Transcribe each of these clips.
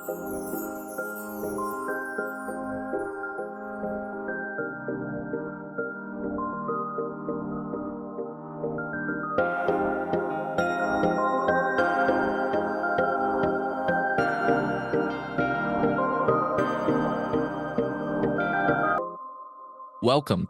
Welcome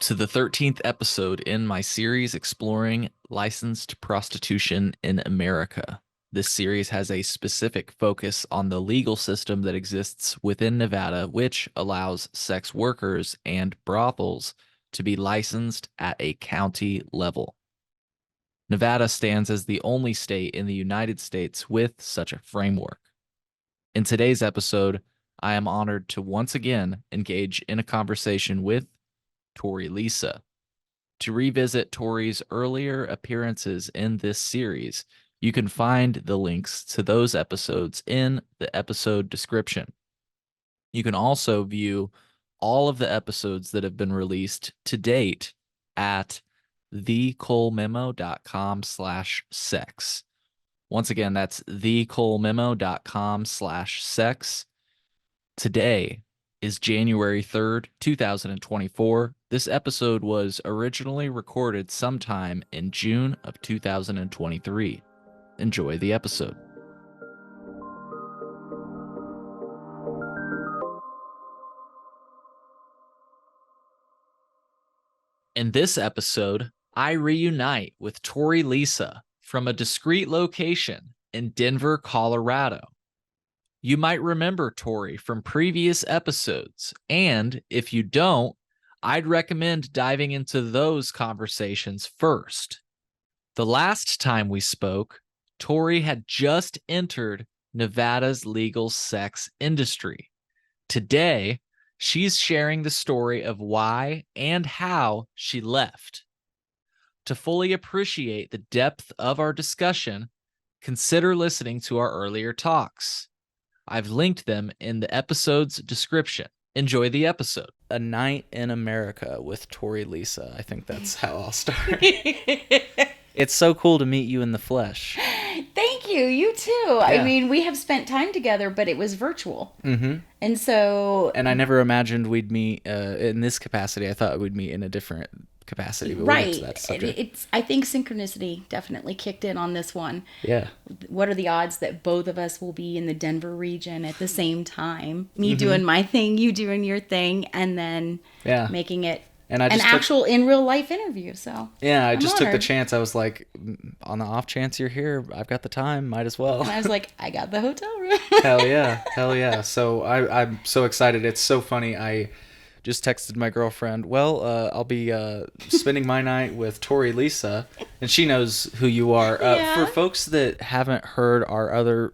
to the 13th episode in my series exploring licensed prostitution in America. This series has a specific focus on the legal system that exists within Nevada, which allows sex workers and brothels to be licensed at a county level. Nevada stands as the only state in the United States with such a framework. In today's episode, I am honored to once again engage in a conversation with Torrey Lisa. To revisit Torrey's earlier appearances in this series, you can find the links to those episodes in the episode description. You can also view all of the episodes that have been released to date at thecolememo.com/sex. Once again, that's thecolememo.com/sex. Today is January 3rd, 2024. This episode was originally recorded sometime in June of 2023. Enjoy the episode. In this episode, I reunite with Torrey Lisa from a discreet location in Denver, Colorado. You might remember Torrey from previous episodes, and if you don't, I'd recommend diving into those conversations first. The last time we spoke, Torrey had just entered Nevada's legal sex industry. Today, she's sharing the story of why and how she left. To fully appreciate the depth of our discussion, consider listening to our earlier talks. I've linked them in the episode's description. Enjoy the episode. A Night in America with Torrey Lisa. I think that's how I'll start. It's so cool to meet you in the flesh. Thank you. You too. Yeah. I mean, we have spent time together, but it was virtual. Mm-hmm. And so... And I never imagined we'd meet in this capacity. I thought we'd meet in a different capacity. But right. We'll get to that subject. I think synchronicity definitely kicked in on this one. Yeah. What are the odds that both of us will be in the Denver region at the same time? Me doing my thing, you doing your thing, and then making it an actual in real life interview. So yeah, I just took the chance. I was like, on the off chance you're here, I've got the time, might as well. And I was like, I got the hotel room. Hell yeah. So I'm so excited. It's so funny. I just texted my girlfriend, I'll be spending my night with Torrey Lisa, and she knows who you are. For folks that haven't heard our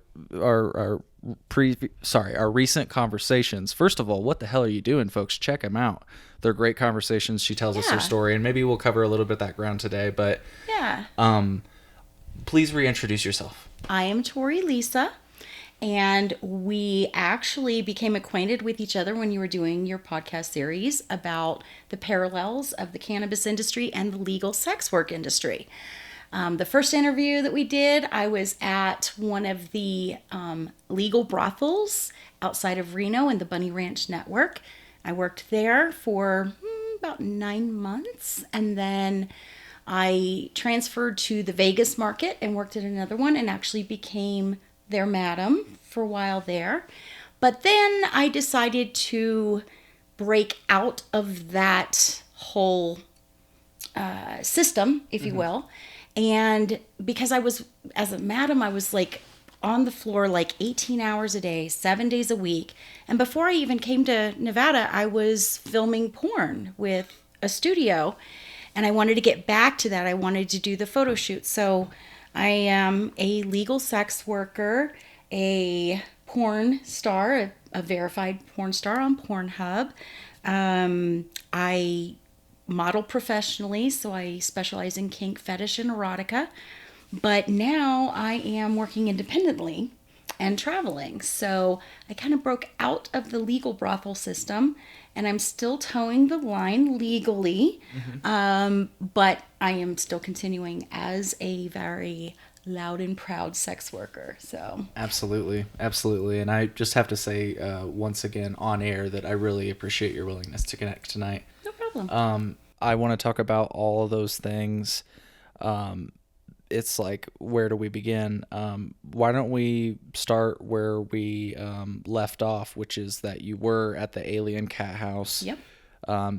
recent conversations, first of all, what the hell are you doing, folks? Check them out. They're great conversations. She tells us her story, and maybe we'll cover a little bit of that ground today, but please reintroduce yourself. I am Torrey Lisa. And we actually became acquainted with each other when you were doing your podcast series about the parallels of the cannabis industry and the legal sex work industry. The first interview that we did, I was at one of the legal brothels outside of Reno in the Bunny Ranch Network. I worked there for about 9 months, and then I transferred to the Vegas market and worked at another one and actually became their madam for a while there. But then I decided to break out of that whole system, if you will. And because I was, as a madam, I was like on the floor like 18 hours a day, 7 days a week. And before I even came to Nevada, I was filming porn with a studio. And I wanted to get back to that. I wanted to do the photo shoot. So I am a legal sex worker, a porn star, a verified porn star on Pornhub. I model professionally, so I specialize in kink, fetish, and erotica. But now I am working independently and traveling. So I kind of broke out of the legal brothel system, and I'm still towing the line legally. But I am still continuing as a very loud and proud sex worker. So Absolutely. Absolutely. And I just have to say, once again, on air, that I really appreciate your willingness to connect tonight. no problem. I want to talk about all of those things. It's like, where do we begin? Why don't we start where we left off, which is that you were at the Alien Cat House. Yep.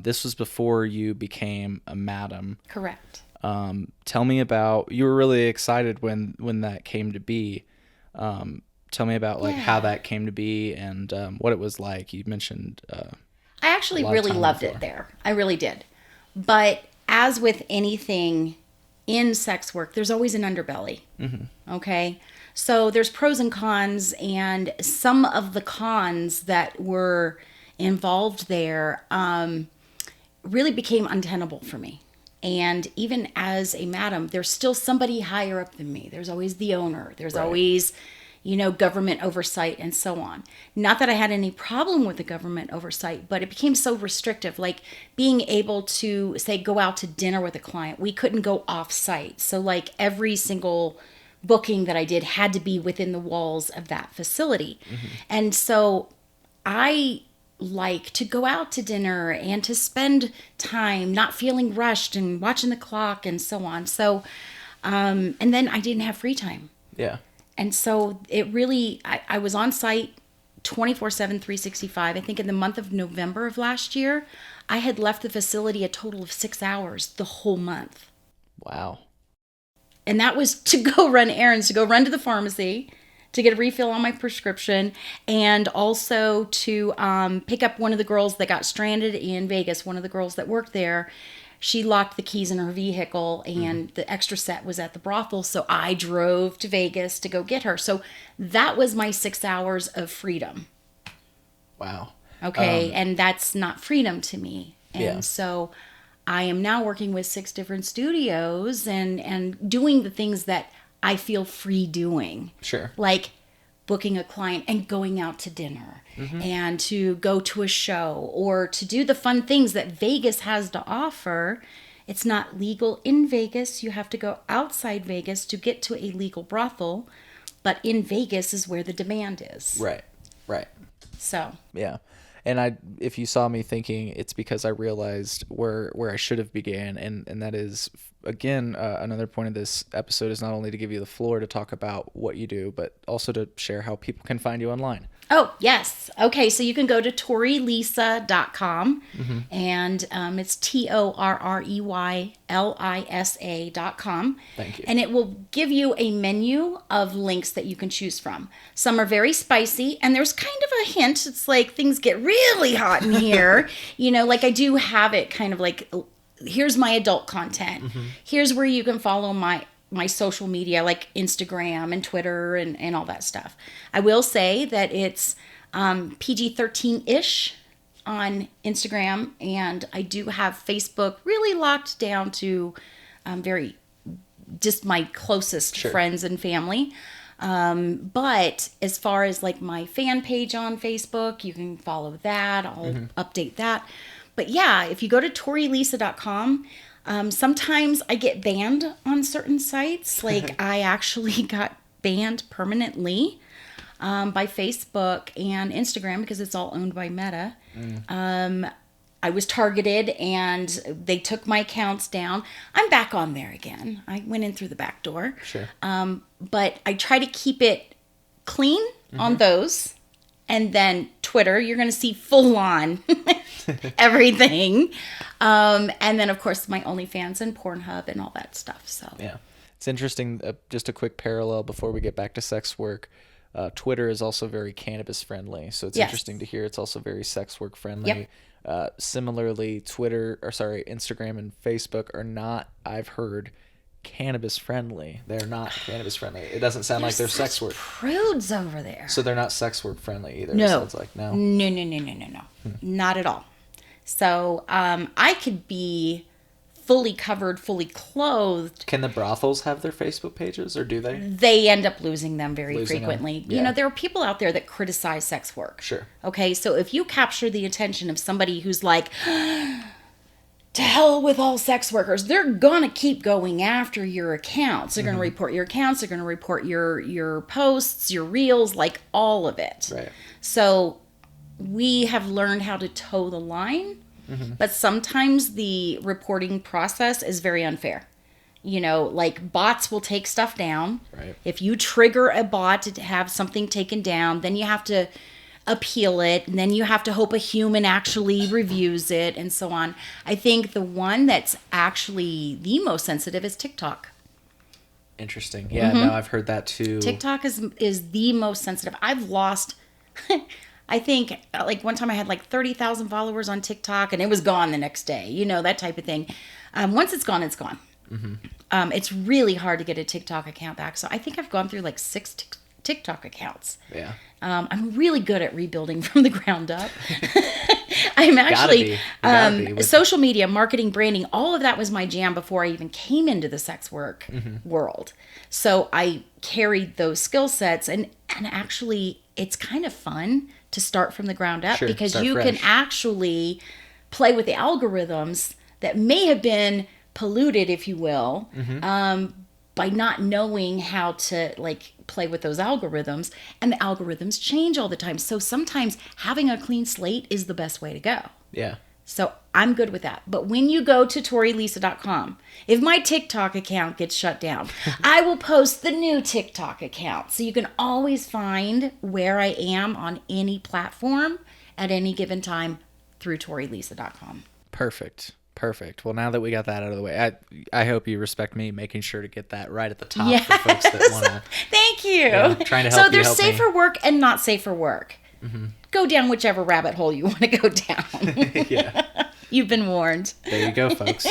This was before you became a madam. Correct. Tell me about, you were really excited when that came to be. Tell me about like how that came to be and what it was like. You mentioned I actually really loved it there. I really did. But as with anything in sex work, there's always an underbelly. Okay? So there's pros and cons, and some of the cons that were involved there really became untenable for me. And even as a madam, there's still somebody higher up than me. There's always the owner. There's always, government oversight and so on. Not that I had any problem with the government oversight, but it became so restrictive. Like being able to, say, go out to dinner with a client. We couldn't go off site. So like every single booking that I did had to be within the walls of that facility. And so I like to go out to dinner and to spend time not feeling rushed and watching the clock and so on. So, and then I didn't have free time. Yeah. And so it really, I was on site 24/7, 365. I think in the month of November of last year, I had left the facility a total of 6 hours the whole month. Wow. And that was to go run errands, to go run to the pharmacy, to get a refill on my prescription, and also to pick up one of the girls that got stranded in Vegas. One of the girls that worked there, she locked the keys in her vehicle, and the extra set was at the brothel, so I drove to Vegas to go get her. So that was my 6 hours of freedom. Wow. Okay, and that's not freedom to me. And Yeah. so I am now working with 6 different studios and doing the things that I feel free doing. Sure. Like booking a client and going out to dinner and to go to a show or to do the fun things that Vegas has to offer. It's not legal in Vegas. You have to go outside Vegas to get to a legal brothel. But in Vegas is where the demand is. Right. Right. So. Yeah. And if you saw me thinking, it's because I realized where I should have began, and that is, again, another point of this episode is not only to give you the floor to talk about what you do, but also to share how people can find you online. Oh, yes. Okay, so you can go to torreylisa.com, and it's TORREYLISA.com. Thank you. And it will give you a menu of links that you can choose from. Some are very spicy, and there's kind of a hint. It's like things get really hot in here. Like I do have it kind of like, here's my adult content. Here's where you can follow my social media, like Instagram and Twitter and all that stuff. I will say that it's PG-13-ish on Instagram, and I do have Facebook really locked down to just my closest friends and family. But as far as like my fan page on Facebook, you can follow that. I'll update that. But yeah, if you go to torreylisa.com, sometimes I get banned on certain sites. Like I actually got banned permanently by Facebook and Instagram because it's all owned by Meta. I was targeted and they took my accounts down. I'm back on there again. I went in through the back door. Sure. But I try to keep it clean on those. And then Twitter, you're going to see full on everything. And then, of course, my OnlyFans and Pornhub and all that stuff. So yeah, it's interesting. Just a quick parallel before we get back to sex work. Twitter is also very cannabis friendly. So it's interesting to hear it's also very sex work friendly. Similarly, Instagram and Facebook are not, I've heard, cannabis friendly. They're not cannabis friendly. It doesn't sound like they're sex work. Prudes over there. So they're not sex work friendly either. No. It sounds like no. No. Not at all. So I could be fully covered, fully clothed. Can the brothels have their Facebook pages, or do they? They end up losing them very frequently. Yeah. You know, there are people out there that criticize sex work. Sure. Okay, so if you capture the attention of somebody who's like, to hell with all sex workers. They're going to keep going after your accounts. They're going to report your accounts. They're going to report your posts, your reels, like all of it. Right. So we have learned how to toe the line, but sometimes the reporting process is very unfair. You know, like bots will take stuff down. Right. If you trigger a bot to have something taken down, then you have to appeal it, and then you have to hope a human actually reviews it, and so on. I think the one that's actually the most sensitive is TikTok. Interesting. Yeah, no, I've heard that too. TikTok is the most sensitive. I've lost, I think, like one time I had like 30,000 followers on TikTok, and it was gone the next day. You know, that type of thing. Once it's gone, it's gone. It's really hard to get a TikTok account back. So I think I've gone through like 6 TikTok accounts. Yeah. I'm really good at rebuilding from the ground up. I'm actually social media, marketing, branding, all of that was my jam before I even came into the sex work world. So I carried those skill sets, and actually it's kind of fun to start from the ground up because you can actually play with the algorithms that may have been polluted, if you will, by not knowing how to like play with those algorithms, and the algorithms change all the time. So sometimes having a clean slate is the best way to go. Yeah. So I'm good with that. But when you go to TorreyLisa.com, if my TikTok account gets shut down, I will post the new TikTok account. So you can always find where I am on any platform at any given time through TorreyLisa.com. Perfect. Well, now that we got that out of the way, I hope you respect me making sure to get that right at the top for folks that want to. Thank you. Yeah, trying to help so there's help safe me. for work and not safe for work. Go down whichever rabbit hole you want to go down. Yeah. You've been warned. There you go, folks.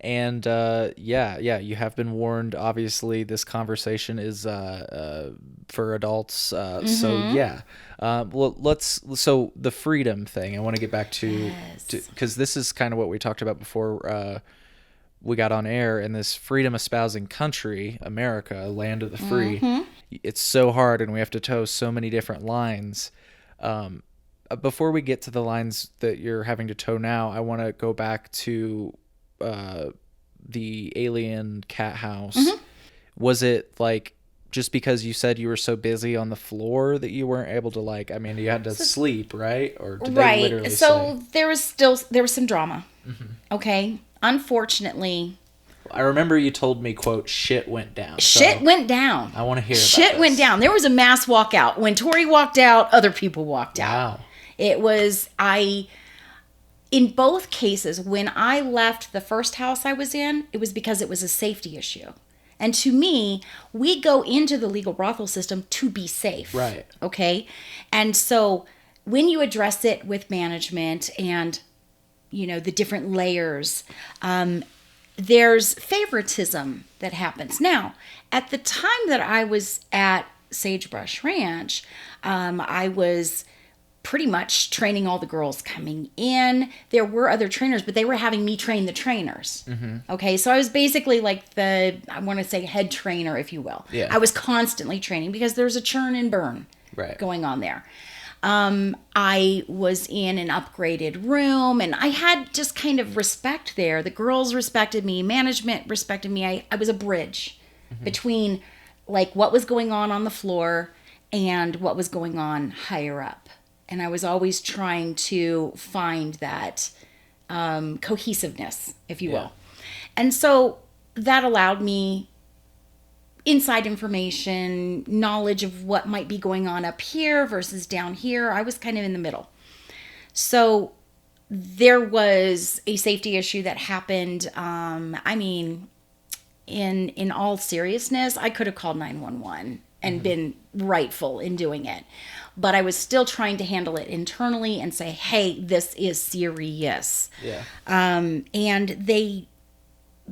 And you have been warned. Obviously, this conversation is for adults. So yeah. So the freedom thing, I want to get back to, because this is kind of what we talked about before we got on air. In this freedom espousing country, America, land of the free, it's so hard, and we have to toe so many different lines. Before we get to the lines that you're having to toe now, I want to go back to the alien cat house. Was it like just because you said you were so busy on the floor that you weren't able to, like, I mean, you had to sleep, right? Or did they literally so say? there was some drama. Okay. Unfortunately, I remember you told me, quote, shit went down. Shit went down. I want to hear about Shit this. went down. There was a mass walkout. When Torrey walked out, other people walked out. Wow. It was, in both cases, when I left the first house I was in, it was because it was a safety issue. And to me, we go into the legal brothel system to be safe. Right. Okay? And so when you address it with management and, you know, the different layers, there's favoritism that happens. Now, at the time that I was at Sagebrush Ranch, I was pretty much training all the girls coming in. There were other trainers, but they were having me train the trainers. Okay, so I was basically like I want to say head trainer, if you will. Yeah. I was constantly training because there's a churn and burn going on there. I was in an upgraded room, and I had just kind of respect there. The girls respected me, management respected me. I was a bridge between like what was going on the floor and what was going on higher up. And I was always trying to find that cohesiveness, if you will. And so that allowed me inside information, knowledge of what might be going on up here versus down here. I was kind of in the middle. So there was a safety issue that happened. I mean, in all seriousness, I could have called 911 and been rightful in doing it. But I was still trying to handle it internally and say, hey, this is serious. Yeah. And they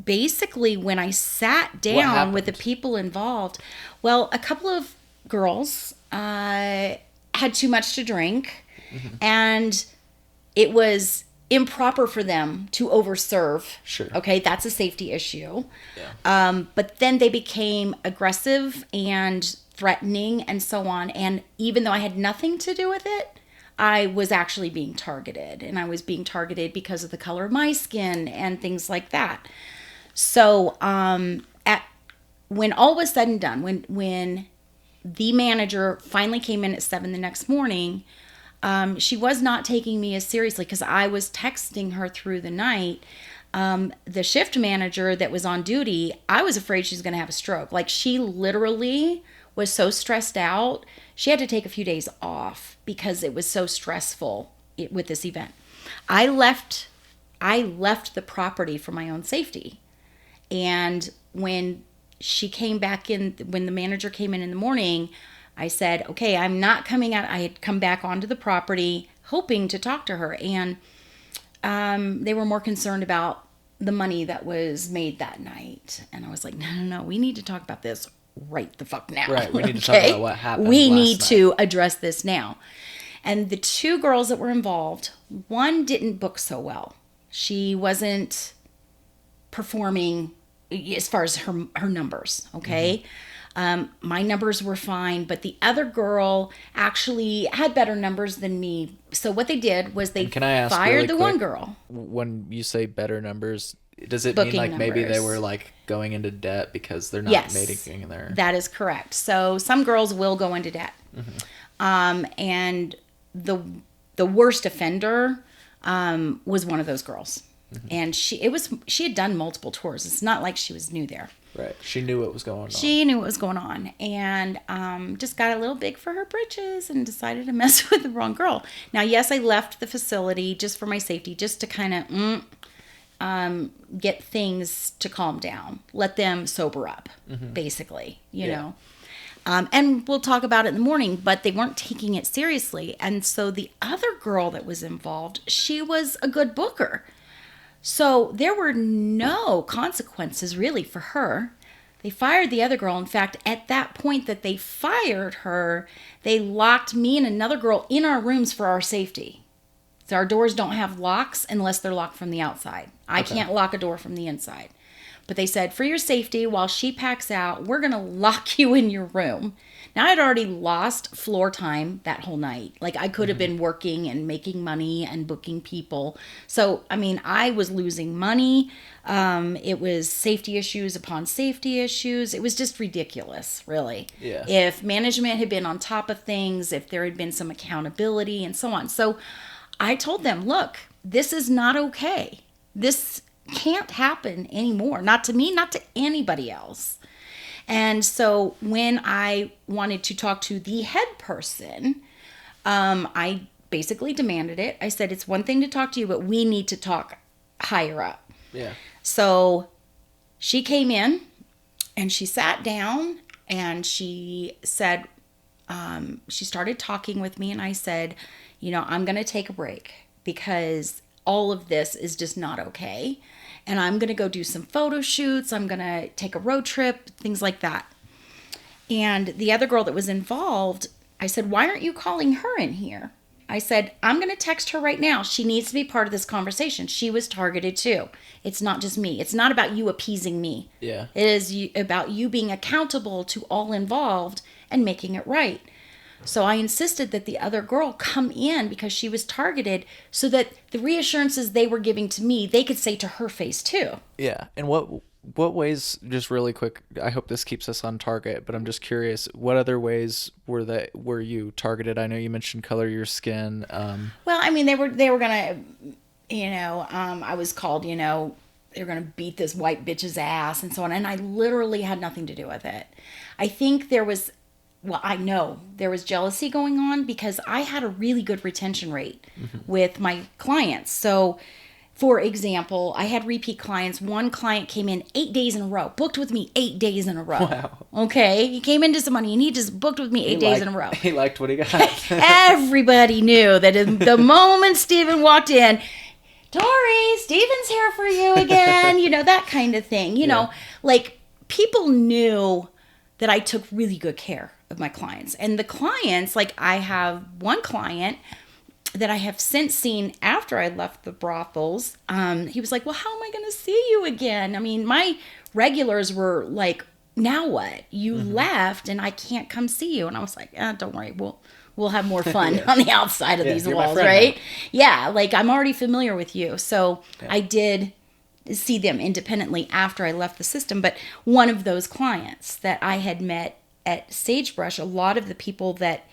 basically, when I sat down with the people involved, well, a couple of girls had too much to drink, and it was improper for them to overserve. Sure. Okay, that's a safety issue. Yeah. But then they became aggressive and threatening and so on. And even though I had nothing to do with it, I was actually being targeted, and I was being targeted because of the color of my skin and things like that. So, when all was said and done, when the manager finally came in at 7 the next morning, she was not taking me as seriously because I was texting her through the night. The shift manager that was on duty, I was afraid she was going to have a stroke. Like, she literally was so stressed out. She had to take a few days off because it was so stressful with this event. I left the property for my own safety. And when she came back in, when the manager came in the morning, I said, okay, I'm not coming out. I had come back onto the property hoping to talk to her. And they were more concerned about the money that was made that night. And I was like, no, we need to talk about this right the fuck now. Right, we need to talk about what happened We last need night. to address this now. And the 2 girls that were involved, one didn't book so well. She wasn't performing as far as her numbers, okay? My numbers were fine, but the other girl actually had better numbers than me. So what they did was they Can I ask fired really the quick, one girl. When you say better numbers, does it Booking mean like maybe they numbers. were like going into debt because they're not Yes, making their... that is correct. So some girls will go into debt. And the worst offender was one of those girls. And she had done multiple tours. It's not like she was new there. Right. She knew what was going on. She knew what was going on, and just got a little big for her britches and decided to mess with the wrong girl. Now, yes, I left the facility just for my safety, just to kind of get things to calm down, let them sober up, basically, you know. And we'll talk about it in the morning, but they weren't taking it seriously. And so the other girl that was involved, she was a good booker. So there were no consequences really for her. They fired the other girl. In fact, at that point that they fired her, they locked me and another girl in our rooms for our safety. So our doors don't have locks unless they're locked from the outside. I can't lock a door from the inside. But they said, for your safety, while she packs out, we're going to lock you in your room. Now, I'd already lost floor time that whole night. Like, I could have been working and making money and booking people. So, I mean, I was losing money. It was safety issues upon safety issues. It was just ridiculous, really. Yeah. If management had been on top of things, if there had been some accountability and so on. So I told them, look, this is not okay. This can't happen anymore. Not to me, not to anybody else. And so when I wanted to talk to the head person, I basically demanded it. I said, it's one thing to talk to you, but we need to talk higher up. Yeah. So she came in and she sat down and she said, she started talking with me, and I said, you know, I'm going to take a break because all of this is just not okay. And I'm going to go do some photo shoots. I'm going to take a road trip, things like that. And the other girl that was involved, I said, why aren't you calling her in here? I said, I'm going to text her right now. She needs to be part of this conversation. She was targeted too. It's not just me. It's not about you appeasing me. Yeah. It is about you being accountable to all involved and making it right. So I insisted that the other girl come in because she was targeted so that the reassurances they were giving to me, they could say to her face too. Yeah. And what ways, just really quick, I hope this keeps us on target, but I'm just curious, what other ways were you targeted? I know you mentioned color of your skin. Well, I mean, they were going to, you know, I was called, you know, they were going to beat this white bitch's ass and so on. And I literally had nothing to do with it. I think there was, well, I know there was jealousy going on because I had a really good retention rate with my clients. So, for example, I had repeat clients. One client came in 8 days in a row, booked with me 8 days in a row. Wow. Okay. He came into some money and he just booked with me 8 days in a row. He liked what he got. Everybody knew that the moment Steven walked in, Torrey, Steven's here for you again, you know, that kind of thing. You know, like people knew that I took really good care of my clients. And the clients, like I have one client that I have since seen after I left the brothels. He was like, well, how am I going to see you again? I mean, my regulars were like, now what? You left and I can't come see you. And I was like, don't worry. We'll we'll have more fun on the outside of these you're my walls, friend right? now. Yeah, like I'm already familiar with you. So I did see them independently after I left the system. But one of those clients that I had met at Sagebrush, a lot of the people that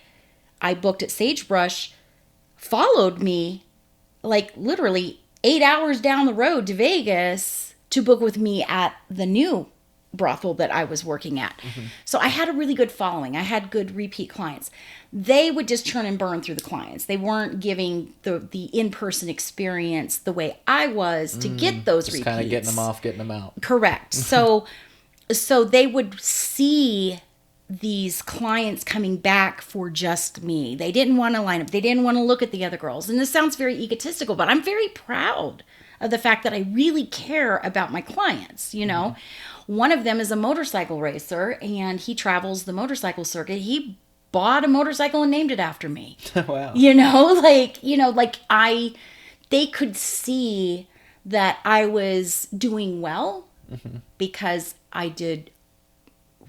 I booked at Sagebrush followed me like literally 8 hours down the road to Vegas to book with me at the new brothel that I was working at. So I had a really good following. I had good repeat clients. They would just churn and burn through the clients. They weren't giving the in-person experience the way I was to get those Just repeats. kind of getting them off, getting them out. Correct. So they would see these clients coming back for just me. They didn't want to line up. They didn't want to look at the other girls. And this sounds very egotistical, but I'm very proud of the fact that I really care about my clients, you know. One of them is a motorcycle racer, and he travels the motorcycle circuit. He bought a motorcycle and named it after me. Wow. You know, they could see that I was doing well because I did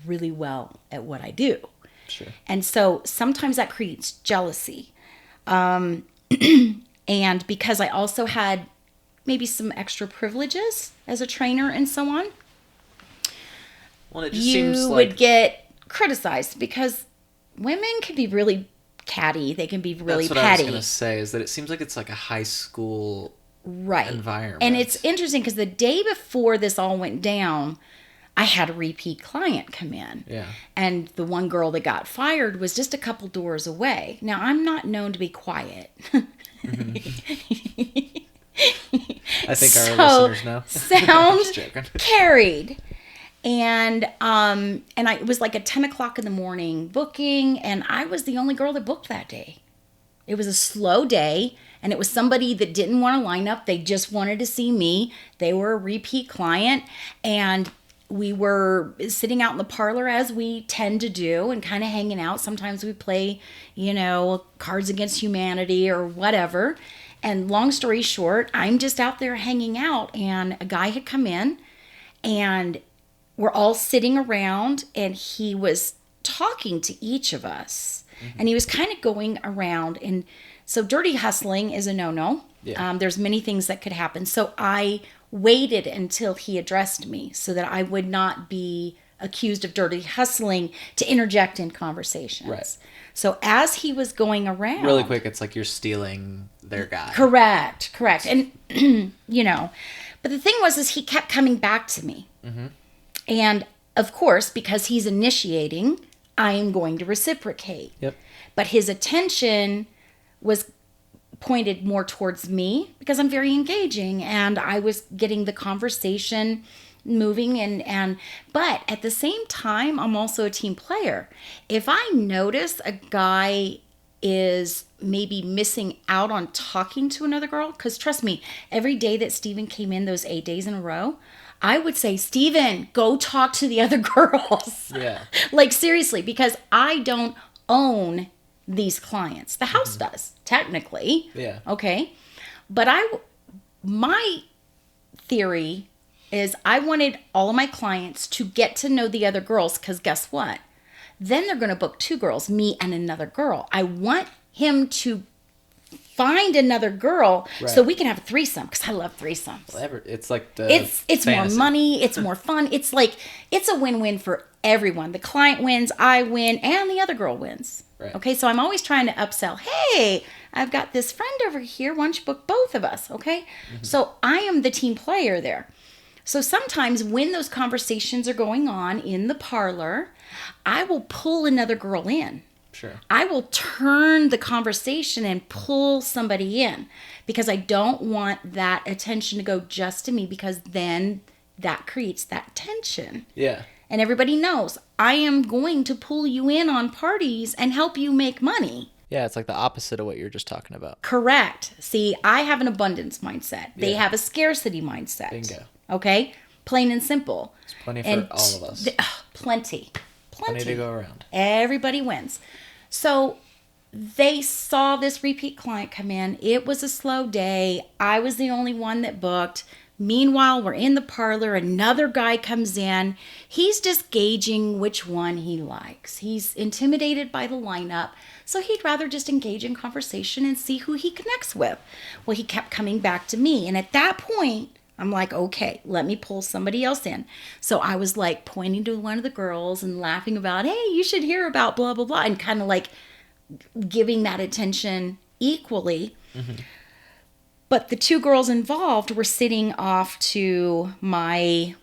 really well at what I do. Sure. And so sometimes that creates jealousy. And because I also had maybe some extra privileges as a trainer and so on, Well, it just you seems would like get criticized because women can be really catty. They can be really that's what petty. I was gonna say is that it seems like it's like a high school Right. environment. And it's interesting because the day before this all went down, I had a repeat client come in. Yeah. And the one girl that got fired was just a couple doors away. Now, I'm not known to be quiet. I think our listeners know. Sound Just joking. carried. And it was like a 10 o'clock in the morning booking, and I was the only girl that booked that day. It was a slow day, and it was somebody that didn't want to line up. They just wanted to see me. They were a repeat client, and we were sitting out in the parlor as we tend to do and kind of hanging out. Sometimes we play, Cards Against Humanity or whatever. And long story short, I'm just out there hanging out, and a guy had come in, and we're all sitting around, and he was talking to each of us. And he was kind of going around. And so dirty hustling is a no-no. Yeah. There's many things that could happen. So I waited until he addressed me so that I would not be accused of dirty hustling to interject in conversations. Right. So as he was going around... Really quick, it's like you're stealing their guy. Correct. And, but the thing was he kept coming back to me. And, of course, because he's initiating, I am going to reciprocate. Yep. But his attention was pointed more towards me because I'm very engaging, and I was getting the conversation moving. But at the same time, I'm also a team player. If I notice a guy is maybe missing out on talking to another girl, because trust me, every day that Steven came in, those 8 days in a row, I would say, Steven, go talk to the other girls. Yeah. Like, seriously, because I don't own these clients. The house does, technically. Yeah. Okay. But my theory is I wanted all of my clients to get to know the other girls, because guess what? Then they're going to book 2 girls, me and another girl. I want him to find another girl so we can have a threesome, because I love threesomes. It's like the It's more fantasy. money, it's more fun. It's like it's a win-win for everyone. The client wins, I win, and the other girl wins. Right. Okay, so I'm always trying to upsell. Hey, I've got this friend over here. Why don't you book both of us? Okay, so I am the team player there. So sometimes when those conversations are going on in the parlor, I will pull another girl in. Sure. I will turn the conversation and pull somebody in, because I don't want that attention to go just to me, because then that creates that tension. Yeah. And everybody knows I am going to pull you in on parties and help you make money. Yeah, it's like the opposite of what you're just talking about. Correct. See, I have an abundance mindset. They have a scarcity mindset. Bingo. Okay? Plain and simple. There's plenty for all of us. Plenty. Plenty to go around. Everybody wins. So they saw this repeat client come in. It was a slow day. I was the only one that booked. Meanwhile, we're in the parlor. Another guy comes in. He's just gauging which one he likes. He's intimidated by the lineup, so he'd rather just engage in conversation and see who he connects with. Well, he kept coming back to me. And at that point, I'm like, okay, let me pull somebody else in. So I was like pointing to one of the girls and laughing about, hey, you should hear about blah, blah, blah. And kind of like giving that attention equally. Mm-hmm. But the two girls involved were sitting off to my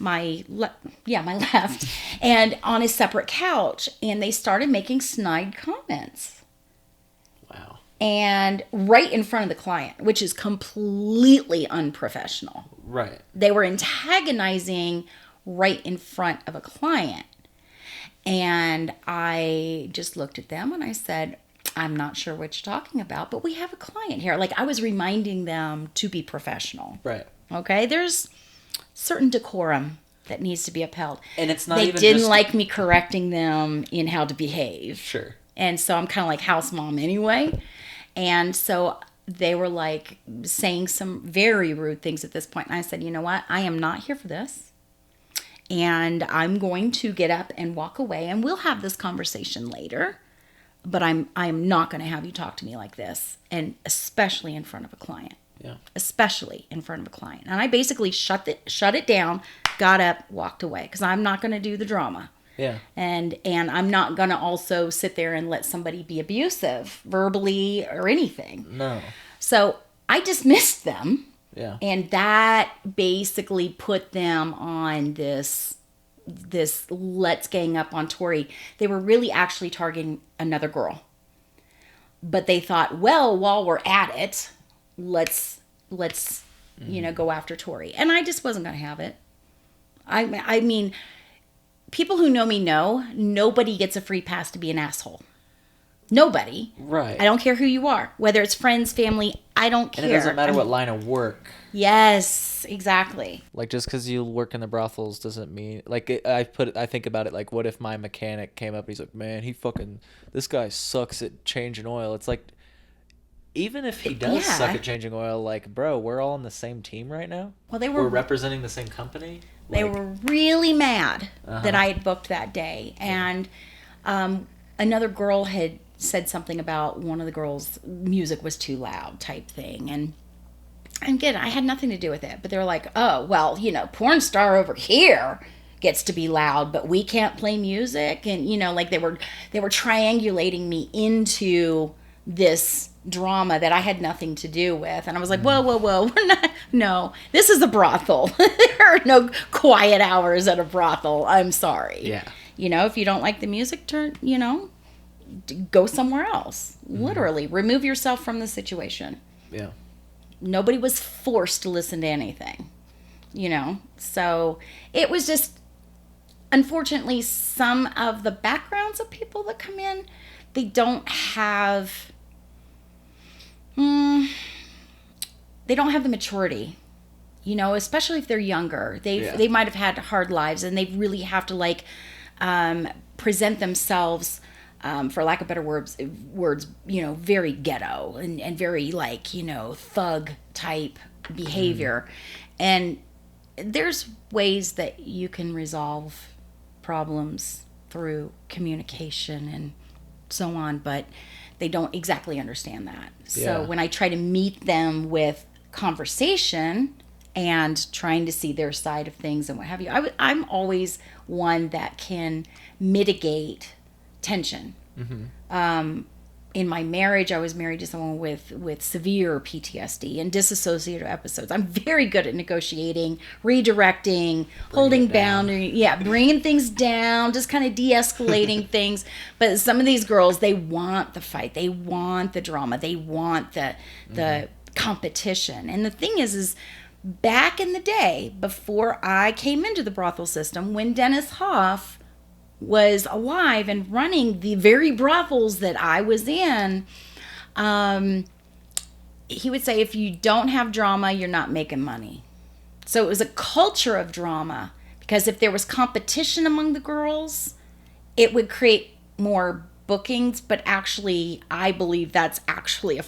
left and on a separate couch. And they started making snide comments. Wow. And right in front of the client, which is completely unprofessional. Right. They were antagonizing right in front of a client. And I just looked at them and I said, I'm not sure what you're talking about, but we have a client here. Like, I was reminding them to be professional. Right. Okay? There's certain decorum that needs to be upheld. And it's not they even didn't just... like me correcting them in how to behave. Sure. And so I'm kind of like house mom anyway. And so they were like saying some very rude things at this point. And I said, you know what? I am not here for this. And I'm going to get up and walk away, and we'll have this conversation later. But I'm not going to have you talk to me like this, and especially in front of a client. Yeah. Especially in front of a client. And I basically shut it down, got up, walked away, because I'm not going to do the drama. Yeah. And I'm not going to also sit there and let somebody be abusive verbally or anything. No. So I dismissed them. Yeah. And that basically put them on this let's gang up on Torrey. They were really actually targeting another girl. But they thought, well, while we're at it, let's go after Torrey. And I just wasn't going to have it. I mean, people who know me know nobody gets a free pass to be an asshole. Nobody. Right. I don't care who you are. Whether it's friends, family, I don't care. And it doesn't matter what line of work. Yes, exactly. Like, just because you work in the brothels doesn't mean... Like, I think about it, like, what if my mechanic came up and he's like, man, this guy sucks at changing oil. It's like, even if he does suck at changing oil, like, bro, we're all on the same team right now? Well, we're representing the same company? They were really mad that I had booked that day. And another girl had said something about one of the girls' music was too loud type thing. And again, I had nothing to do with it. But they were like, oh, well, porn star over here gets to be loud, but we can't play music. And, like they were triangulating me into this drama that I had nothing to do with. And I was like, whoa, we're not, no, this is a brothel. There are no quiet hours at a brothel. I'm sorry. Yeah. If you don't like the music, go somewhere else. Literally, remove yourself from the situation. Yeah. Nobody was forced to listen to anything, So it was just, unfortunately, some of the backgrounds of people that come in, they don't have the maturity, especially if they're younger. They might have had hard lives, and they really have to present themselves, for lack of better words, very ghetto and very thug type behavior. And there's ways that you can resolve problems through communication and so on, but they don't exactly understand that. So when I try to meet them with conversation and trying to see their side of things and what have you, I'm always one that can mitigate tension. Mm-hmm. In my marriage, I was married to someone with severe PTSD and dissociative episodes. I'm very good at negotiating, redirecting, holding boundaries, bringing things down, just kind of de-escalating things. But some of these girls, they want the fight, they want the drama, they want the competition. And the thing is back in the day, before I came into the brothel system, when Dennis Hoff was alive and running the very brothels that I was in, he would say, if you don't have drama, you're not making money. So it was a culture of drama, because if there was competition among the girls, it would create more bookings. But actually, I believe that's actually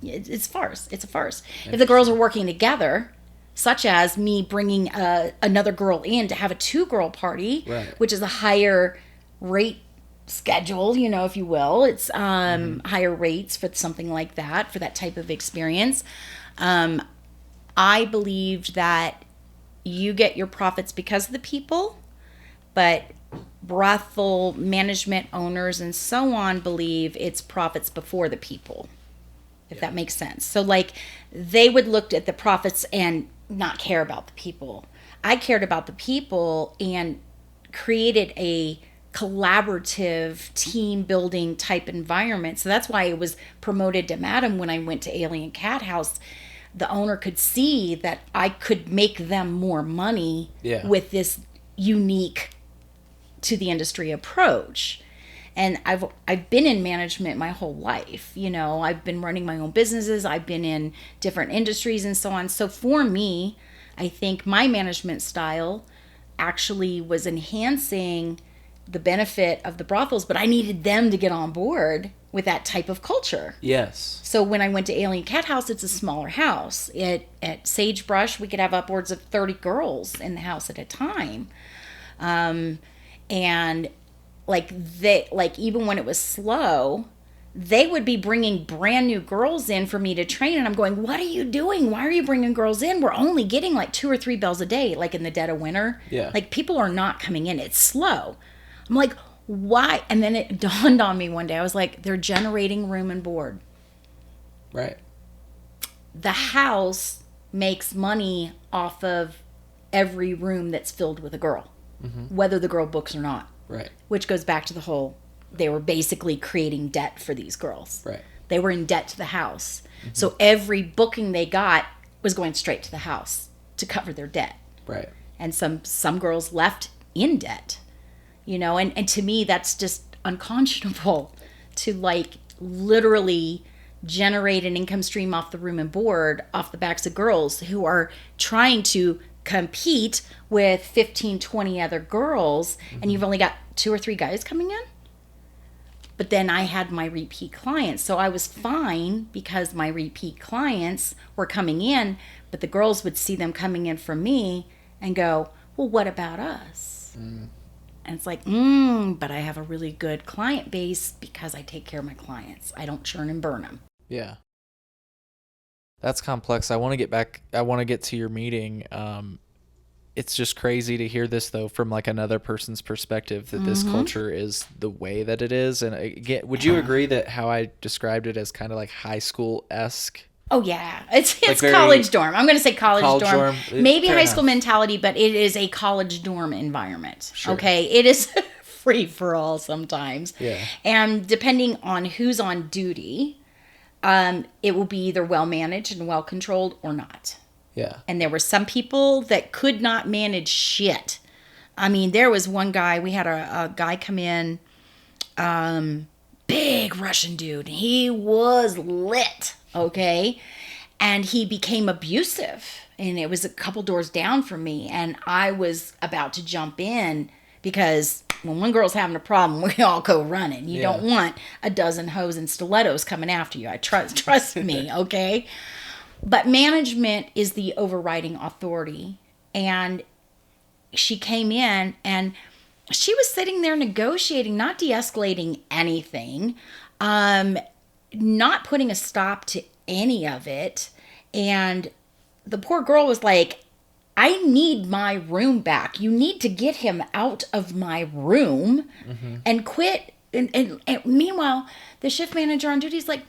It's farce. It's a farce. If the girls are working together, such as me bringing another girl in to have a 2-girl party, right. which is a higher rate schedule, if you will. It's higher rates for something like that, for that type of experience. I believed that you get your profits because of the people, but brothel management owners and so on believe it's profits before the people, if that makes sense. So like they would look at the profits and not care about the people. I cared about the people and created a collaborative team building type environment. So that's why it was promoted to madam when I went to Alien Cat House. The owner could see that I could make them more money with this unique to the industry approach. And I've been in management my whole life. I've been running my own businesses. I've been in different industries and so on. So for me, I think my management style actually was enhancing the benefit of the brothels, but I needed them to get on board with that type of culture. Yes. So when I went to Alien Cat House, it's a smaller house. At Sagebrush, we could have upwards of 30 girls in the house at a time. And even when it was slow, they would be bringing brand new girls in for me to train. And I'm going, what are you doing? Why are you bringing girls in? We're only getting like 2 or 3 bells a day, like in the dead of winter. Yeah. Like people are not coming in. It's slow. I'm like, why? And then it dawned on me one day. I was like, they're generating room and board. Right. The house makes money off of every room that's filled with a girl, whether the girl books or not. Right. Which goes back to the whole, they were basically creating debt for these girls. Right. They were in debt to the house. So every booking they got was going straight to the house to cover their debt. Right. And some girls left in debt. And to me, that's just unconscionable to like literally generate an income stream off the room and board off the backs of girls who are trying to compete with 15, 20 other girls, and you've only got 2 or 3 guys coming in. But then I had my repeat clients. So I was fine because my repeat clients were coming in, but the girls would see them coming in from me and go, well, what about us? And it's like, but I have a really good client base because I take care of my clients. I don't churn and burn them. Yeah. That's complex. I want to get to your meeting. It's just crazy to hear this though from like another person's perspective that this culture is the way that it is. And again, would you agree that how I described it as kind of like high school-esque? Oh yeah, it's Like college dorm. I'm going to say college dorm. Maybe Fair high school enough. mentality, but it is a college dorm environment. Sure. Okay, it is free for all sometimes. Yeah. And depending on who's on duty, it will be either well managed and well controlled or not. Yeah. And there were some people that could not manage shit. I mean, there was one guy, we had a guy come in, big Russian dude. He was lit, okay? And he became abusive. And it was a couple doors down from me. And I was about to jump in because when one girl's having a problem, we all go running. You don't want a dozen hoes and stilettos coming after you. Trust me, okay? But management is the overriding authority. And she came in and she was sitting there negotiating, not de-escalating anything, not putting a stop to any of it. And the poor girl was like, I need my room back. You need to get him out of my room and quit. And meanwhile, the shift manager on duty is like,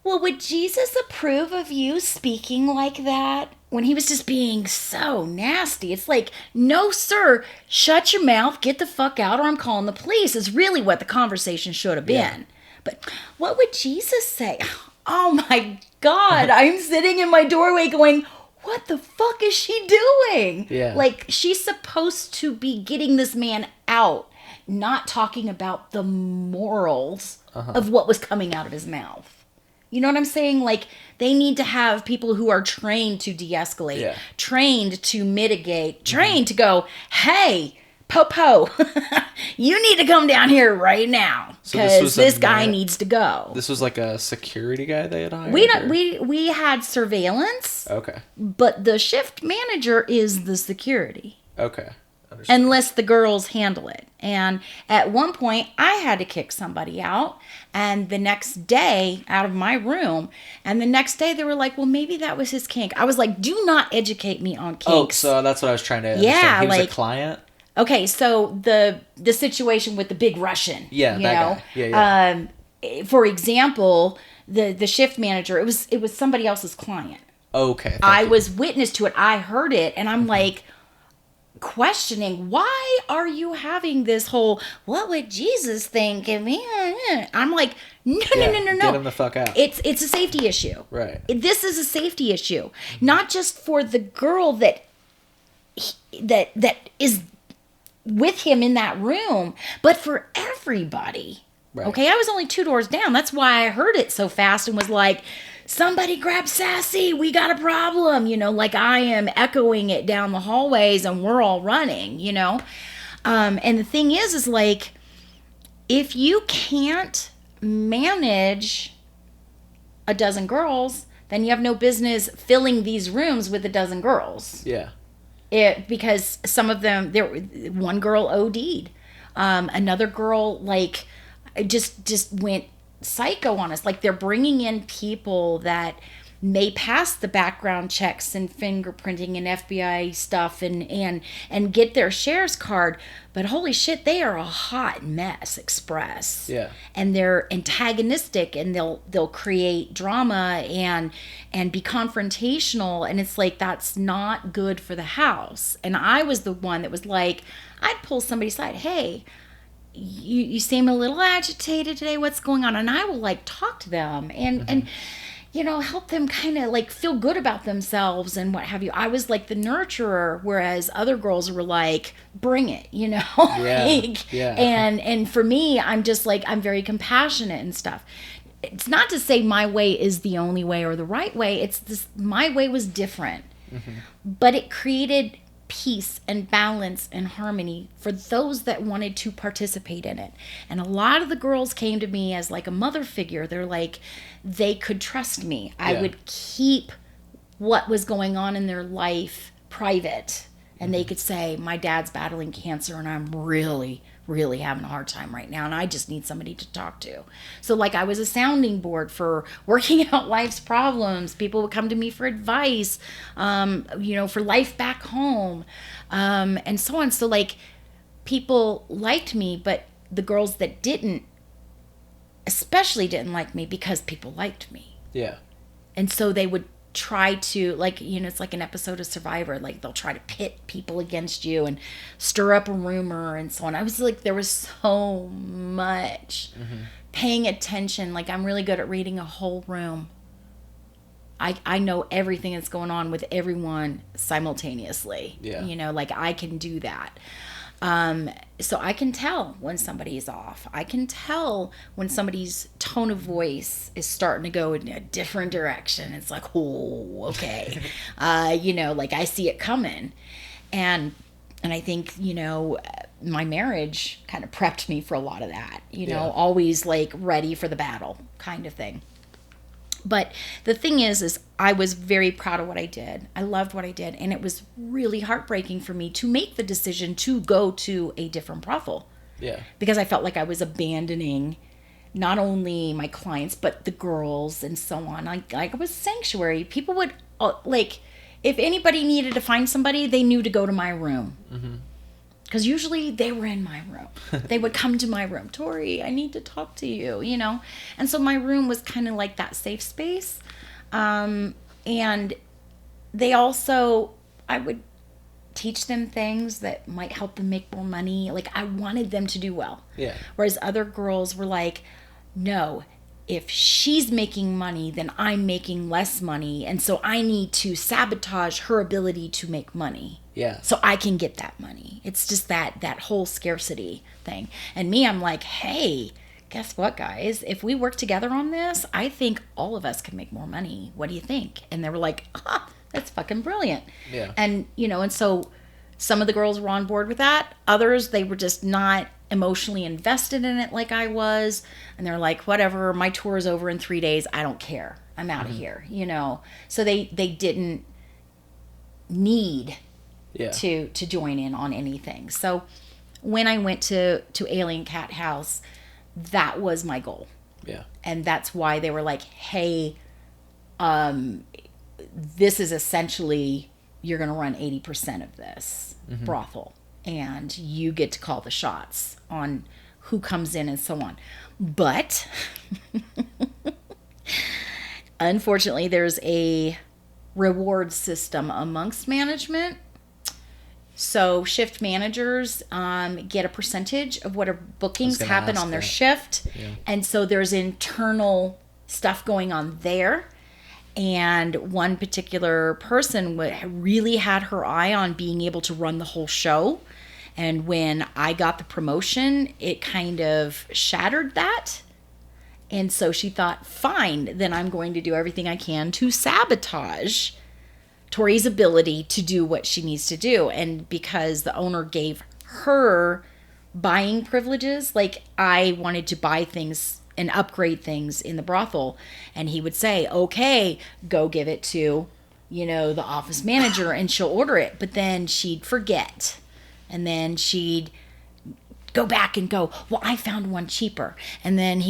well, would Jesus approve of you speaking like that? When he was just being so nasty. It's like, no, sir, shut your mouth, get the fuck out, or I'm calling the police, is really what the conversation should have been. Yeah. But what would Jesus say? Oh my God, I'm sitting in my doorway going, what the fuck is she doing? Yeah. Like, she's supposed to be getting this man out, not talking about the morals of what was coming out of his mouth. You know what I'm saying? Like, they need to have people who are trained to de-escalate, trained to mitigate, trained to go, hey, Popo, you need to come down here right now because this guy needs to go. This was like a security guy they had hired? We had surveillance. Okay. But the shift manager is the security. Okay. Understood. Unless the girls handle it. And at one point, I had to kick somebody out. And the next day, out of my room. And the next day, they were like, well, maybe that was his kink. I was like, do not educate me on kinks. Oh, so that's what I was trying to understand. Yeah, he was a client? Okay, so the situation with the big Russian. Yeah, that guy. Yeah. For example, the shift manager, it was somebody else's client. Okay. I was witness to it. I heard it. And I'm like, questioning, why are you having this whole, what would Jesus think of me? I'm like, no. Get him the fuck out. It's a safety issue. Right. This is a safety issue. Not just for the girl that is with him in that room, but for everybody. Right. Okay, I was only 2 doors down. That's why I heard it so fast and was like, somebody grab Sassy, we got a problem, like I am echoing it down the hallways and we're all running, and the thing is like, if you can't manage a dozen girls, then you have no business filling these rooms with a dozen girls. Yeah. Because some of them, one girl OD'd, another girl like just went psycho on us. Like, they're bringing in people that may pass the background checks and fingerprinting and FBI stuff and get their shares card, but holy shit, they are a hot mess express. Yeah. And they're antagonistic, and they'll create drama and be confrontational, and it's like, that's not good for the house. And I was the one that was like, I'd pull somebody aside, hey, you seem a little agitated today. What's going on? And I will like talk to them and help them kind of like feel good about themselves and what have you. I was like the nurturer, whereas other girls were like, bring it, Yeah. Yeah. And for me, I'm just like, I'm very compassionate and stuff. It's not to say my way is the only way or the right way. It's this, my way was different, but it created peace and balance and harmony for those that wanted to participate in it. And a lot of the girls came to me as like a mother figure. They're like, they could trust me. I would keep what was going on in their life private, and they could say, my dad's battling cancer and I'm really having a hard time right now, and I just need somebody to talk to. So like, I was a sounding board for working out life's problems. People would come to me for advice, for life back home, and so on. So like, people liked me, but the girls that didn't, especially didn't like me because people liked me. Yeah. And so they would try to, like, it's like an episode of Survivor, like they'll try to pit people against you and stir up a rumor and so on. I was like, there was so much paying attention. Like, I'm really good at reading a whole room. I know everything that's going on with everyone simultaneously. Yeah. Like, I can do that. So I can tell when somebody's off. I can tell when somebody's tone of voice is starting to go in a different direction. It's like, oh, okay. Like, I see it coming. And I think, my marriage kind of prepped me for a lot of that, always like ready for the battle kind of thing. But the thing is I was very proud of what I did. I loved what I did. And it was really heartbreaking for me to make the decision to go to a different brothel. Yeah. Because I felt like I was abandoning not only my clients, but the girls and so on. Like, it was sanctuary. People would, if anybody needed to find somebody, they knew to go to my room. Because usually they were in my room. They would come to my room. Torrey, I need to talk to you, And so my room was kind of like that safe space. And they also, I would teach them things that might help them make more money. Like, I wanted them to do well. Yeah. Whereas other girls were like, no, if she's making money, then I'm making less money. And so I need to sabotage her ability to make money. Yeah. So I can get that money. It's just that whole scarcity thing. And me, I'm like, hey, guess what, guys? If we work together on this, I think all of us can make more money. What do you think? And they were like, that's fucking brilliant. Yeah. And, and so Some of the girls were on board with that. Others, they were just not emotionally invested in it like I was. And they're like, whatever, my tour is over in 3 days. I don't care. I'm out of here, you know. So they didn't need to join in on anything. So when I went to Alien Cat House, that was my goal. Yeah. And that's why they were like, hey, this is essentially, you're going to run 80% of this brothel, and you get to call the shots on who comes in and so on. But unfortunately, there's a reward system amongst management. So shift managers get a percentage of what bookings happen on their shift. Yeah. And so there's internal stuff going on there. And one particular person really had her eye on being able to run the whole show. And when I got the promotion, it kind of shattered that. And so she thought, fine, then I'm going to do everything I can to sabotage Torrey's ability to do what she needs to do. And because the owner gave her buying privileges, like I wanted to buy things and upgrade things in the brothel, and he would say, okay, go give it to, you know, the office manager and she'll order it. But then she'd forget. And then she'd go back and go, well, I found one cheaper. And then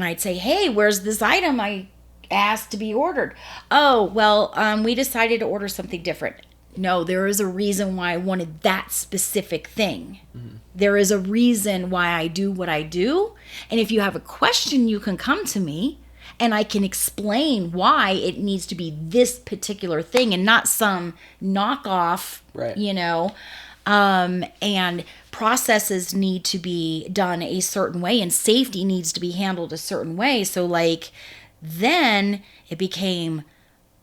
I'd say, hey, where's this item I asked to be ordered? Oh, well, we decided to order something different. No, there is a reason why I wanted that specific thing. Mm-hmm. There is a reason why I do what I do. And if you have a question, you can come to me and I can explain why it needs to be this particular thing and not some knockoff, right. You know. And processes need to be done a certain way and safety needs to be handled a certain way. So like, then it became,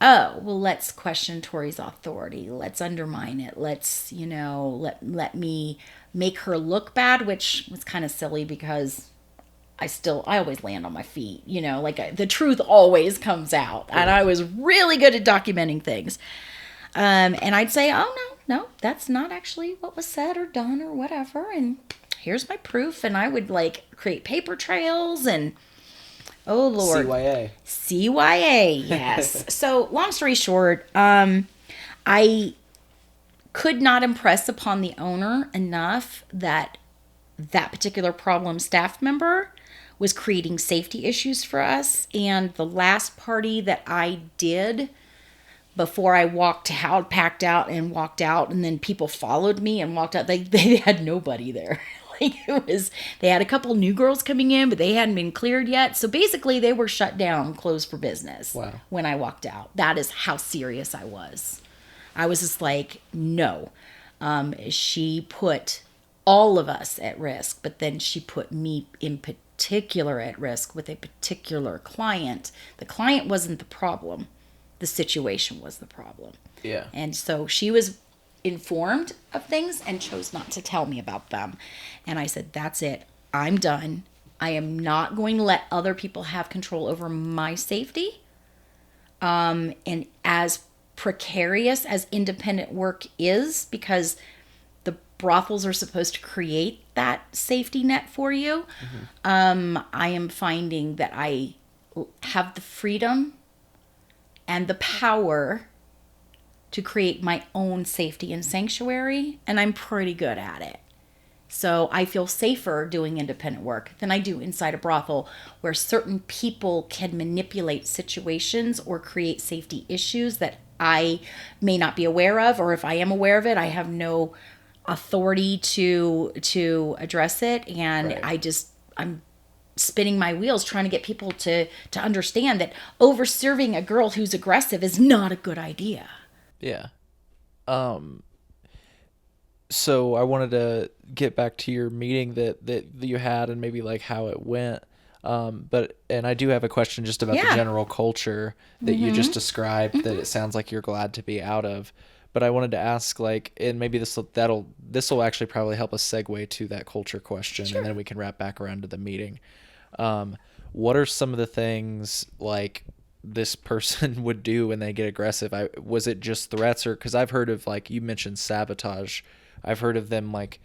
oh, well, let's question Torrey's authority. Let's undermine it. Let's, you know, let me make her look bad, which was kind of silly because I always land on my feet, you know, like the truth always comes out. And I was really good at documenting things. And I'd say, oh, no, that's not actually what was said or done or whatever. And here's my proof. And I would like create paper trails and, oh, Lord. CYA, yes. So long story short, I could not impress upon the owner enough that particular problem staff member was creating safety issues for us. And the last party that I did before I packed out and walked out, and then people followed me and walked out, they had nobody there. Like they had a couple new girls coming in, but they hadn't been cleared yet. So basically they were shut down, closed for business. Wow. When I walked out. That is how serious I was. I was just like, no. She put all of us at risk, but then she put me in particular at risk with a particular client. The client wasn't the problem. The situation was the problem. Yeah. And so she was informed of things and chose not to tell me about them. And I said, that's it. I'm done. I am not going to let other people have control over my safety. And as precarious as independent work is, because the brothels are supposed to create that safety net for you, I am finding that I have the freedom and the power to create my own safety and sanctuary, and I'm pretty good at it. So I feel safer doing independent work than I do inside a brothel where certain people can manipulate situations or create safety issues that I may not be aware of, or if I am aware of it, I have no authority to address it. And right. I'm spinning my wheels trying to get people to understand that over-serving a girl who's aggressive is not a good idea. Yeah. So I wanted to get back to your meeting that you had and maybe like how it went. And I do have a question just about the general culture that you just described that it sounds like you're glad to be out of. But I wanted to ask, like, and maybe this will actually probably help us segue to that culture question, and then we can wrap back around to the meeting. What are some of the things like this person would do when they get aggressive? Was it just threats, or because I've heard of, like you mentioned, sabotage. I've heard of them like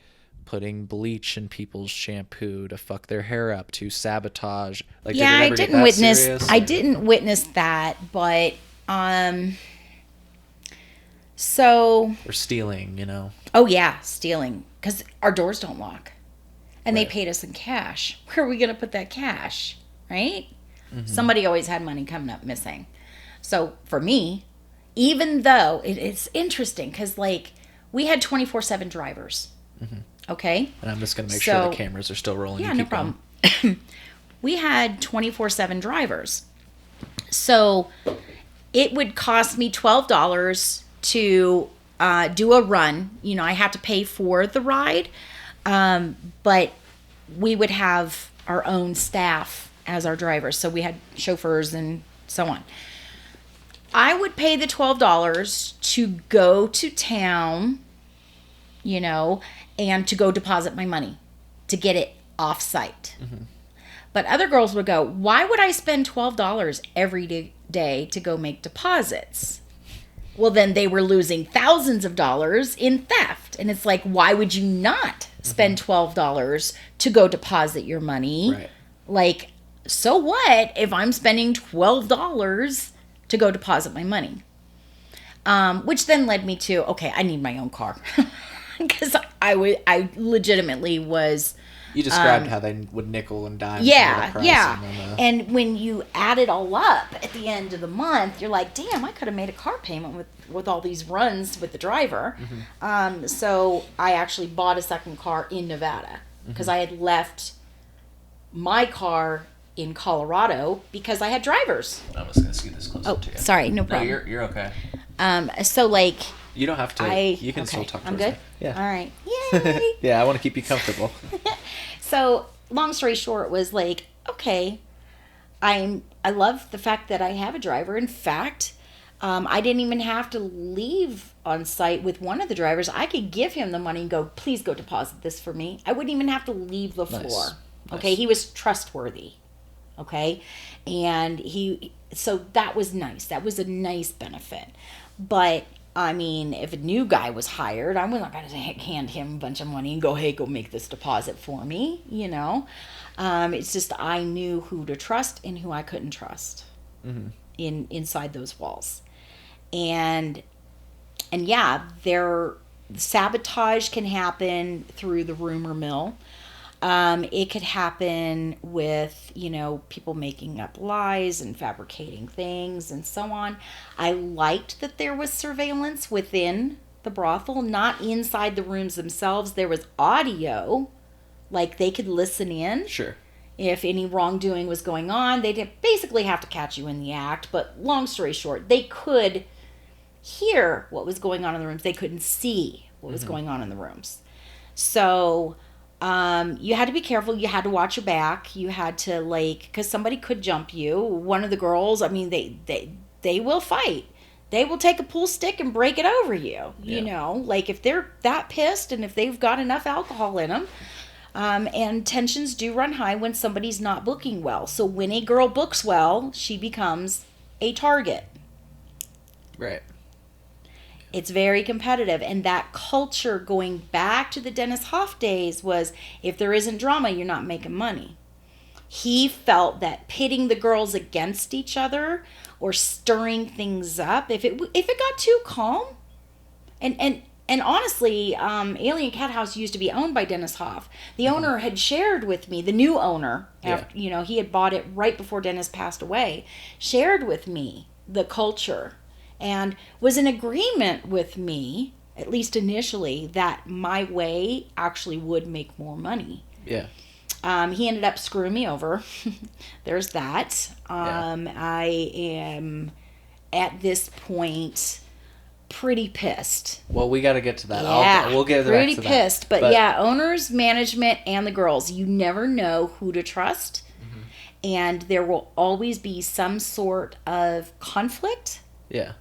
putting bleach in people's shampoo to fuck their hair up, to sabotage. Like, Yeah, did it ever get that serious? I didn't witness that, but so Or stealing, you know. oh yeah, stealing, because our doors don't lock, and they Right. paid us in cash. Where are we gonna put that cash, right? Somebody always had money coming up missing. So for me, even though it's interesting, because like we had 24/7 drivers, okay. And I'm just gonna make sure So- the cameras are still rolling. Yeah, You no keep going. problem. We had 24/7 drivers. So it would cost me $12 to do a run. You know, I had to pay for the ride, but we would have our own staff as our drivers. So we had chauffeurs and so on. I would pay the $12 to go to town, you know, and to go deposit my money to get it off site. But other girls would go, why would I spend $12 every day to go make deposits? Well, then they were losing thousands of dollars in theft. And it's like, why would you not spend $12 to go deposit your money? Right. Like, so what if I'm spending $12 to go deposit my money? Which then led me to, okay, I need my own car. Because I legitimately was... You described how they would nickel and dime. Yeah, for the price yeah. and then, And when you add it all up at the end of the month, you're like, damn, I could have made a car payment with all these runs with the driver. So I actually bought a second car in Nevada because I had left my car in Colorado because I had drivers. I'm just gonna scoot this closer Oh, to you. sorry, no No, problem. you're okay. So like, You don't have to. You can still talk. I'm towards good. me. Yeah. All right. Yay. Yeah, I want to keep you comfortable. So, long story short was like, okay, I love the fact that I have a driver. In fact, I didn't even have to leave on site with one of the drivers. I could give him the money and go, please go deposit this for me. I wouldn't even have to leave the Nice. floor. Nice. Okay, he was trustworthy. Okay, and so that was nice. That was a nice benefit. But I mean, if a new guy was hired, I was not going to hand him a bunch of money and go, hey, go make this deposit for me, you know. It's just I knew who to trust and who I couldn't trust inside those walls. And yeah, sabotage can happen through the rumor mill. It could happen with, you know, people making up lies and fabricating things and so on. I liked that there was surveillance within the brothel, not inside the rooms themselves. There was audio, like they could listen in. Sure. If any wrongdoing was going on, they'd basically have to catch you in the act. But long story short, they could hear what was going on in the rooms. They couldn't see what was going on in the rooms. So... you had to be careful. You had to watch your back. You had to because somebody could jump you. One of the girls, I mean, they will fight. They will take a pool stick and break it over you. You know, like if they're that pissed and if they've got enough alcohol in them. And tensions do run high when somebody's not booking well. So when a girl books well, she becomes a target. Right. It's very competitive. And that culture going back to the Dennis Hoff days was, if there isn't drama, you're not making money. He felt that pitting the girls against each other or stirring things up, if it got too calm, and honestly, Alien Cat House used to be owned by Dennis Hoff. The owner had shared with me, the new owner, after, you know, he had bought it right before Dennis passed away, shared with me the culture and was in agreement with me, at least initially, that my way actually would make more money. Yeah. He ended up screwing me over. There's that. I am, at this point, pretty pissed. Well, we got to get to that. Yeah, We'll get pretty back to pissed. that. But yeah, owners, management, and the girls, you never know who to trust. And there will always be some sort of conflict. Yeah.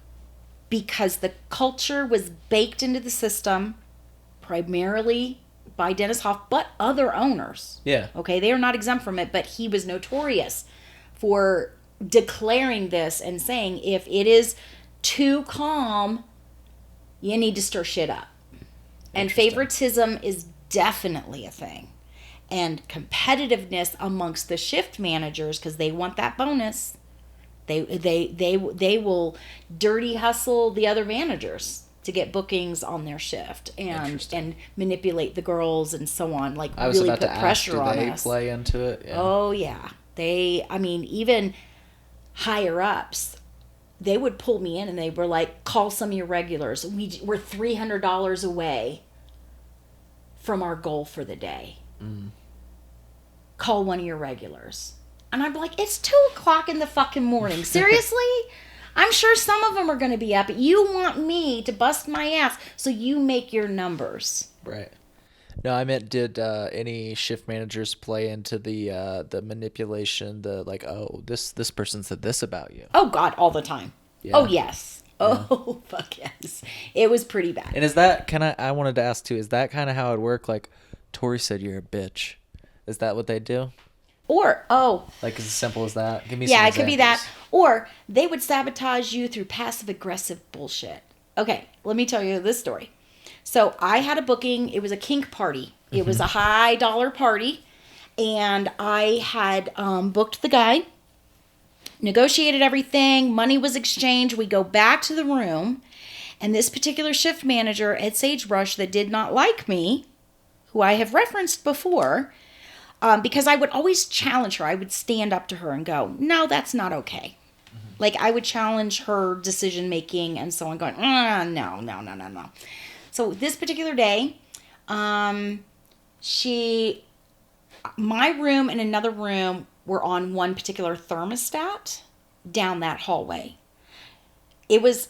Because the culture was baked into the system primarily by Dennis Hoff, but other owners. Yeah. Okay, they are not exempt from it, but he was notorious for declaring this and saying, if it is too calm, you need to stir shit up. And favoritism is definitely a thing. And competitiveness amongst the shift managers, because they want that bonus. They will dirty hustle the other managers to get bookings on their shift and manipulate the girls and so on. Like, really put pressure on us. Do they play into it? Yeah. Oh yeah, even higher ups, they would pull me in and they were like, "Call some of your regulars. We're $300 away from our goal for the day. Call one of your regulars." And I'm like, it's 2:00 in the fucking morning. Seriously? I'm sure some of them are going to be up. You want me to bust my ass so you make your numbers. Right. No, I meant, did any shift managers play into the manipulation, the like, oh, this person said this about you? Oh, God, all the time. Yeah. Oh, yes. Oh, fuck yes. It was pretty bad. And is that, I wanted to ask too, is that kind of how it worked? Like, Torrey said you're a bitch. Is that what they do? Or, like, as simple as that? Give me some examples. Yeah, it could be that. Or they would sabotage you through passive-aggressive bullshit. Okay, let me tell you this story. So I had a booking. It was a kink party. It was a high-dollar party. And I had booked the guy, negotiated everything. Money was exchanged. We go back to the room. And this particular shift manager at Sagebrush that did not like me, who I have referenced before, because I would always challenge her. I would stand up to her and go, no, that's not okay. Like, I would challenge her decision making and so on, going, no. So this particular day, my room and another room were on one particular thermostat down that hallway. It was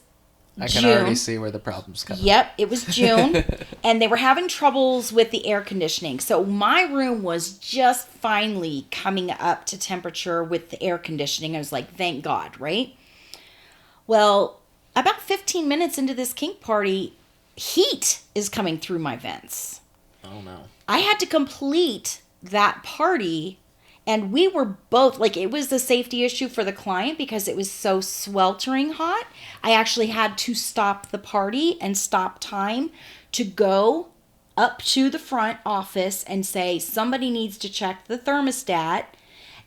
I can already see where the problem's coming. Yep, it was June, and they were having troubles with the air conditioning. So my room was just finally coming up to temperature with the air conditioning. I was like, thank God, right? Well, about 15 minutes into this kink party, heat is coming through my vents. Oh, no. I had to complete that party, and we were both, like, it was a safety issue for the client because it was so sweltering hot. I actually had to stop the party and stop time to go up to the front office and say, somebody needs to check the thermostat.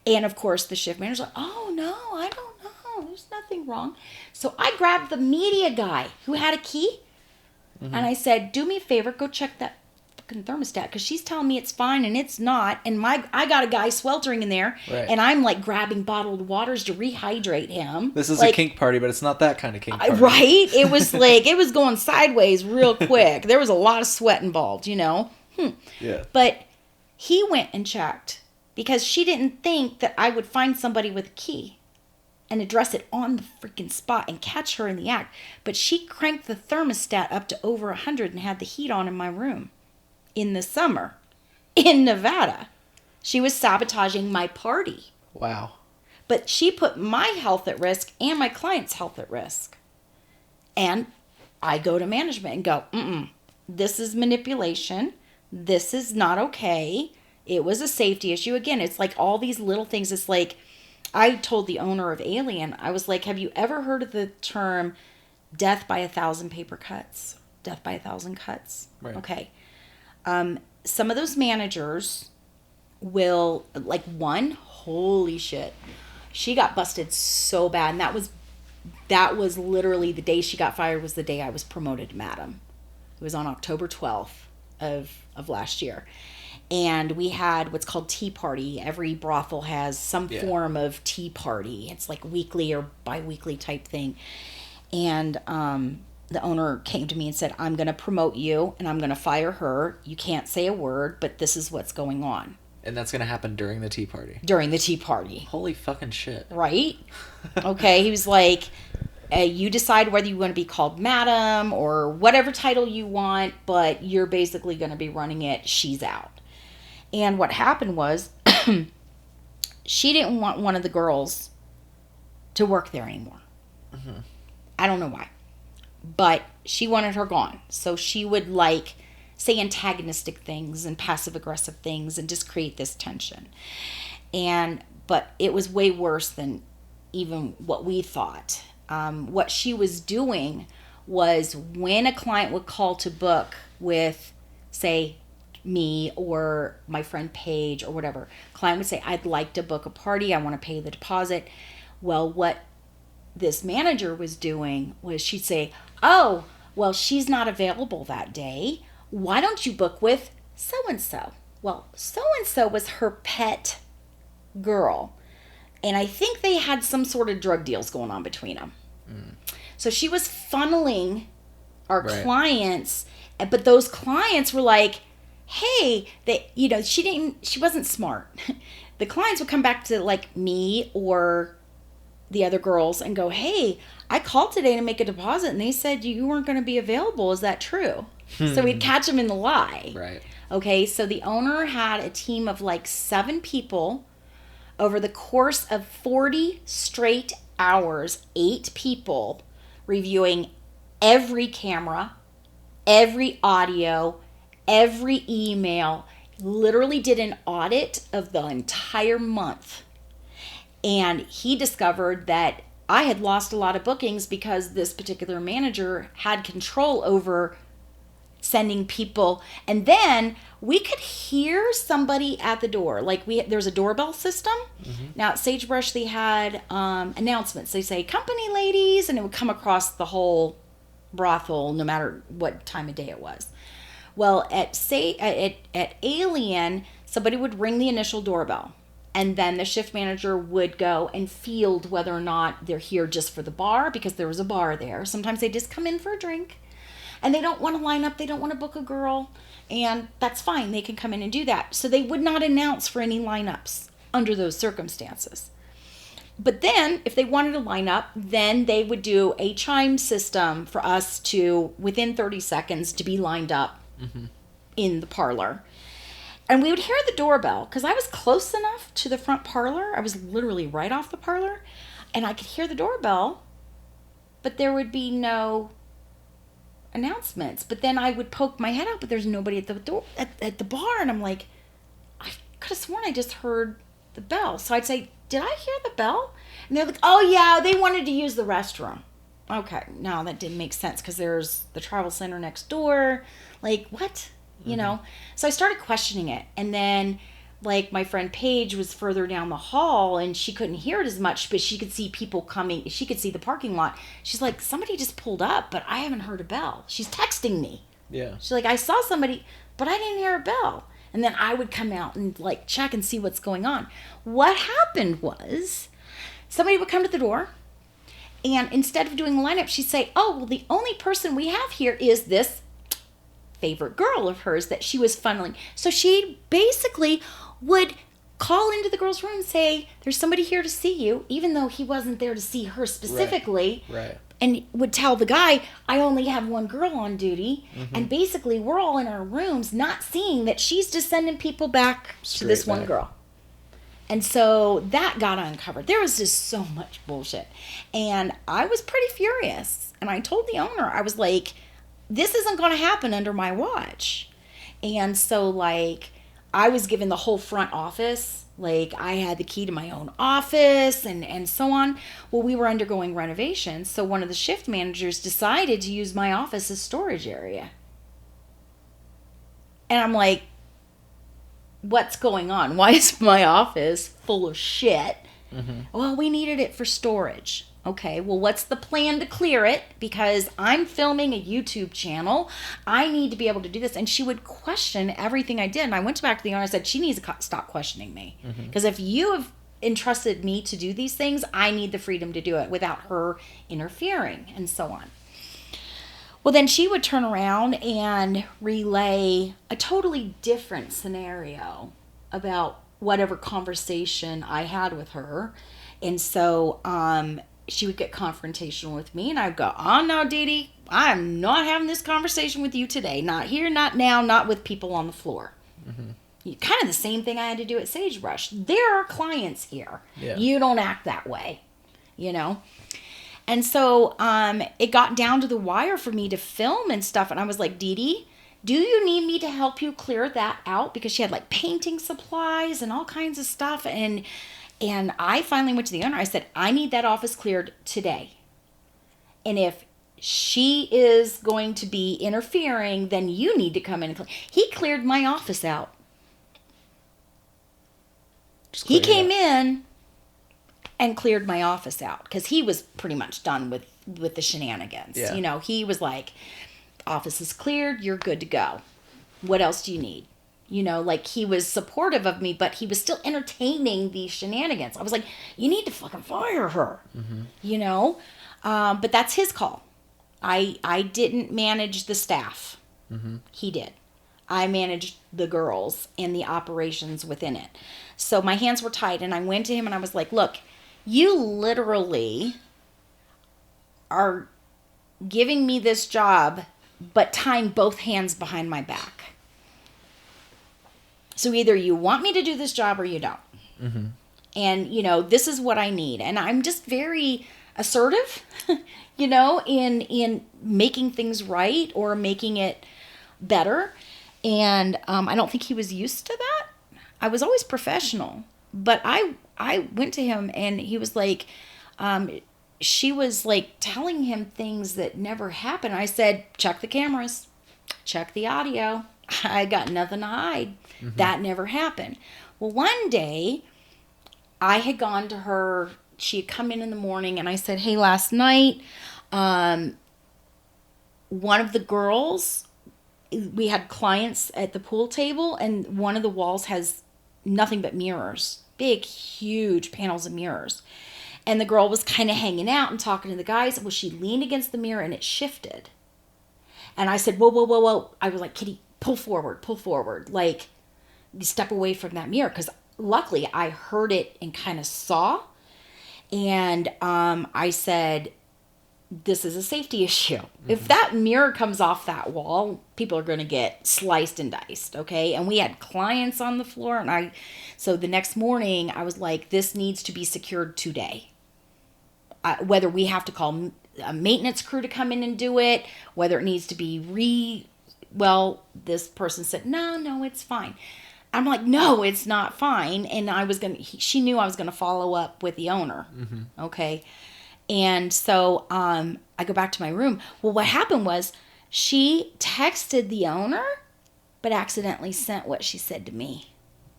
And, of course, the shift manager's like, oh, no, I don't know. There's nothing wrong. So I grabbed the media guy who had a key, and I said, do me a favor, go check that thermostat, because she's telling me it's fine and it's not, and I got a guy sweltering in there, right. And I'm like grabbing bottled waters to rehydrate him. This is a kink party, but it's not that kind of kink party. Right? It was like, it was going sideways real quick. There was a lot of sweat involved, Yeah. But he went and checked because she didn't think that I would find somebody with a key and address it on the freaking spot and catch her in the act. But she cranked the thermostat up to over 100 and had the heat on in my room. In the summer, in Nevada. She was sabotaging my party. Wow. But she put my health at risk and my client's health at risk. And I go to management and go, this is manipulation. This is not okay. It was a safety issue. Again, it's like all these little things. It's like, I told the owner of Alien, I was like, have you ever heard of the term death by 1,000 paper cuts? Death by 1,000 cuts? Right. Okay. Some of those managers will, like, one, holy shit, she got busted so bad, and that was literally the day she got fired was the day I was promoted to madam. It was on October 12th of last year, and we had what's called tea party. Every brothel has some form of tea party. It's like weekly or bi-weekly type thing, and the owner came to me and said, I'm going to promote you and I'm going to fire her. You can't say a word, but this is what's going on. And that's going to happen during the tea party? During the tea party. Holy fucking shit. Right? Okay. He was like, you decide whether you want to be called madam or whatever title you want, but you're basically going to be running it. She's out. And what happened was she didn't want one of the girls to work there anymore. I don't know why. But she wanted her gone. So she would like say antagonistic things and passive aggressive things and just create this tension. But it was way worse than even what we thought. What she was doing was when a client would call to book with, say, me or my friend Paige or whatever. Client would say, I'd like to book a party. I want to pay the deposit. Well, what this manager was doing was she'd say, oh, well, she's not available that day. Why don't you book with so-and-so? Well, so-and-so was her pet girl. And I think they had some sort of drug deals going on between them. So she was funneling our clients, but those clients were like, hey, she wasn't smart. The clients would come back to like me or the other girls and go, hey, I called today to make a deposit and they said you weren't going to be available. Is that true? So we'd catch them in the lie. Right. Okay, so the owner had a team of like 7 people over the course of 40 straight hours, 8 people reviewing every camera, every audio, every email, literally did an audit of the entire month. And he discovered that I had lost a lot of bookings because this particular manager had control over sending people. And then we could hear somebody at the door. Like there's a doorbell system. Now at Sagebrush they had announcements. They say, company ladies, and it would come across the whole brothel no matter what time of day it was. Well, at Alien, somebody would ring the initial doorbell. And then the shift manager would go and field whether or not they're here just for the bar, because there was a bar there. Sometimes they just come in for a drink and they don't want to line up. They don't want to book a girl, and that's fine. They can come in and do that. So they would not announce for any lineups under those circumstances. But then if they wanted to line up, then they would do a chime system for us to, within 30 seconds, to be lined up in the parlor. And we would hear the doorbell because I was close enough to the front parlor. I was literally right off the parlor, and I could hear the doorbell, but there would be no announcements. But then I would poke my head out, but there's nobody at the door at the bar, and I'm like, I could have sworn I just heard the bell. So I'd say, did I hear the bell? And they're like, oh yeah, they wanted to use the restroom. Okay, no, that didn't make sense because there's the travel center next door. Like, what? You know? So I started questioning it. And then, like, my friend Paige was further down the hall and she couldn't hear it as much, but she could see people coming. She could see the parking lot. She's like, somebody just pulled up, but I haven't heard a bell. She's texting me. Yeah. She's like, I saw somebody, but I didn't hear a bell. And then I would come out and, like, check and see what's going on. What happened was somebody would come to the door, and instead of doing a lineup, she'd say, oh, well, the only person we have here is this favorite girl of hers that she was funneling. So she basically would call into the girl's room and say, there's somebody here to see you, even though he wasn't there to see her specifically. Right. And would tell the guy, I only have one girl on duty. And basically we're all in our rooms not seeing that she's just sending people back to this one girl. And so that got uncovered. There was just so much bullshit. And I was pretty furious. And I told the owner, I was like, this isn't going to happen under my watch. And so, like, I was given the whole front office. Like, I had the key to my own office and so on. Well, we were undergoing renovations. So one of the shift managers decided to use my office as storage area. And I'm like, what's going on? Why is my office full of shit? Well, we needed it for storage. Okay, well, what's the plan to clear it? Because I'm filming a YouTube channel. I need to be able to do this. And she would question everything I did. And I went back to the owner and I said, she needs to stop questioning me. Because if you have entrusted me to do these things, I need the freedom to do it without her interfering and so on. Well, then she would turn around and relay a totally different scenario about whatever conversation I had with her. And so she would get confrontational with me, and I'd go, oh, no, Dee Dee, I'm not having this conversation with you today. Not here, not now, not with people on the floor. Kind of the same thing I had to do at Sagebrush. There are clients here. Yeah. You don't act that way, you know? And so it got down to the wire for me to film and stuff, and I was like, Dee Dee, do you need me to help you clear that out? Because she had, like, painting supplies and all kinds of stuff, and I finally went to the owner. I said, I need that office cleared today. And if she is going to be interfering, then you need to come in and clean. He cleared my office out. He came in and cleared my office out because he was pretty much done with the shenanigans. Yeah. You know, he was like, office is cleared, you're good to go. What else do you need? You know, like, he was supportive of me, but he was still entertaining these shenanigans. I was like, you need to fucking fire her. You know? But that's his call. I didn't manage the staff. He did. I managed the girls and the operations within it. So my hands were tied, and I went to him and I was like, look, you literally are giving me this job, but tying both hands behind my back. So either you want me to do this job or you don't. And, you know, this is what I need. And I'm just very assertive, you know, in making things right or making it better. And I don't think he was used to that. I was always professional. But I went to him and he was like, she was like telling him things that never happened. I said, check the cameras, check the audio. I got nothing to hide. That never happened. Well, one day I had gone to her. She had come in the morning and I said, hey, last night, one of the girls, we had clients at the pool table, and one of the walls has nothing but mirrors, big, huge panels of mirrors. And the girl was kind of hanging out and talking to the guys. Well, she leaned against the mirror and it shifted. And I said, whoa, whoa, whoa, whoa. I was like, Kitty, pull forward. Like, step away from that mirror. Because luckily I heard it and kind of saw. And I said, this is a safety issue. If that mirror comes off that wall, people are going to get sliced and diced, okay? And we had clients on the floor, and so the next morning, I was like, this needs to be secured today. Whether we have to call a maintenance crew to come in and do it, whether it needs to be well, this person said, no, it's fine. I'm like, no, it's not fine. And she knew I was going to follow up with the owner, okay? And so I go back to my room. Well, what happened was she texted the owner, but accidentally sent what she said to me.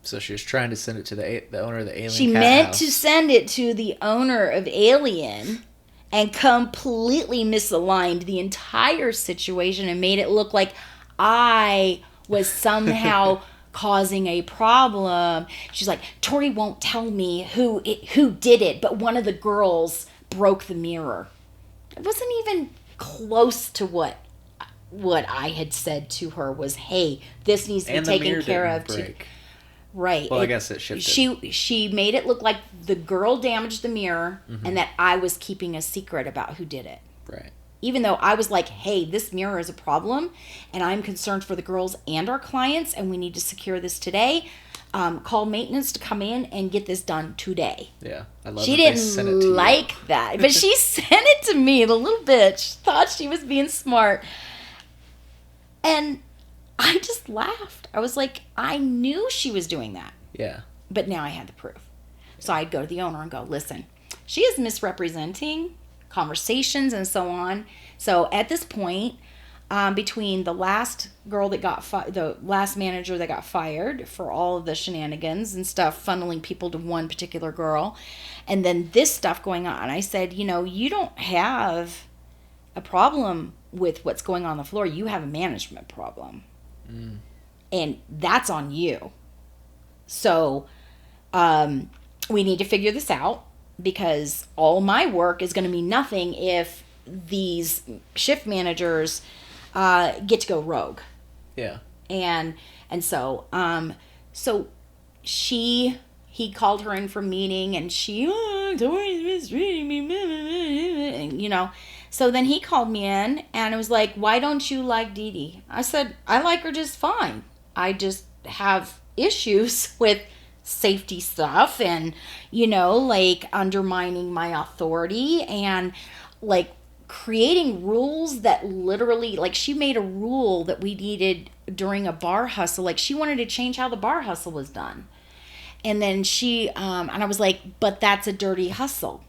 So she was trying to send it to the owner of the Alien She Cat meant House. to send it to the owner of Alien and completely misaligned the entire situation and made it look like I was somehow causing a problem. She's like, Torrey won't tell me who did it, but one of the girls broke the mirror. It wasn't even close to what I had said to her was, hey, this needs to be taken care of. Right. Well, I guess it shifted. She made it look like the girl damaged the mirror and that I was keeping a secret about who did it. Right. Even though I was like, hey, this mirror is a problem and I'm concerned for the girls and our clients and we need to secure this today. Call maintenance to come in and get this done today. Yeah, I love She that they sent it to didn't like you. that, but she sent it to me. The little bitch thought she was being smart. And I just laughed. I was like, I knew she was doing that. Yeah. But now I had the proof. So I'd go to the owner and go, listen, she is misrepresenting conversations and so on. So at this point, between the last girl that got the last manager that got fired for all of the shenanigans and stuff, funneling people to one particular girl, and then this stuff going on, I said, you don't have a problem with what's going on the floor. You have a management problem. And that's on you. So we need to figure this out, because all my work is going to mean nothing if these shift managers get to go rogue. Yeah. And so he called her in for a meeting, and she Tori's mistreating me, So then he called me in and it was like, why don't you like Dee Dee? I said, I like her just fine. I just have issues with safety stuff and, like undermining my authority and like creating rules that literally, like she made a rule that we needed during a bar hustle. Like she wanted to change how the bar hustle was done. And then she, and I was like, but that's a dirty hustle.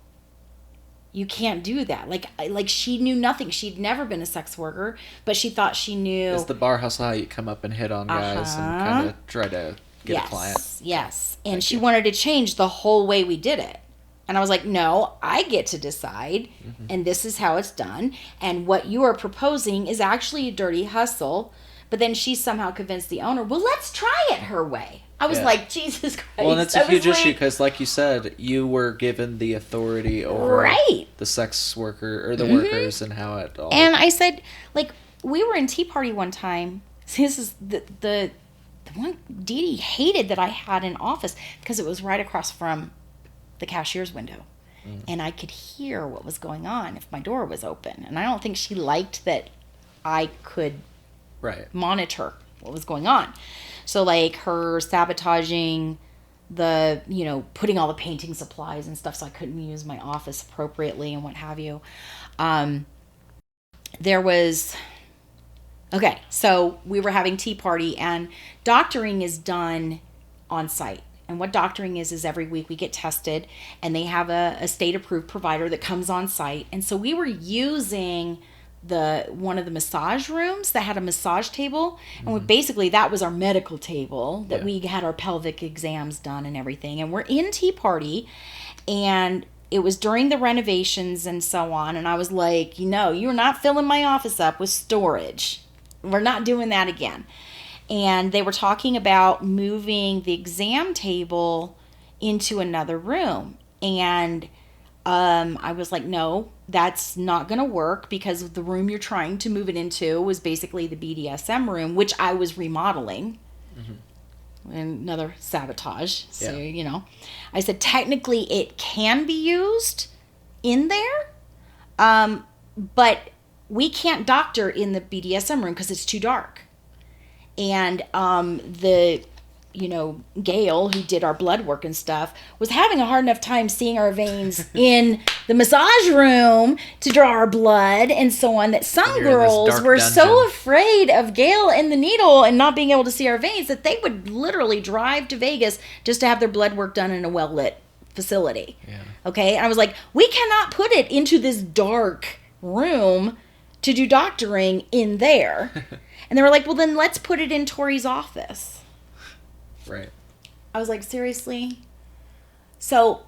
you can't do that. Like she knew nothing. She'd never been a sex worker, but she thought she knew. It's the bar hustle, how you come up and hit on guys and kind of try to get a client. Yes. And she wanted to change the whole way we did it. And I was like, no, I get to decide, and this is how it's done. And what you are proposing is actually a dirty hustle. But then she somehow convinced the owner, well, let's try it her way. I was like, Jesus Christ. Well, and it's a huge issue because, like you said, you were given the authority over the sex worker or the workers and how it all. And I said, like, we were in Tea Party one time. This is the one Dee Dee hated that I had in office because it was right across from the cashier's window. And I could hear what was going on if my door was open. And I don't think she liked that I could monitor what was going on. So like her sabotaging the, putting all the painting supplies and stuff so I couldn't use my office appropriately and what have you. So we were having Tea Party, and doctoring is done on site. And what doctoring is every week we get tested, and they have a state-approved provider that comes on site. And so we were using one of the massage rooms that had a massage table, and basically that was our medical table that we had our pelvic exams done and everything. And we're in Tea Party, and it was during the renovations and so on. And I was like, you're not filling my office up with storage. We're not doing that again. And they were talking about moving the exam table into another room. And I was like, no, that's not going to work, because the room you're trying to move it into was basically the BDSM room, which I was remodeling. Another sabotage. So, I said, technically it can be used in there, but we can't doctor in the BDSM room because it's too dark. And Gail, who did our blood work and stuff, was having a hard enough time seeing our veins in the massage room to draw our blood and so on, that some girls were so afraid of Gail and the needle and not being able to see our veins that they would literally drive to Vegas just to have their blood work done in a well-lit facility. Okay? And I was like, we cannot put it into this dark room to do doctoring in there. And they were like, well, then let's put it in Torrey's office. Right. I was like, seriously? So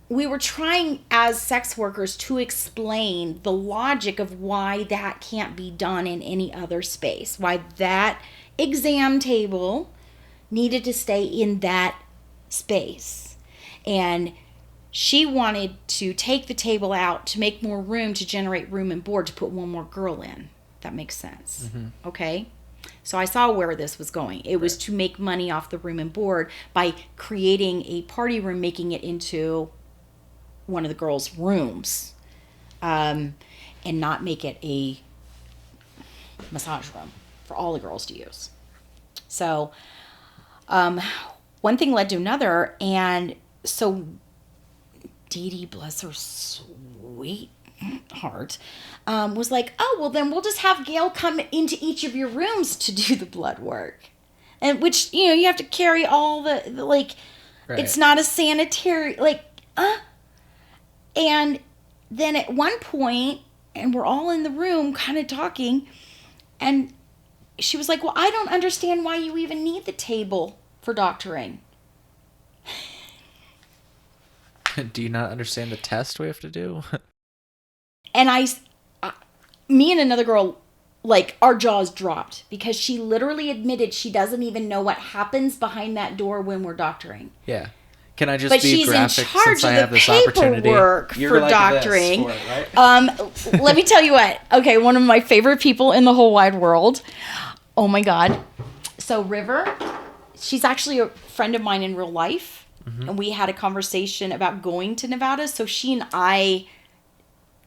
we were trying as sex workers to explain the logic of why that can't be done in any other space, why that exam table needed to stay in that space. And she wanted to take the table out to make more room, to generate room and board, to put one more girl in. That makes sense. Okay? So I saw where this was going. It was to make money off the room and board by creating a party room, making it into one of the girls' rooms, and not make it a massage room for all the girls to use. So one thing led to another, and so Dee Dee, bless her sweet heart, was like, oh, well, then we'll just have Gail come into each of your rooms to do the blood work. And which, you have to carry all the it's not a sanitary, and then at one point, and we're all in the room kind of talking, and she was like, well, I don't understand why you even need the table for doctoring. Do you not understand the test we have to do? And me and another girl, our jaws dropped, because she literally admitted she doesn't even know what happens behind that door when we're doctoring. Yeah. Can I just but be graphic since I have this But opportunity? she's in charge of the paperwork for doctoring. For it, right? Let me tell you what. Okay, one of my favorite people in the whole wide world. Oh my God. So River, she's actually a friend of mine in real life. And we had a conversation about going to Nevada. So she and I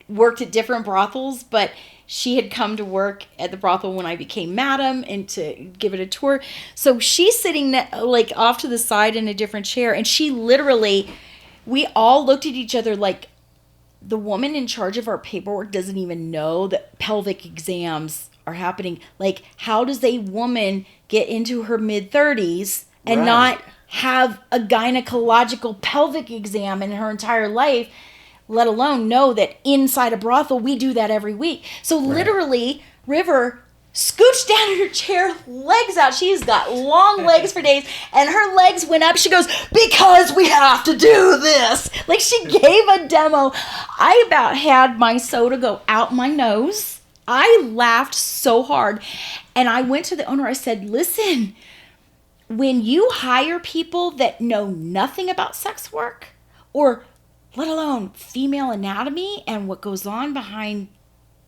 worked at different brothels, but she had come to work at the brothel when I became madam and to give it a tour. So she's sitting off to the side in a different chair, and she literally, we all looked at each other like the woman in charge of our paperwork doesn't even know that pelvic exams are happening. Like, how does a woman get into her mid-30s and not have a gynecological pelvic exam in her entire life? let alone know that inside a brothel, we do that every week. So literally, River scooched down in her chair, legs out. She's got long legs for days, and her legs went up. She goes, because we have to do this. Like, she gave a demo. I about had my soda go out my nose. I laughed so hard. And I went to the owner. I said, listen, when you hire people that know nothing about sex work, or let alone female anatomy and what goes on behind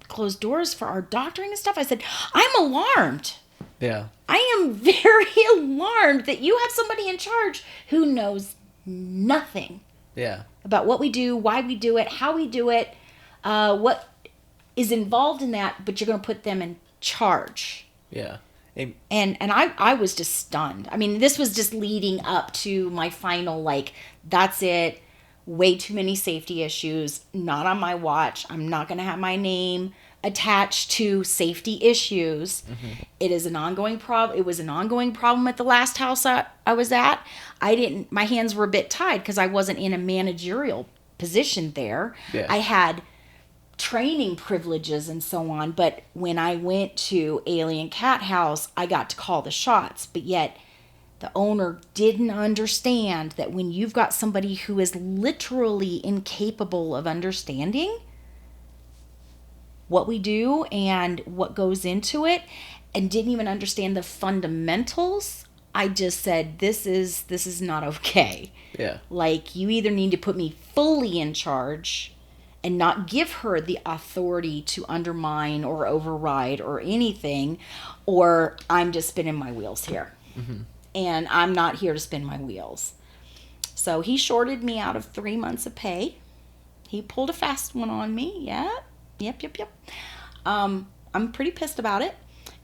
closed doors for our doctoring and stuff, I said, I'm alarmed. Yeah. I am very alarmed that you have somebody in charge who knows nothing about what we do, why we do it, how we do it, what is involved in that, but you're going to put them in charge. Yeah. And I was just stunned. I mean, this was just leading up to my final, like, that's it. Way too many safety issues. Not on my watch. I'm not going to have my name attached to safety issues. Mm-hmm. It is an ongoing problem. It was an ongoing problem at the last house I was at. My hands were a bit tied because I wasn't in a managerial position there. Yeah. I had training privileges and so on. But when I went to Alien Cat House, I got to call the shots. But yet, the owner didn't understand that when you've got somebody who is literally incapable of understanding what we do and what goes into it, and didn't even understand the fundamentals, I just said, this is not okay. Yeah. Like, you either need to put me fully in charge and not give her the authority to undermine or override or anything, or I'm just spinning my wheels here. Mm-hmm. And I'm not here to spin my wheels. So he shorted me out of 3 months of pay. He pulled a fast one on me. Yep. I'm pretty pissed about it.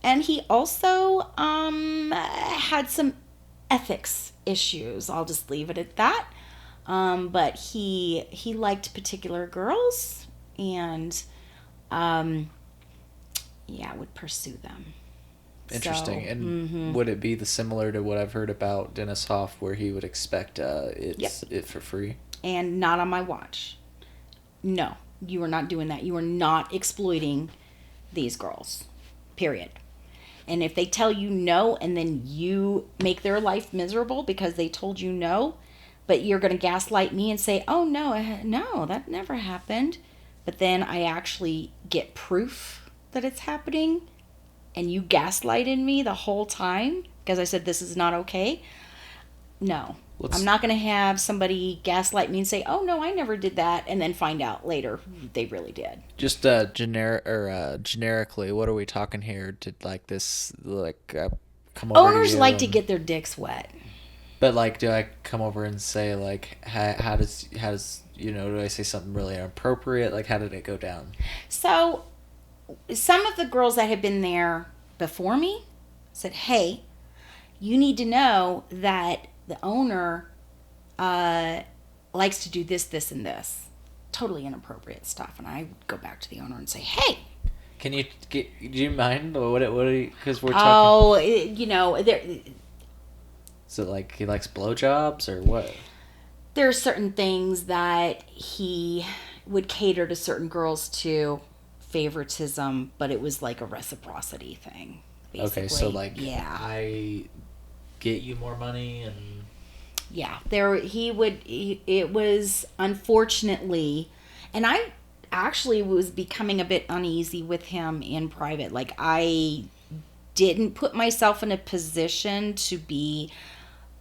And he also had some ethics issues. I'll just leave it at that. But he liked particular girls and would pursue them. Interesting. And would it be similar to what I've heard about Dennis Hoff, where he would expect it for free? And not on my watch. No, you are not doing that. You are not exploiting these girls. Period. And if they tell you no, and then you make their life miserable because they told you no, but you're going to gaslight me and say, oh, no, that never happened. But then I actually get proof that it's happening, and you gaslighted me the whole time because I said this is not okay. No. I'm not going to have somebody gaslight me and say, oh, no, I never did that, and then find out later they really did. Just generically, what are we talking here? Did come over Owners like to get their dicks wet. But do I come over and say how does do I say something really inappropriate? How did it go down? So some of the girls that had been there before me said, hey, you need to know that the owner likes to do this, this, and this. Totally inappropriate stuff. And I would go back to the owner and say, hey. Do you mind? What because we're talking. There. Is it he likes blowjobs or what? There are certain things that he would cater to certain girls to. Favoritism, but it was like a reciprocity thing, basically. Okay, so I get you more money and it was unfortunately, and I actually was becoming a bit uneasy with him in private. I didn't put myself in a position to be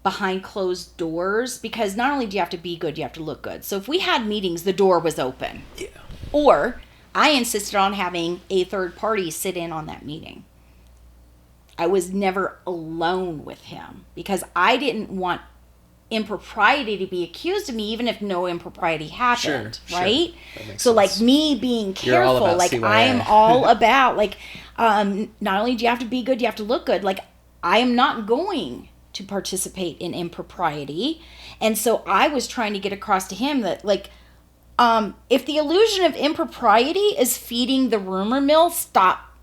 behind closed doors, because not only do you have to be good, you have to look good. So if we had meetings, the door was open. Yeah. Or I insisted on having a third party sit in on that meeting. I was never alone with him because I didn't want impropriety to be accused of me, even if no impropriety happened, right? So sense. Me being careful, I am all about not only do you have to be good, you have to look good. I am not going to participate in impropriety. And so I was trying to get across to him that if the illusion of impropriety is feeding the rumor mill, stop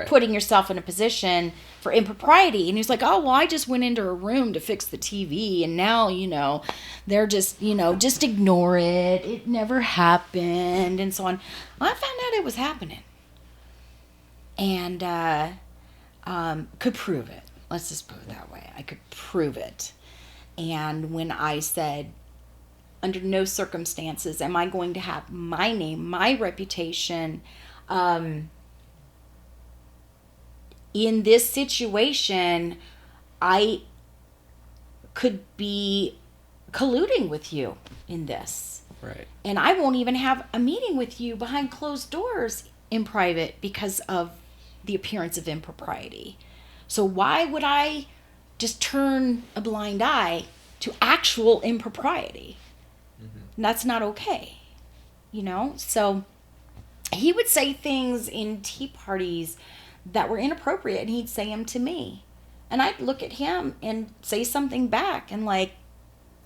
putting yourself in a position for impropriety. And he's like, oh, well, I just went into a room to fix the TV, and now, they're just, just ignore it. It never happened, and so on. Well, I found out it was happening. And could prove it. Let's just put it that way. I could prove it. And when I said, under no circumstances am I going to have my name, my reputation, in this situation, I could be colluding with you in this. Right. And I won't even have a meeting with you behind closed doors in private because of the appearance of impropriety. So why would I just turn a blind eye to actual impropriety? And that's not okay. So he would say things in tea parties that were inappropriate, and he'd say them to me. And I'd look at him and say something back, and like...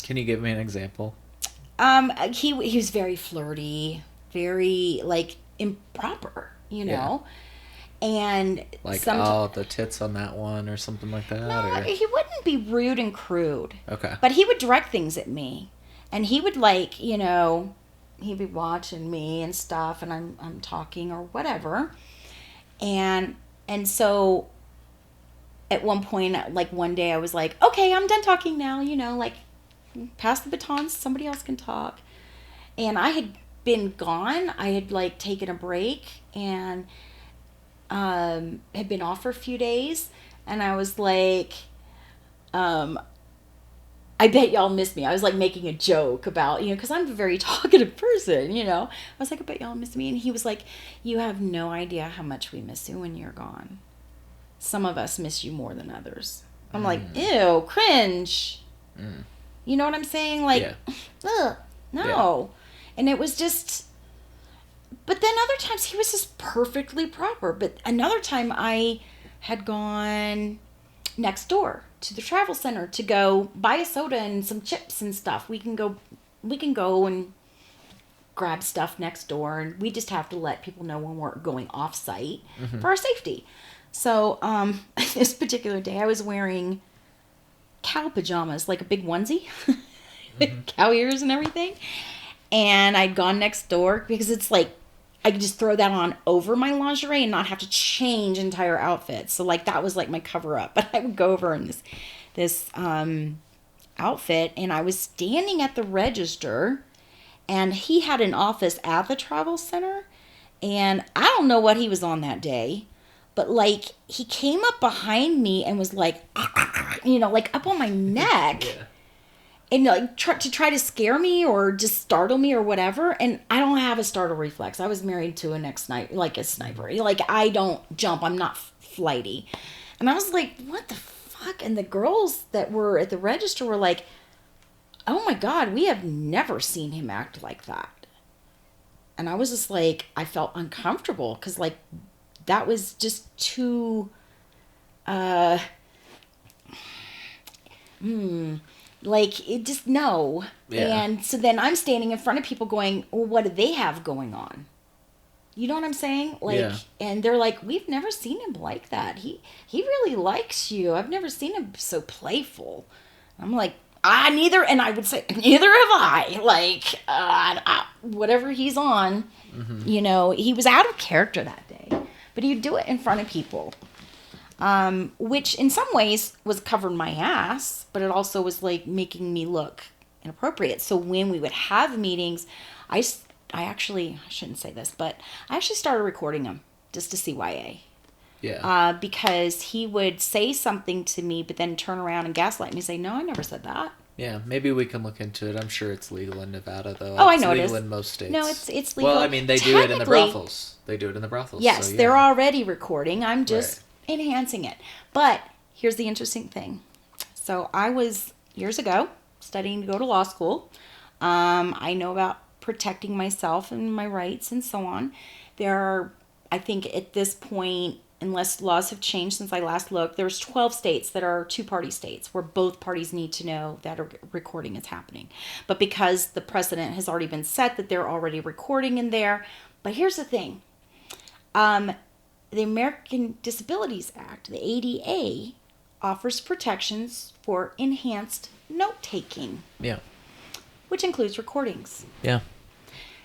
Can you give me an example? He was very flirty, very, like, improper, Yeah. And... Like, the tits on that one or something like that? No, or... he wouldn't be rude and crude. Okay. But he would direct things at me. And he would, like, he'd be watching me and stuff, and I'm talking or whatever. And so at one point, like one day I was like, okay, I'm done talking now, like pass the baton, somebody else can talk. And I had been gone. I had like taken a break and had been off for a few days. And I was like, I bet y'all miss me. I was like making a joke about, because I'm a very talkative person, I was like, I bet y'all miss me. And he was like, you have no idea how much we miss you when you're gone. Some of us miss you more than others. I'm like, ew, cringe. You know what I'm saying? Like, ugh, no. Yeah. And it was just, but then other times he was just perfectly proper. But another time I had gone next door to the travel center to go buy a soda and some chips and stuff. We can go and grab stuff next door, and we just have to let people know when we're going off site for our safety. So this particular day I was wearing cow pajamas, like a big onesie, cow ears and everything. And I'd gone next door because it's like I could just throw that on over my lingerie and not have to change entire outfits. So like that was like my cover up. But I would go over in this outfit, and I was standing at the register, and he had an office at the travel center, and I don't know what he was on that day, but like he came up behind me and was like, like up on my neck. Yeah. And like to try to scare me or just startle me or whatever. And I don't have a startle reflex. I was married to a sniper. Like I don't jump. I'm not flighty. And I was like, what the fuck? And the girls that were at the register were like, oh my God, we have never seen him act like that. And I was just like, I felt uncomfortable because like that was just too, like it just no. Yeah. And so then I'm standing in front of people going, well, what do they have going on? You know what I'm saying? Like, yeah. And they're like, we've never seen him like that. He really likes you. I've never seen him so playful. I'm like, neither. And I would say, neither have I. Like, whatever he's on, he was out of character that day. But he'd do it in front of people. Which in some ways was covering my ass, but it also was like making me look inappropriate. So when we would have meetings, I shouldn't say this, but I actually started recording them just to CYA. Yeah. Because he would say something to me, but then turn around and gaslight me and say, no, I never said that. Yeah, maybe we can look into it. I'm sure it's legal in Nevada, though. Oh, I know it is. It's legal in most states. No, it's legal. Well, I mean, they do it in the brothels. Yes, so, yeah. They're already recording. I'm just enhancing it. But here's the interesting thing. So I was, years ago, studying to go to law school. I know about protecting myself and my rights and so on. There are, I think at this point, unless laws have changed since I last looked, there's 12 states that are two-party states where both parties need to know that a recording is happening. But because the precedent has already been set that they're already recording in there. But here's the thing. the American Disabilities Act, the ADA, offers protections for enhanced note-taking. Yeah. Which includes recordings. Yeah.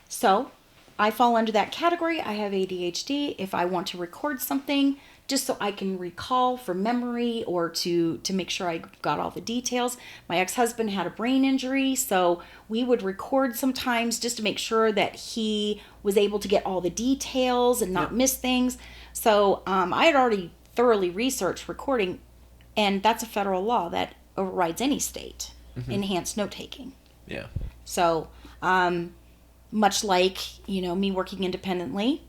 So I fall under that category. I have ADHD. If I want to record something, just so I can recall for memory or to make sure I got all the details. My ex-husband had a brain injury, so we would record sometimes just to make sure that he was able to get all the details and not miss things. So I had already thoroughly researched recording, and that's a federal law that overrides any state. Enhanced note-taking. Yeah. So much like, me working independently,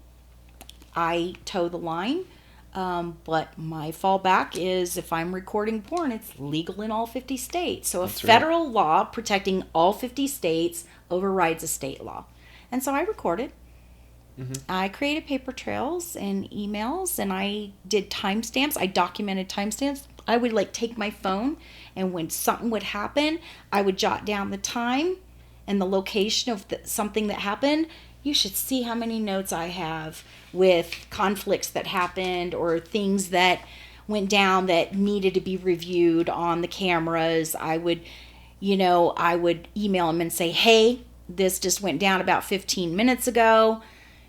I toe the line. But my fallback is if I'm recording porn, it's legal in all 50 states. So That's a federal law protecting all 50 states overrides a state law. And so I recorded. I created paper trails and emails, and I did timestamps. I documented timestamps. I would take my phone, and when something would happen, I would jot down the time and the location of something that happened. You should see how many notes I have with conflicts that happened or things that went down that needed to be reviewed on the cameras. I would email them and say, hey, this just went down about 15 minutes ago.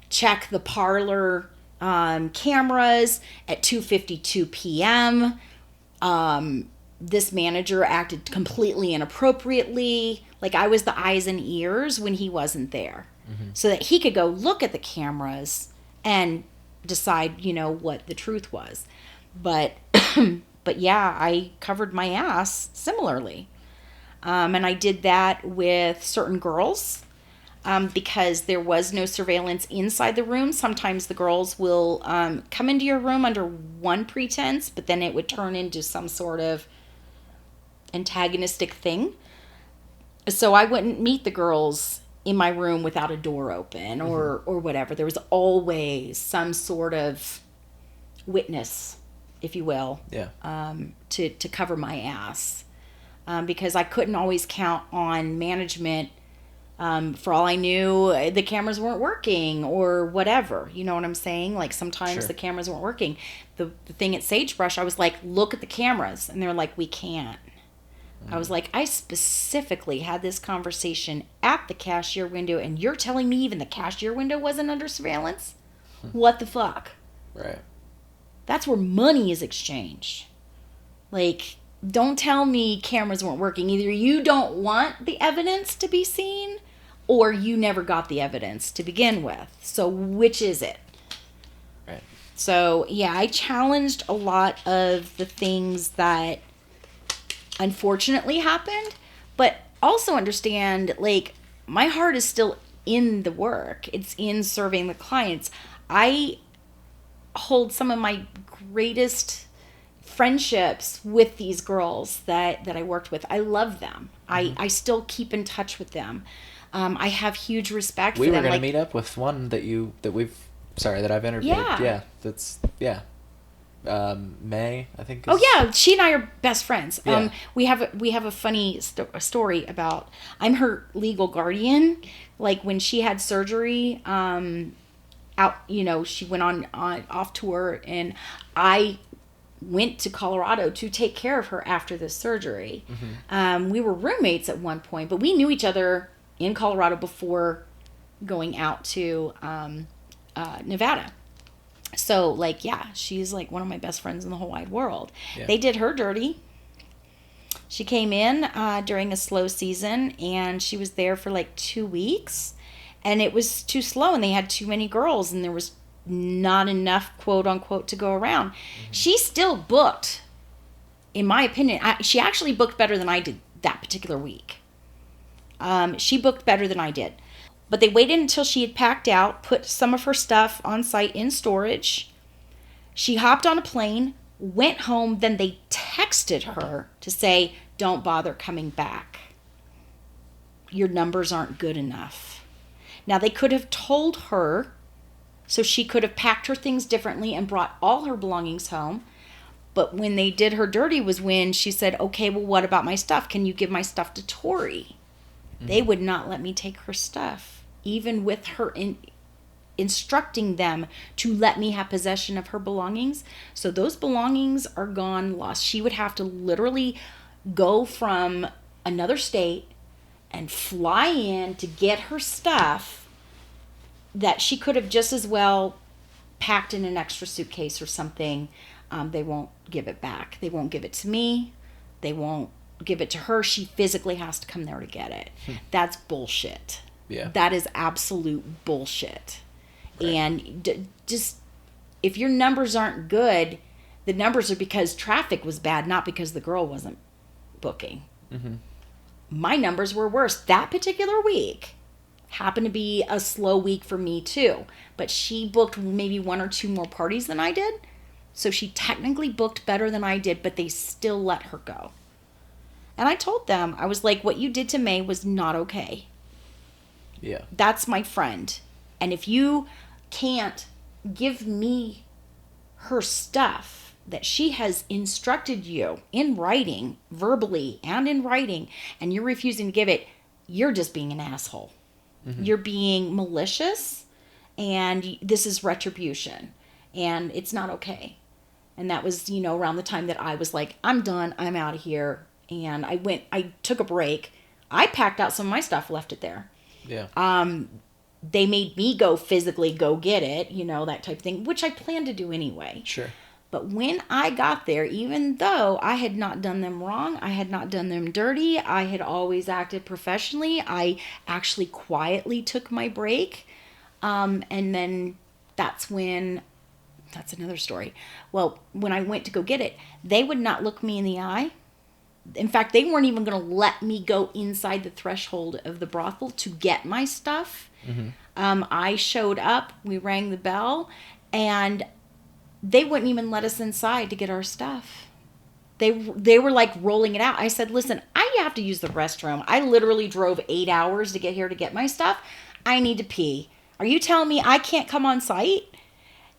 Check the parlor cameras at 2:52 p.m. This manager acted completely inappropriately. I was the eyes and ears when he wasn't there. So that he could go look at the cameras and decide, what the truth was. But yeah, I covered my ass similarly. And I did that with certain girls because there was no surveillance inside the room. Sometimes the girls will come into your room under one pretense, but then it would turn into some sort of antagonistic thing. So I wouldn't meet the girls in my room without a door open or whatever. There was always some sort of witness, if you will, to cover my ass. Because I couldn't always count on management. For all I knew, the cameras weren't working or whatever. You know what I'm saying? Sometimes the cameras weren't working. The thing at Sagebrush, I was like, look at the cameras. And they're like, we can't. I was like, I specifically had this conversation at the cashier window, and you're telling me even the cashier window wasn't under surveillance? What the fuck? Right. That's where money is exchanged. Don't tell me cameras weren't working. Either you don't want the evidence to be seen, or you never got the evidence to begin with. So which is it? Right. So, yeah, I challenged a lot of the things that unfortunately happened, but also understand my heart is still in the work. It's in serving the clients. I hold some of my greatest friendships with these girls that I worked with. I love them. I still keep in touch with them. I have huge respect for them. We were going to meet up with one that I've interviewed. Yeah. May, I think. Oh yeah, she and I are best friends. Yeah. We have a funny story about. I'm her legal guardian. When she had surgery, out, she went on off tour, and I went to Colorado to take care of her after the surgery. We were roommates at one point, but we knew each other in Colorado before going out to Nevada. So, she's one of my best friends in the whole wide world. Yeah. They did her dirty. She came in during a slow season, and she was there for 2 weeks, and it was too slow, and they had too many girls, and there was not enough, quote unquote, to go around. She still booked, in my opinion. She actually booked better than I did that particular week. She booked better than I did. But they waited until she had packed out, put some of her stuff on site in storage. She hopped on a plane, went home, then they texted her to say, don't bother coming back. Your numbers aren't good enough. Now, they could have told her, so she could have packed her things differently and brought all her belongings home. But when they did her dirty was when she said, okay, well, what about my stuff? Can you give my stuff to Torrey? They would not let me take her stuff, even with her instructing them to let me have possession of her belongings. So those belongings are gone, lost. She would have to literally go from another state and fly in to get her stuff that she could have just as well packed in an extra suitcase or something. They won't give it back. They won't give it to me. They won't give it to her. She physically has to come there to get it. That's bullshit. Yeah. That is absolute bullshit. Right. And just, if your numbers aren't good, the numbers are because traffic was bad, not because the girl wasn't booking. Mm-hmm. My numbers were worse. That particular week happened to be a slow week for me too. But she booked maybe 1 or 2 more parties than I did. So she technically booked better than I did, but they still let her go. And I told them, I was like, what you did to May was not okay. Yeah. That's my friend. And if you can't give me her stuff that she has instructed you in writing, verbally and in writing, and you're refusing to give it, you're just being an asshole. Mm-hmm. You're being malicious, and this is retribution, and it's not okay. And that was, around the time that I was like, I'm done, I'm out of here. And I took a break. I packed out some of my stuff, left it there. Yeah. They made me physically go get it, that type of thing, which I planned to do anyway. Sure. But when I got there, even though I had not done them wrong, I had not done them dirty, I had always acted professionally, I actually quietly took my break. And then that's another story. Well, when I went to go get it, they would not look me in the eye. In fact, they weren't even going to let me go inside the threshold of the brothel to get my stuff. Mm-hmm. I showed up, we rang the bell, and they wouldn't even let us inside to get our stuff. They were like rolling it out. I said, listen, I have to use the restroom. I literally drove 8 hours to get here to get my stuff. I need to pee. Are you telling me I can't come on site?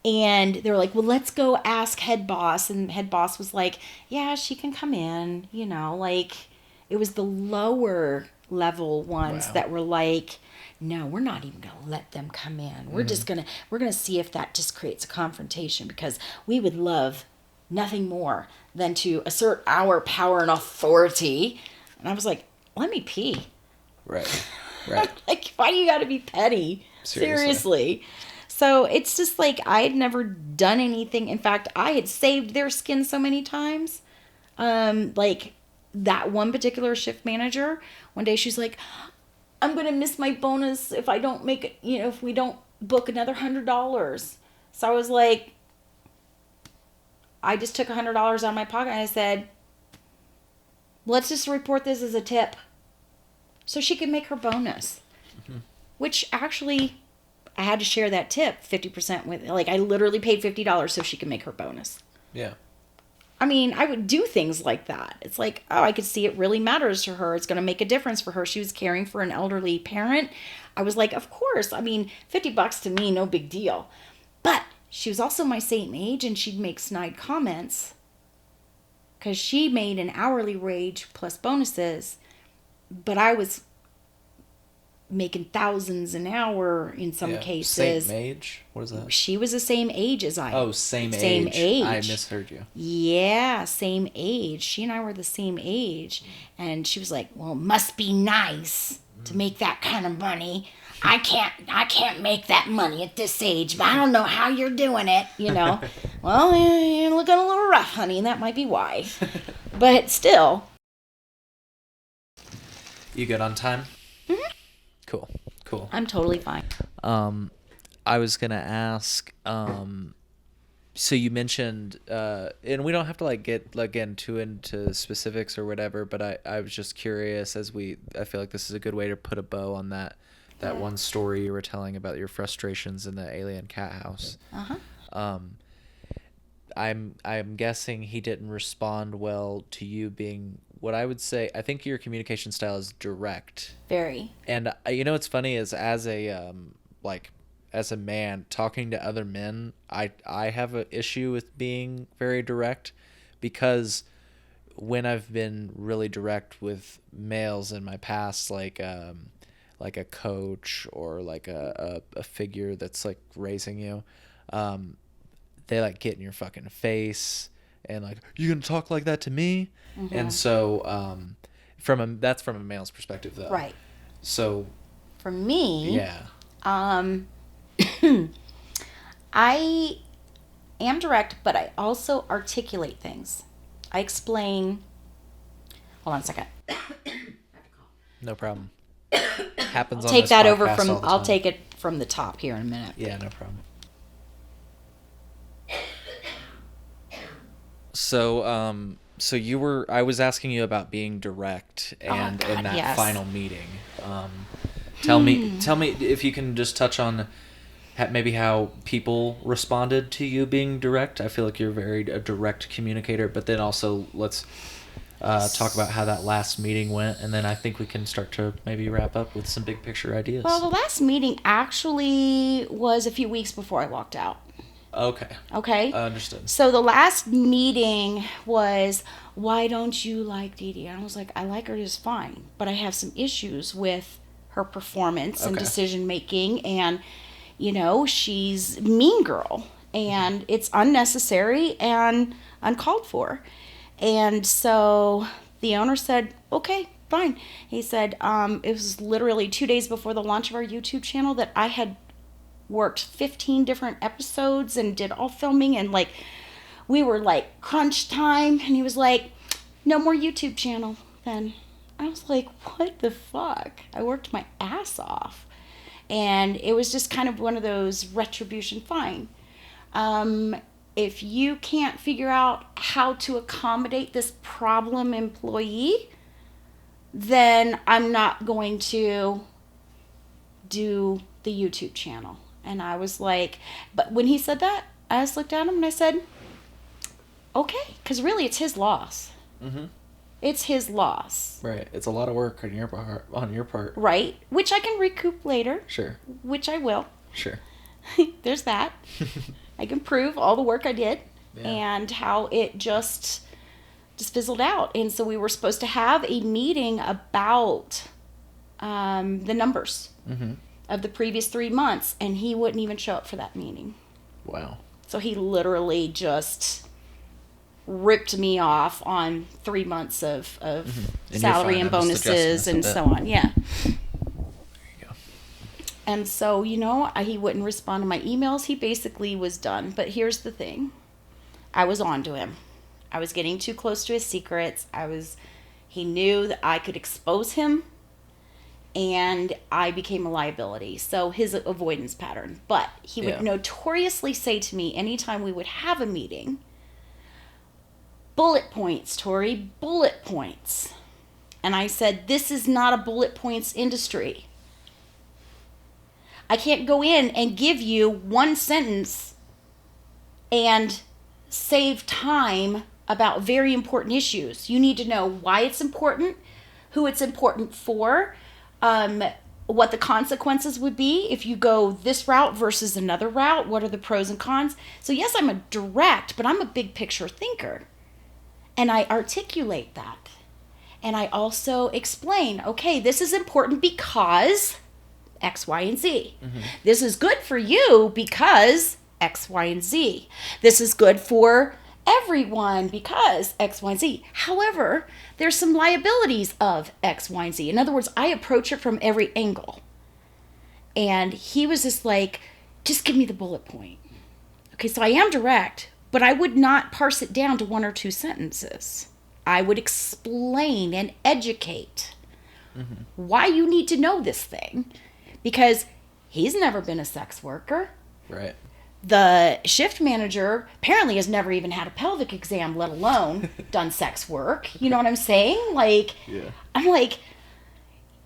And they were like, well, let's go ask head boss. And head boss was like, yeah, she can come in. It was the lower level ones that were like, no, we're not even going to let them come in. We're just going to see if that just creates a confrontation, because we would love nothing more than to assert our power and authority. And I was like, let me pee. Right. Like, why do you got to be petty? Seriously. So it's just like, I had never done anything. In fact, I had saved their skin so many times. Like that one particular shift manager, one day she's like, I'm going to miss my bonus if I don't make it, if we don't book another $100. So I was like, I just took $100 out of my pocket and I said, let's just report this as a tip so she can make her bonus. Mm-hmm. Which actually, I had to share that tip 50% with, I literally paid $50 so she could make her bonus. Yeah. I mean, I would do things like that. It's like, oh, I could see it really matters to her. It's going to make a difference for her. She was caring for an elderly parent. I was like, of course. I mean, $50 to me, no big deal. But she was also my same age, and she'd make snide comments because she made an hourly wage plus bonuses, but I was making thousands an hour in some cases. Same age? What is that? She was the same age as I. Oh, same age. I misheard you. Yeah, same age. She and I were the same age. And she was like, well, it must be nice to make that kind of money. I can't make that money at this age, but I don't know how you're doing it, Well, you're looking a little rough, honey, and that might be why. But still. You good on time? Mm-hmm. Cool. I'm totally fine. I was gonna ask, so you mentioned, and we don't have to get too into specifics or whatever, but I was just curious, I feel like this is a good way to put a bow on that one story you were telling about your frustrations in the alien cat house. Uh-huh. I'm guessing he didn't respond well to you being, what I would say, I think your communication style is direct. Very. And what's funny is as a man talking to other men, I have an issue with being very direct, because when I've been really direct with males in my past, like a coach or like a figure that's like raising you, they like get in your fucking face and like, you gonna talk like that to me? And so that's from a male's perspective though. Right. So for me, yeah. I am direct, but I also articulate things. I explain. Hold on a second. No problem. Happens on Take this that over podcast from. all the I'll time. take it from the top here in a minute. Yeah, no problem. So I was asking you about being direct and in that final meeting. Tell me if you can just touch on maybe how people responded to you being direct. I feel like you're a direct communicator, but then also let's talk about how that last meeting went, and then I think we can start to maybe wrap up with some big picture ideas. Well, the last meeting actually was a few weeks before I walked out. Okay. Understood. So the last meeting was, why don't you like Dee Dee? And I was like, I like her just fine, but I have some issues with her performance and decision making, and she's mean girl, and it's unnecessary and uncalled for. And so the owner said, okay, fine. He said, it was literally 2 days before the launch of our YouTube channel that I had worked 15 different episodes and did all filming, and like we were like crunch time, and he was like, no more YouTube channel then. I was like, what the fuck? I worked my ass off. And it was just kind of one of those retribution, fine. If you can't figure out how to accommodate this problem employee, then I'm not going to do the YouTube channel. And I was like, but when he said that, I just looked at him and I said, okay, because really it's his loss. Mm-hmm. It's his loss. Right. It's a lot of work on your part. Right. Which I can recoup later. Sure. Which I will. Sure. There's that. I can prove all the work I did and how it just fizzled out. And so we were supposed to have a meeting about the numbers of the previous 3 months, and he wouldn't even show up for that meeting. Wow. So he literally just ripped me off on 3 months of salary and bonuses and so on. Yeah. There you go. And so, he wouldn't respond to my emails. He basically was done. But here's the thing. I was on to him. I was getting too close to his secrets. He knew that I could expose him, and I became a liability. So his avoidance pattern. But he would notoriously say to me anytime we would have a meeting, bullet points, Torrey, bullet points. And I said, this is not a bullet points industry. I can't go in and give you one sentence and save time about very important issues. You need to know why it's important, who it's important for, what the consequences would be if you go this route versus another route. What are the pros and cons? So yes, I'm a direct, but I'm a big picture thinker. And I articulate that. And I also explain, okay, this is important because X, Y, and Z. Mm-hmm. This is good for you because X, Y, and Z. This is good for everyone because X, Y, and Z. However, there's some liabilities of X, Y, and Z. In other words, I approach it from every angle. And he was just like, just give me the bullet point. Okay, so I am direct, but I would not parse it down to 1 or 2 sentences. I would explain and educate why you need to know this thing, because he's never been a sex worker. Right. The shift manager apparently has never even had a pelvic exam, let alone done sex work. You know what I'm saying? I'm like,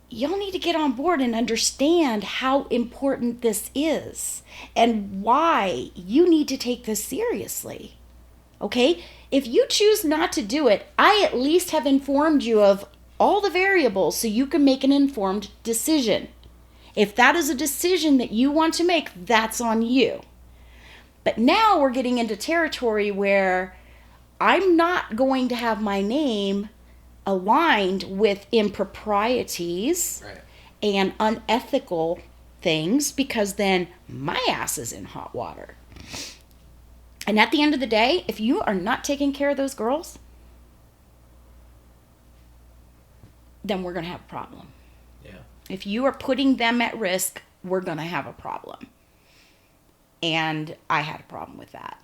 y'all need to get on board and understand how important this is and why you need to take this seriously. Okay? If you choose not to do it, I at least have informed you of all the variables so you can make an informed decision. If that is a decision that you want to make, that's on you. But now we're getting into territory where I'm not going to have my name aligned with improprieties and unethical things, because then my ass is in hot water. And at the end of the day, if you are not taking care of those girls, then we're going to have a problem. Yeah. If you are putting them at risk, we're going to have a problem. And I had a problem with that.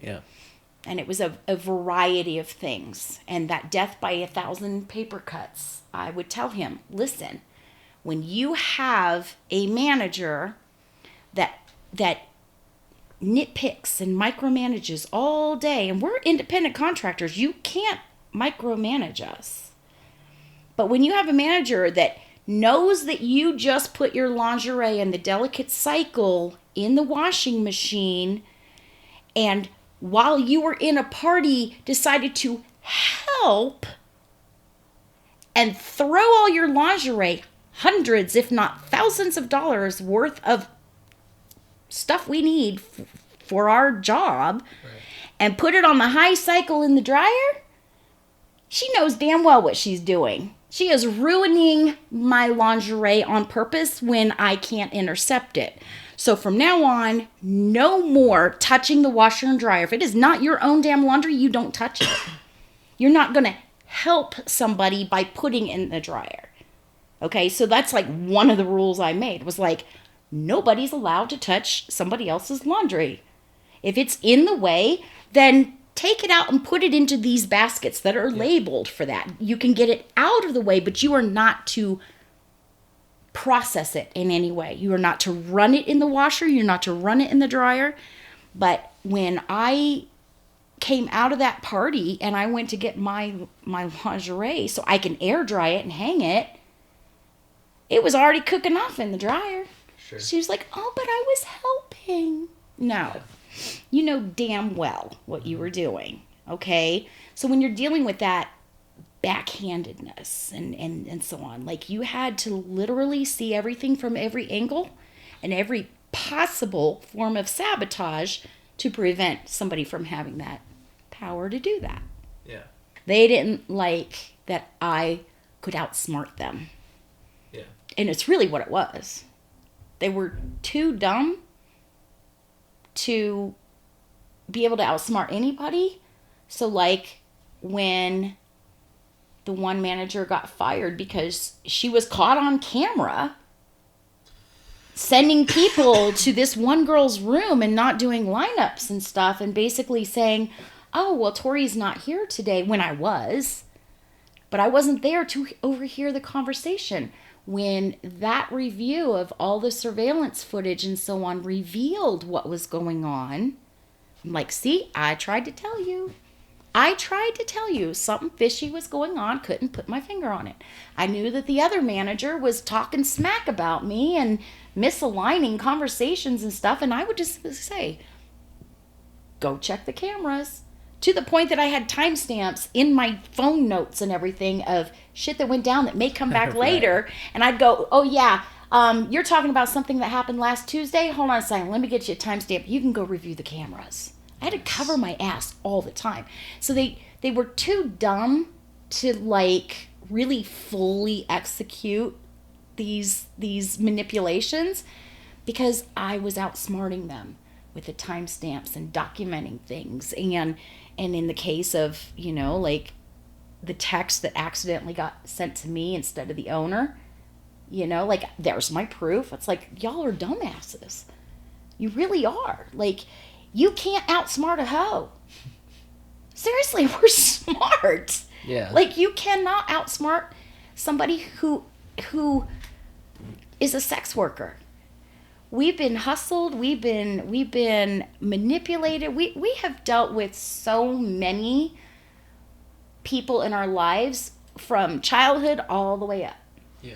Yeah. And it was a variety of things. And that death by 1,000 paper cuts, I would tell him, listen, when you have a manager that nitpicks and micromanages all day, and we're independent contractors, you can't micromanage us. But when you have a manager that knows that you just put your lingerie in the delicate cycle in the washing machine, and while you were in a party decided to help and throw all your lingerie, hundreds if not thousands of dollars worth of stuff we need for our job, right, and put it on the high cycle in the dryer, she knows damn well what she's doing. She is ruining my lingerie on purpose when I can't intercept it. So from now on, no more touching the washer and dryer. If it is not your own damn laundry, you don't touch it. You're not going to help somebody by putting it in the dryer. Okay, so that's like one of the rules I made, was like, nobody's allowed to touch somebody else's laundry. If it's in the way, then take it out and put it into these baskets that are labeled for that. You can get it out of the way, but you are not to process it in any way. You are not to run it in the washer. You're not to run it in the dryer. But when I came out of that party and I went to get my lingerie so I can air dry it and hang it, it was already cooking off in the dryer. Sure. She was like, oh, but I was helping. No. You know damn well what you were doing, okay? So when you're dealing with that backhandedness and so on, like, you had to literally see everything from every angle and every possible form of sabotage to prevent somebody from having that power to do that. Yeah. They didn't like that I could outsmart them. Yeah. And it's really what it was. They were too dumb to be able to outsmart anybody. So like when the one manager got fired because she was caught on camera sending people to this one girl's room and not doing lineups and stuff, and basically saying, oh, well, Tori's not here today, when I was. But I wasn't there to overhear the conversation. When that review of all the surveillance footage and so on revealed what was going on, I'm like, see, I tried to tell you. I tried to tell you something fishy was going on, couldn't put my finger on it. I knew that the other manager was talking smack about me and misaligning conversations and stuff, and I would just say, go check the cameras. To the point that I had timestamps in my phone notes and everything of shit that went down that may come back Right. later. And I'd go, oh yeah, you're talking about something that happened last Tuesday? Hold on a second, let me get you a timestamp. You can go review the cameras. I had to cover my ass all the time. So they were too dumb to like really fully execute these manipulations, because I was outsmarting them with the timestamps and documenting things. And in the case of, you know, like the text that accidentally got sent to me instead of the owner, you know, like, there's my proof. It's like, y'all are dumbasses. You really are. Like, you can't outsmart a hoe. Seriously, we're smart. Yeah. Like, you cannot outsmart somebody who is a sex worker. We've been hustled. We've been manipulated. We have dealt with so many people in our lives from childhood all the way up. Yeah.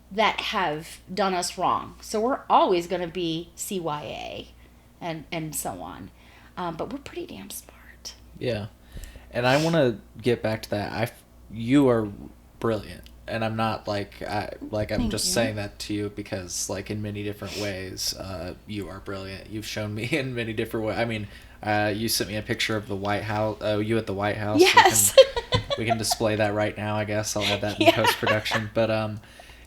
That have done us wrong. So we're always going to be CYA and so on. But we're pretty damn smart. Yeah. And I want to get back to that. You are brilliant. And I'm not I'm Thank just you. saying that to you because, like, in many different ways, you are brilliant. You've shown me in many different ways. I mean, you sent me a picture of the White House. You at the White House. Yes. We can display that right now. I guess I'll add that in post production. But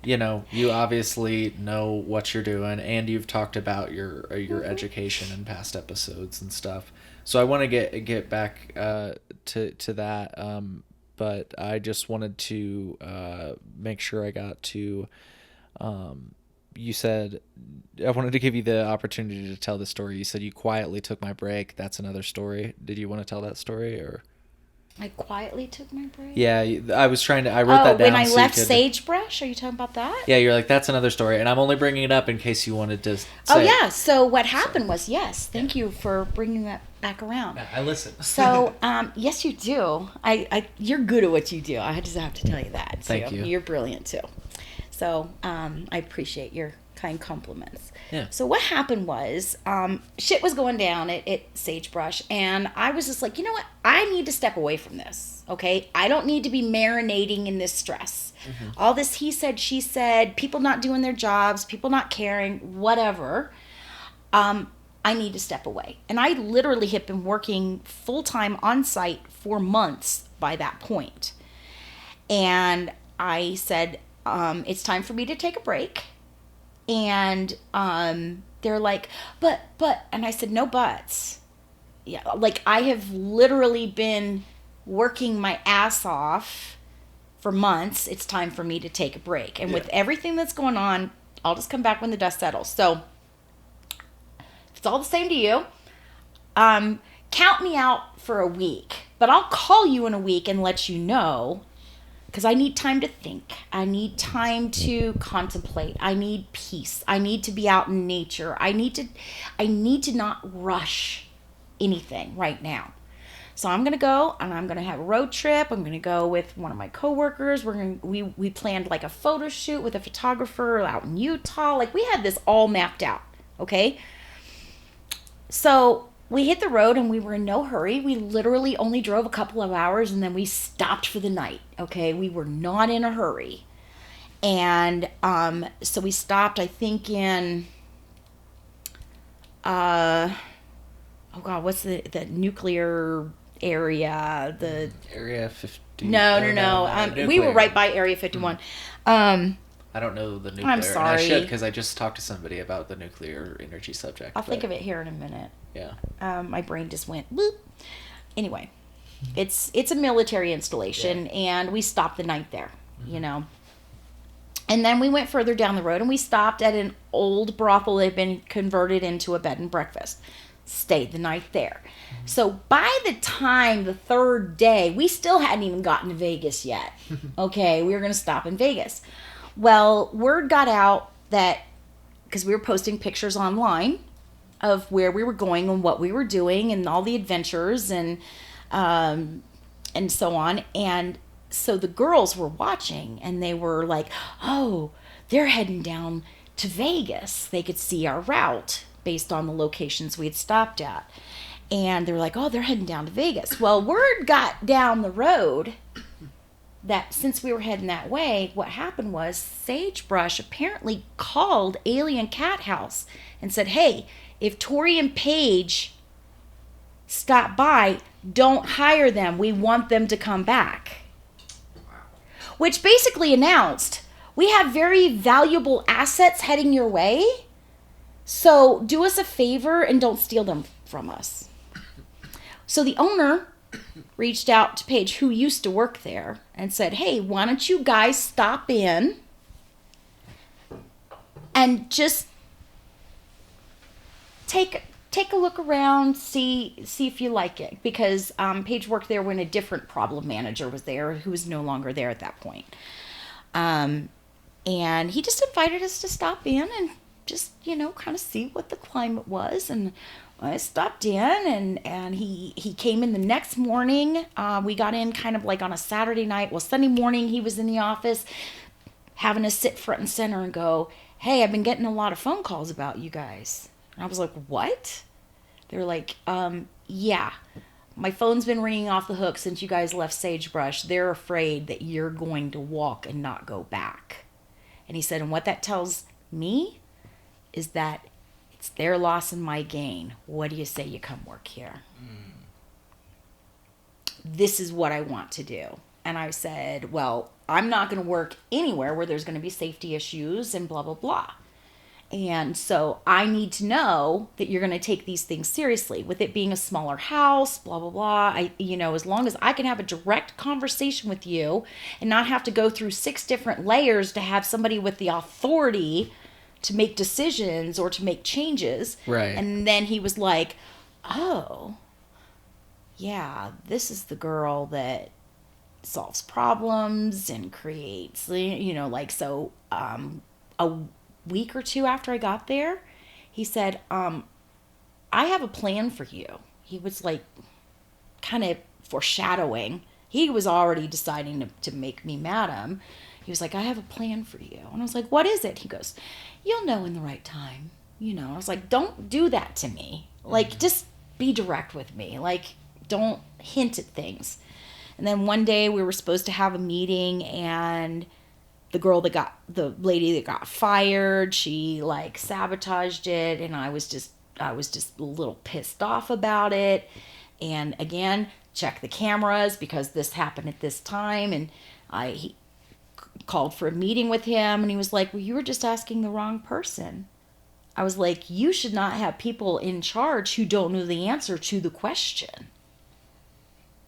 you obviously know what you're doing, and you've talked about your education in past episodes and stuff. So I want to get back to that, but I just wanted to make sure I got to. You said I wanted to give you the opportunity to tell the story. You said you quietly took my break. That's another story. Did you want to tell that story or? I quietly took my break? Yeah, I was trying to. I wrote that down. When I left Sagebrush? Are you talking about that? Yeah, you're like, that's another story. And I'm only bringing it up in case you wanted to say yeah. So what happened was, yes, thank you for bringing that back around. I listen. So, yes, you do. You're good at what you do. I just have to tell you that. Thank you. You're brilliant, too. So, I appreciate your kind compliments. Yeah. So what happened was, shit was going down at Sagebrush, and I was just like, you know what? I need to step away from this, okay? I don't need to be marinating in this stress. Mm-hmm. All this he said, she said, people not doing their jobs, people not caring, whatever. I need to step away. And I literally had been working full-time on site for months by that point. And I said, it's time for me to take a break. And they're like, but, and I said, no buts. Yeah, like I have literally been working my ass off for months. It's time for me to take a break. And with everything that's going on, I'll just come back when the dust settles. So it's all the same to you. Count me out for a week, but I'll call you in a week and let you know. Because I need time to think. I need time to contemplate. I need peace. I need to be out in nature. I need to not rush anything right now. So I'm gonna go and I'm gonna have a road trip. I'm gonna go with one of my coworkers. We planned like a photo shoot with a photographer out in Utah. Like we had this all mapped out. Okay. So we hit the road and we were in no hurry. We literally only drove a couple of hours and then we stopped for the night. Okay. We were not in a hurry. And so we stopped, I think in, oh God, what's the nuclear area? The Area 50. No. We were right by Area 51. I don't know the nuclear. I'm sorry. And I should, because I just talked to somebody about the nuclear energy subject. I'll think of it here in a minute. Yeah. My brain just went boop. Anyway, it's a military installation, and we stopped the night there, you know. And then we went further down the road, and we stopped at an old brothel that had been converted into a bed and breakfast. Stayed the night there. So by the time the third day, we still hadn't even gotten to Vegas yet. Okay, we were going to stop in Vegas. Well, word got out that, because we were posting pictures online of where we were going and what we were doing and all the adventures and so on. And so the girls were watching and they were like, oh, they're heading down to Vegas. They could see our route based on the locations we had stopped at. And they're like, oh, they're heading down to Vegas. Well, word got down the road that since we were heading that way, what happened was Sagebrush apparently called Alien Cat House and said, hey, if Torrey and Paige stop by, don't hire them. We want them to come back. Wow. Which basically announced, we have very valuable assets heading your way, so do us a favor and don't steal them from us. So the owner reached out to Paige, who used to work there, and said, hey, why don't you guys stop in and just take a look around, see if you like it. Because Paige worked there when a different problem manager was there, who was no longer there at that point. And he just invited us to stop in and just, kind of see what the climate was. And I stopped in, and he came in the next morning. We got in kind of like on a Saturday night. Well, Sunday morning he was in the office having us sit front and center and go, hey, I've been getting a lot of phone calls about you guys. And I was like, what? They're like, yeah, my phone's been ringing off the hook since you guys left Sagebrush. They're afraid that you're going to walk and not go back. And he said, and what that tells me is that it's their loss and my gain. What do you say you come work here? This is what I want to do. And I said, well, I'm not going to work anywhere where there's going to be safety issues and blah, blah, blah. And so I need to know that you're going to take these things seriously. With it being a smaller house, blah, blah, blah. As long as I can have a direct conversation with you and not have to go through 6 different layers to have somebody with the authority to make decisions or to make changes. Right. And then he was like, oh, yeah, this is the girl that solves problems and creates, so a week or 2 after I got there, he said, I have a plan for you. He was like kind of foreshadowing. He was already deciding to make me madam. He was like, I have a plan for you. And I was like, what is it? He goes, you'll know in the right time. I was like, don't do that to me. Like, just be direct with me. Like, don't hint at things. And then one day we were supposed to have a meeting, and the lady that got fired, she like sabotaged it, and I was just a little pissed off about it. And again, check the cameras because this happened at this time, and he called for a meeting with him, and he was like, well, you were just asking the wrong person. I was like, you should not have people in charge who don't know the answer to the question.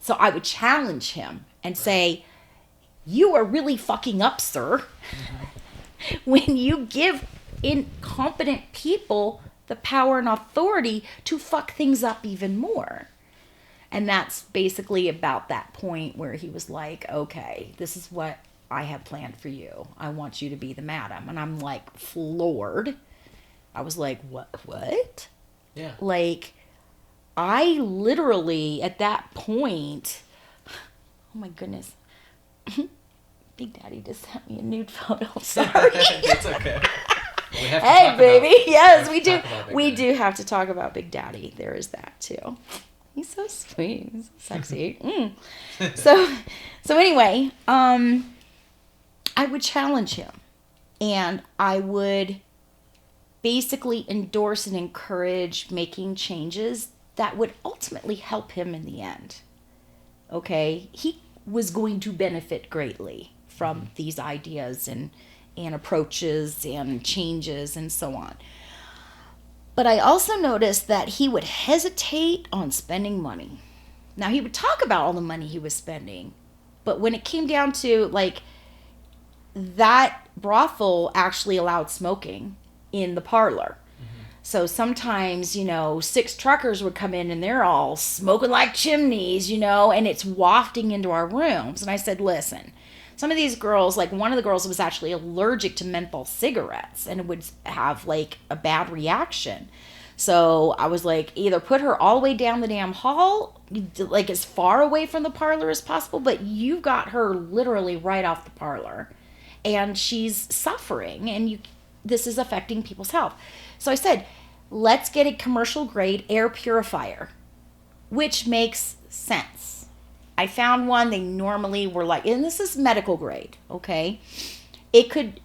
So I would challenge him and say, you are really fucking up, sir. When you give incompetent people the power and authority to fuck things up even more. And that's basically about that point where he was like, okay, this is what I have planned for you. I want you to be the madam. And I'm like floored. I was like, what? Yeah. Like, I literally, at that point, oh my goodness. Big Daddy just sent me a nude photo. Sorry. It's okay. We have to hey, baby. Yes, we do. We Daddy. do have to talk about Big Daddy. There is that too. He's so sweet. He's so sexy. So anyway, I would challenge him, and I would basically endorse and encourage making changes that would ultimately help him in the end. Okay? He was going to benefit greatly from these ideas and approaches and changes and so on. But I also noticed that he would hesitate on spending money. Now, he would talk about all the money he was spending, but when it came down to, like, that brothel actually allowed smoking in the parlor. So sometimes, 6 truckers would come in and they're all smoking like chimneys, and it's wafting into our rooms. And I said, listen, some of these girls, like one of the girls was actually allergic to menthol cigarettes and would have like a bad reaction. So I was like, either put her all the way down the damn hall, like as far away from the parlor as possible, but you got her literally right off the parlor and she's suffering and this is affecting people's health. So I said, let's get a commercial grade air purifier, which makes sense. I found one, they normally were like, and this is medical grade, okay? It could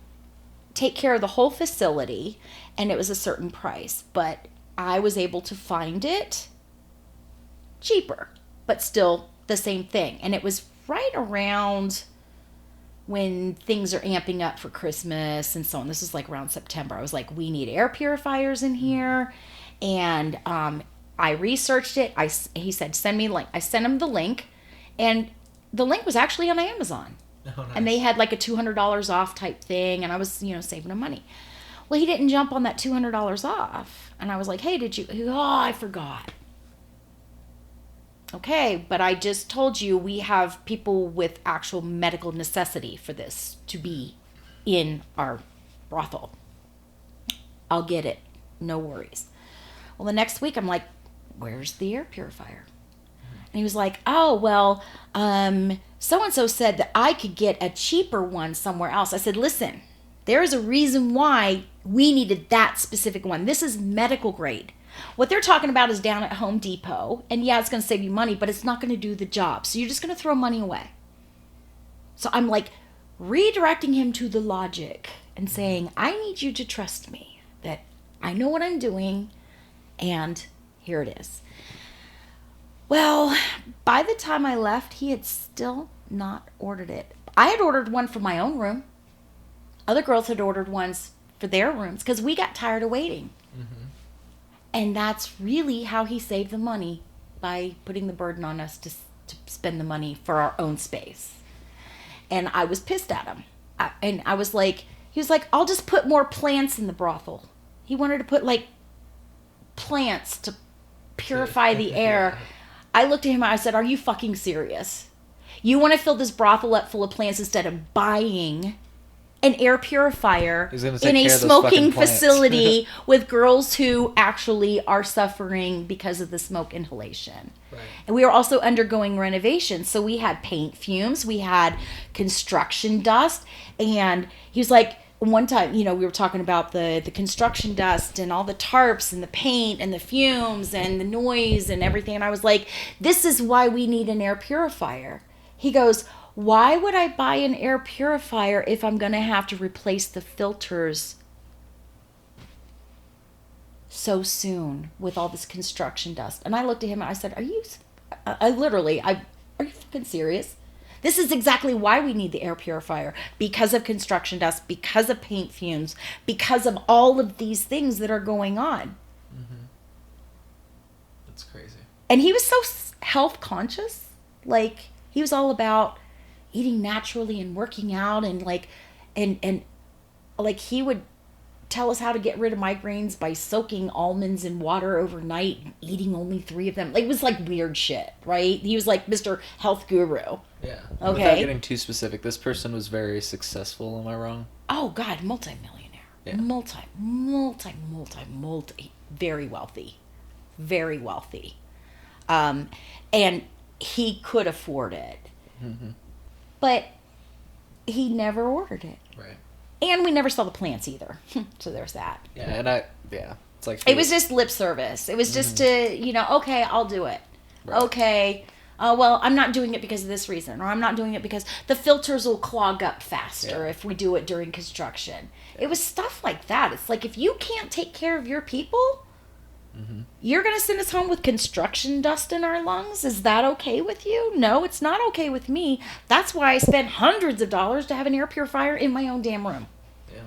take care of the whole facility and it was a certain price, but I was able to find it cheaper, but still the same thing. And it was right around when things are amping up for Christmas and so on. This is like around September. I was like, we need air purifiers in here. And I researched it. He said, send me a link. I sent him the link. And the link was actually on Amazon. Oh, nice. And they had like a $200 off type thing. And I was, saving him money. Well, he didn't jump on that $200 off. And I was like, hey, did you? Oh, I forgot. Okay, but I just told you we have people with actual medical necessity for this to be in our brothel. I'll get it. No worries. Well, the next week I'm like, where's the air purifier? And he was like, oh, well, so-and-so said that I could get a cheaper one somewhere else. I said, listen, there is a reason why we needed that specific one. This is medical grade. What they're talking about is down at Home Depot. And yeah, it's going to save you money, but it's not going to do the job. So you're just going to throw money away. So I'm like redirecting him to the logic and saying, I need you to trust me that I know what I'm doing. And here it is. Well, by the time I left, he had still not ordered it. I had ordered one for my own room. Other girls had ordered ones for their rooms because we got tired of waiting. Mm-hmm. And that's really how he saved the money, by putting the burden on us to spend the money for our own space. And I was pissed at him. He was like, I'll just put more plants in the brothel. He wanted to put like plants to purify the air. I looked at him and I said, are you fucking serious? You want to fill this brothel up full of plants instead of buying an air purifier in a smoking facility with girls who actually are suffering because of the smoke inhalation. Right. And we were also undergoing renovations. So we had paint fumes, we had construction dust. And he was like, one time, we were talking about the construction dust and all the tarps and the paint and the fumes and the noise and everything. And I was like, this is why we need an air purifier. He goes, why would I buy an air purifier if I'm going to have to replace the filters so soon with all this construction dust? And I looked at him and I said, are you fucking serious? This is exactly why we need the air purifier. Because of construction dust, because of paint fumes, because of all of these things that are going on. Mm-hmm. That's crazy. And he was so health conscious. Like, he was all about eating naturally and working out, and like he would tell us how to get rid of migraines by soaking almonds in water overnight and eating only 3 of them. Like, it was like weird shit, right? He was like Mr. Health Guru. Yeah. Okay. Without getting too specific, this person was very successful. Am I wrong? Oh God, multi-millionaire. Yeah. Multi, very wealthy, very wealthy, and he could afford it. Mm-hmm. But he never ordered it. Right. And we never saw the plants either. So there's that. Yeah, and it's like... It was just lip service. It was just to, okay, I'll do it. Right. Okay, well, I'm not doing it because of this reason. Or I'm not doing it because the filters will clog up faster if we do it during construction. Yeah. It was stuff like that. It's like, if you can't take care of your people... Mm-hmm. You're going to send us home with construction dust in our lungs? Is that okay with you? No, it's not okay with me. That's why I spent hundreds of dollars to have an air purifier in my own damn room. Yeah.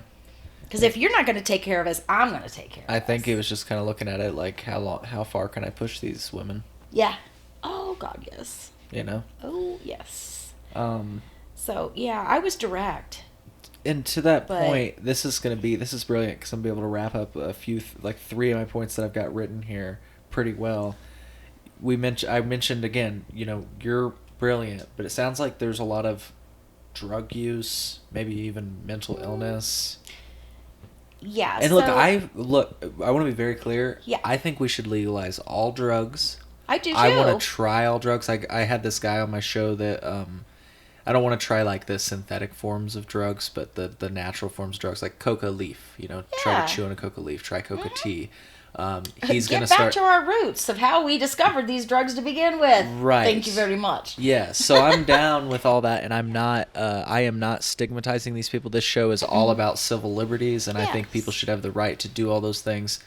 Because if you're not going to take care of us, I'm going to take care of us. I think he was just kind of looking at it like, how far can I push these women? Yeah. Oh, God, yes. Oh, yes. So, yeah, I was direct. And to that point, this is brilliant, because I'm going to be able to wrap up a few, 3 of my points that I've got written here pretty well. I mentioned again, you're brilliant, but it sounds like there's a lot of drug use, maybe even mental illness. Yeah. And I want to be very clear. Yeah. I think we should legalize all drugs. I do too. I want to try all drugs. I had this guy on my show that I don't want to try like the synthetic forms of drugs, but the natural forms of drugs, like coca leaf. Try to chew on a coca leaf. Try coca tea. He's going to start... Get back to our roots of how we discovered these drugs to begin with. Right. Thank you very much. Yeah, so I'm down with all that, and I am not stigmatizing these people. This show is all about civil liberties, and I think people should have the right to do all those things.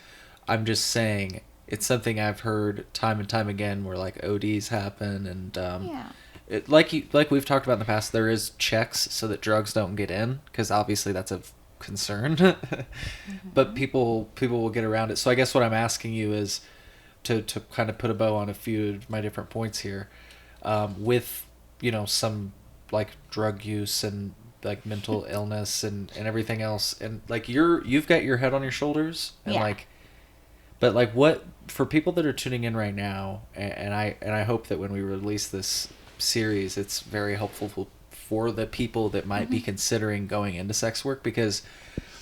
I'm just saying, it's something I've heard time and time again where, like, ODs happen, and... Like we've talked about in the past, there is checks so that drugs don't get in, because obviously that's a concern. But people will get around it. So I guess what I'm asking you is to kind of put a bow on a few of my different points here, with some like drug use and like mental illness and everything else, and like you've got your head on your shoulders, and but like, what for people that are tuning in right now, and I hope that when we release this series, it's very helpful for the people that might be considering going into sex work, because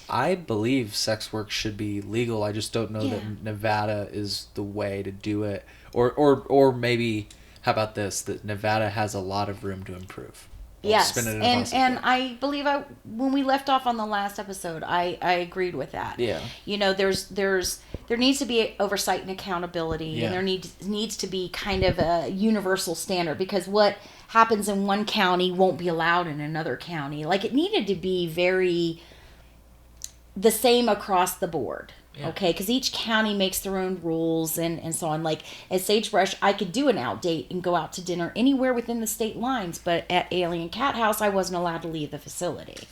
I believe sex work should be legal. I just don't know that Nevada is the way to do it, or maybe, how about this, that Nevada has a lot of room to improve. Yes, and I believe when we left off on the last episode, I agreed with that. Yeah. There needs to be oversight and accountability, and there needs to be kind of a universal standard, because what happens in one county won't be allowed in another county. Like, it needed to be very the same across the board. Yeah. Okay, because each county makes their own rules and so on. Like at Sagebrush, I could do an out date and go out to dinner anywhere within the state lines, but at Alien Cat House, I wasn't allowed to leave the facility.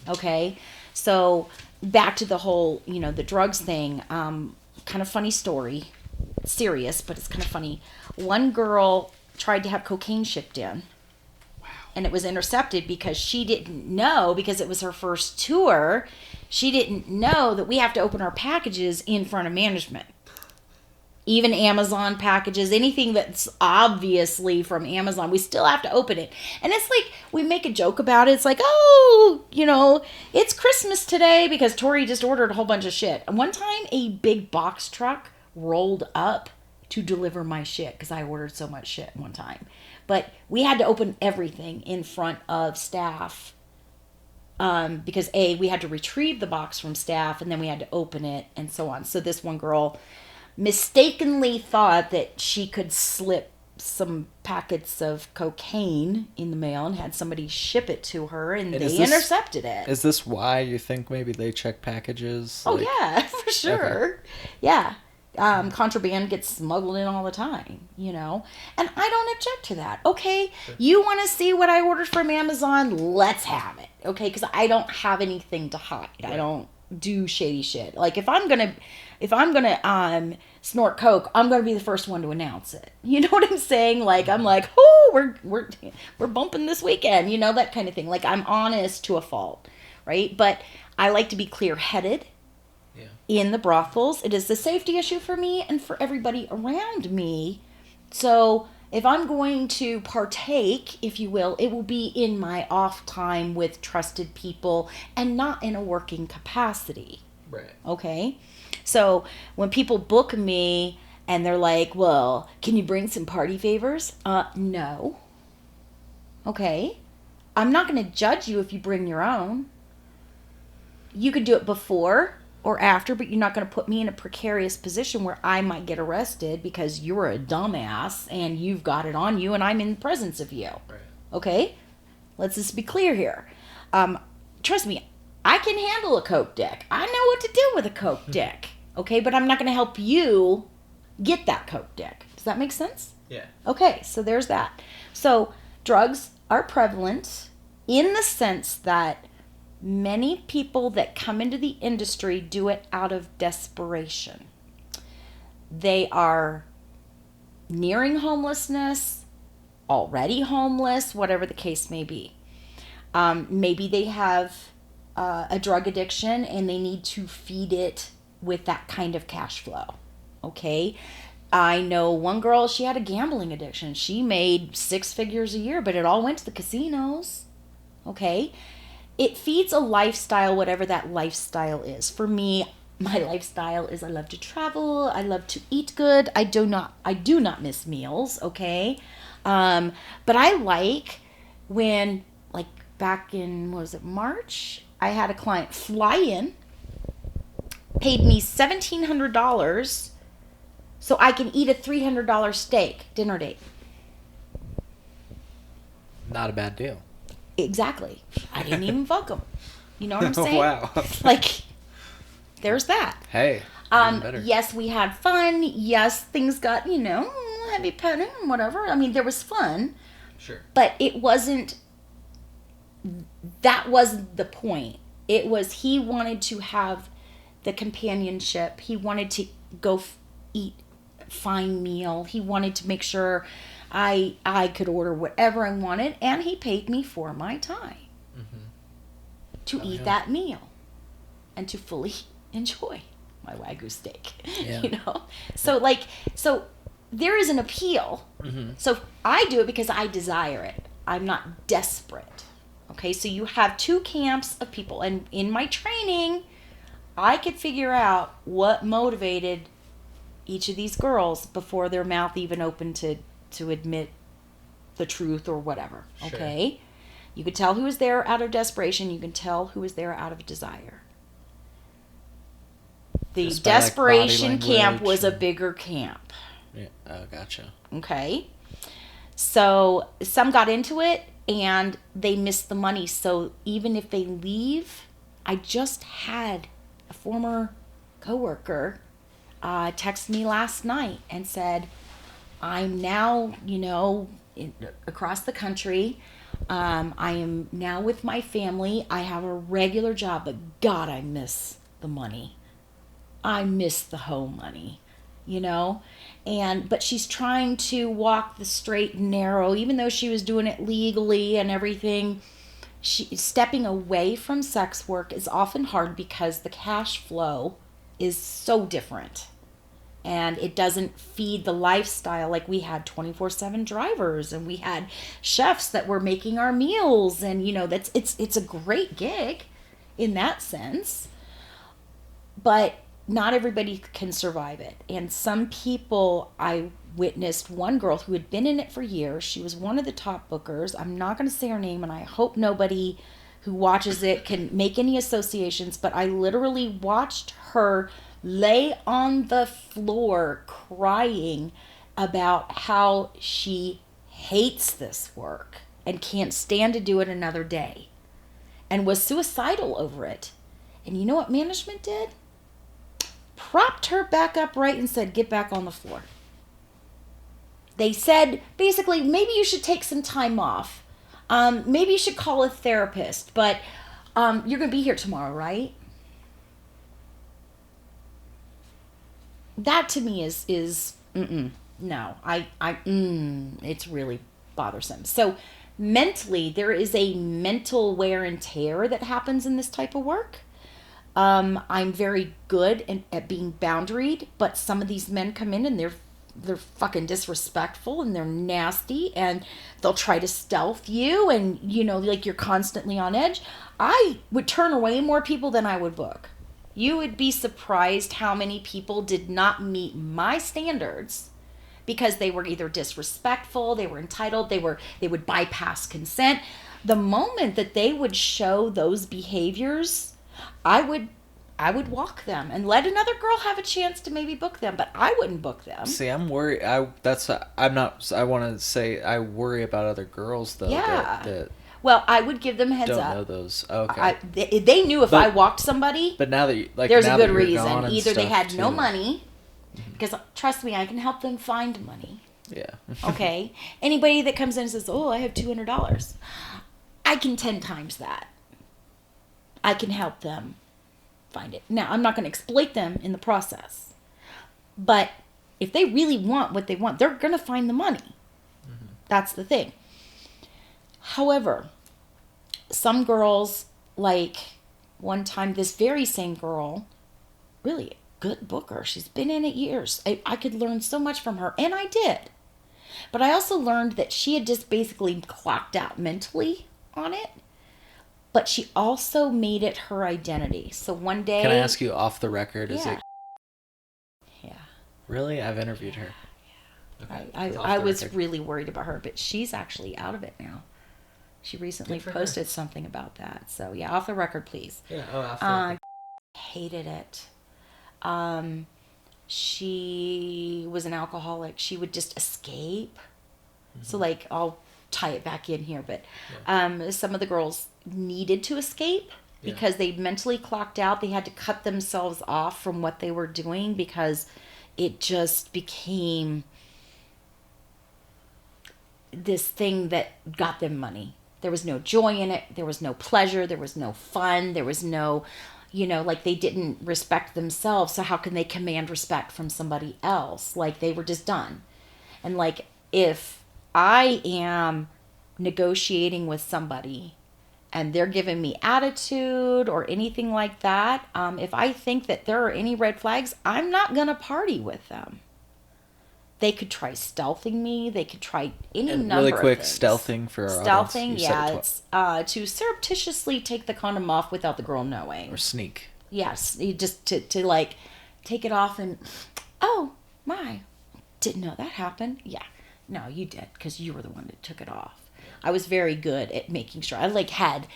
Okay, so back to the whole, the drugs thing. Kind of funny story, serious, but it's kind of funny. One girl tried to have cocaine shipped in. And it was intercepted because she didn't know, because it was her first tour, she didn't know that we have to open our packages in front of management. Even Amazon packages, anything that's obviously from Amazon, we still have to open it. And it's like, we make a joke about it. It's like, oh, it's Christmas today because Tori just ordered a whole bunch of shit. And one time, a big box truck rolled up to deliver my shit because I ordered so much shit one time. But we had to open everything in front of staff because we had to retrieve the box from staff and then we had to open it and so on. So this one girl mistakenly thought that she could slip some packets of cocaine in the mail and had somebody ship it to her, and they intercepted it. Is this why you think maybe they check packages? Oh, yeah, for sure. Okay. Yeah. Contraband gets smuggled in all the time, and I don't object to that. Okay, sure. You want to see what I ordered from Amazon? Let's have it. Okay, because I don't have anything to hide. Right. I don't do shady shit. Like if I'm gonna snort coke, I'm gonna be the first one to announce it. You know what I'm saying? Like I'm like, oh, we're bumping this weekend. That kind of thing. Like I'm honest to a fault, right? But I like to be clear-headed. In the brothels. It is a safety issue for me and for everybody around me. So if I'm going to partake, if you will, it will be in my off time with trusted people and not in a working capacity. Right. Okay? So when people book me and they're like, well, can you bring some party favors? No. Okay. I'm not going to judge you if you bring your own. You could do it before or after, but you're not going to put me in a precarious position where I might get arrested because you're a dumbass and you've got it on you and I'm in the presence of you. Right. Okay? Let's just be clear here. Trust me, I can handle a coke dick. I know what to do with a coke dick. Okay? But I'm not going to help you get that coke dick. Does that make sense? Yeah. Okay, so there's that. So drugs are prevalent in the sense that many people that come into the industry do it out of desperation. They are nearing homelessness, already homeless, whatever the case may be. Maybe they have a drug addiction and they need to feed it with that kind of cash flow. Okay? I know one girl, she had a gambling addiction. She made 6 figures a year, but it all went to the casinos. Okay? It feeds a lifestyle, whatever that lifestyle is. For me, my lifestyle is I love to travel. I love to eat good. I do not miss meals, okay? But I like when, like back in, March? I had a client fly in, paid me $1,700 so I can eat a $300 steak dinner date. Not a bad deal. Exactly. I didn't even fuck them. You know what I'm saying? Wow. Like, there's that. Hey. Better. Yes, we had fun. Yes, things got, heavy petting and whatever. I mean, there was fun. Sure. But that wasn't the point. It was he wanted to have the companionship. He wanted to go eat a fine meal. He wanted to make sure I could order whatever I wanted, and he paid me for my time to eat that meal and to fully enjoy my Wagyu steak. Yeah. So there is an appeal. So I do it because I desire it. I'm not desperate. Okay, so you have 2 camps of people, and in my training, I could figure out what motivated each of these girls before their mouth even opened to admit the truth or whatever. Sure. Okay? You could tell who was there out of desperation. You can tell who was there out of desire. The desperation camp was a bigger camp. Yeah. Oh, gotcha. Okay? So some got into it and they missed the money. So even if they leave, I just had a former coworker texted me last night and said, I'm now, across the country. I am now with my family. I have a regular job, but God, I miss the money. I miss the home money, but she's trying to walk the straight and narrow, even though she was doing it legally and everything. Stepping away from sex work is often hard because the cash flow is so different. And it doesn't feed the lifestyle. Like we had 24/7 drivers and we had chefs that were making our meals. And, it's a great gig in that sense. But not everybody can survive it. And some people, I witnessed one girl who had been in it for years. She was one of the top bookers. I'm not going to say her name, and I hope nobody who watches it can make any associations, but I literally watched her lay on the floor crying about how she hates this work and can't stand to do it another day and was suicidal over it. And you know what management did? Propped her back upright and said, get back on the floor. They said, basically, maybe you should take some time off. Maybe you should call a therapist, but you're going to be here tomorrow, right? That to me is no, it's really bothersome. So mentally, there is a mental wear and tear that happens in this type of work. I'm very good at being boundaried, but some of these men come in and they're fucking disrespectful and they're nasty and they'll try to stealth you and, like you're constantly on edge. I would turn away more people than I would book. You would be surprised how many people did not meet my standards because they were either disrespectful, they were entitled, they would bypass consent. The moment that they would show those behaviors, I would walk them and let another girl have a chance to maybe book them, but I wouldn't book them. See, I'm worried. I want to say I worry about other girls though. Yeah. Well, I would give them heads up. Don't know those. Okay. They knew if I walked somebody. But now that there's a good reason. Either they had no money, because trust me, I can help them find money. Yeah. Okay. Anybody that comes in and says, "Oh, I have $200," I can 10 times that. I can help them find it. Now, I'm not going to exploit them in the process, but if they really want what they want, they're going to find the money. Mm-hmm. That's the thing. However, some girls, like one time, this very same girl, really a good booker. She's been in it years. I could learn so much from her, and I did. But I also learned that she had just basically clocked out mentally on it, but she also made it her identity. So one day... Can I ask you off the record? Yeah. Is it... Yeah. Really? I've interviewed her. Yeah. Okay. I was really worried about her, but she's actually out of it now. She recently posted something about that. So, yeah, off the record, please. Yeah, off the record. Hated it. She was an alcoholic. She would just escape. Mm-hmm. So, like, I'll tie it back in here. But some of the girls needed to escape because they mentally clocked out. They had to cut themselves off from what they were doing because it just became this thing that got them money. There was no joy in it. There was no pleasure. There was no fun. There was no, like they didn't respect themselves. So how can they command respect from somebody else? Like they were just done. And like if I am negotiating with somebody and they're giving me attitude or anything like that, if I think that there are any red flags, I'm not going to party with them. They could try stealthing me. They could try any number really quick, of things. Stealthing for our audience. It's to surreptitiously take the condom off without the girl knowing. Or sneak. Yes, you just to like take it off and, oh my, didn't know that happened. Yeah, no, you did because you were the one that took it off. I was very good at making sure. I like had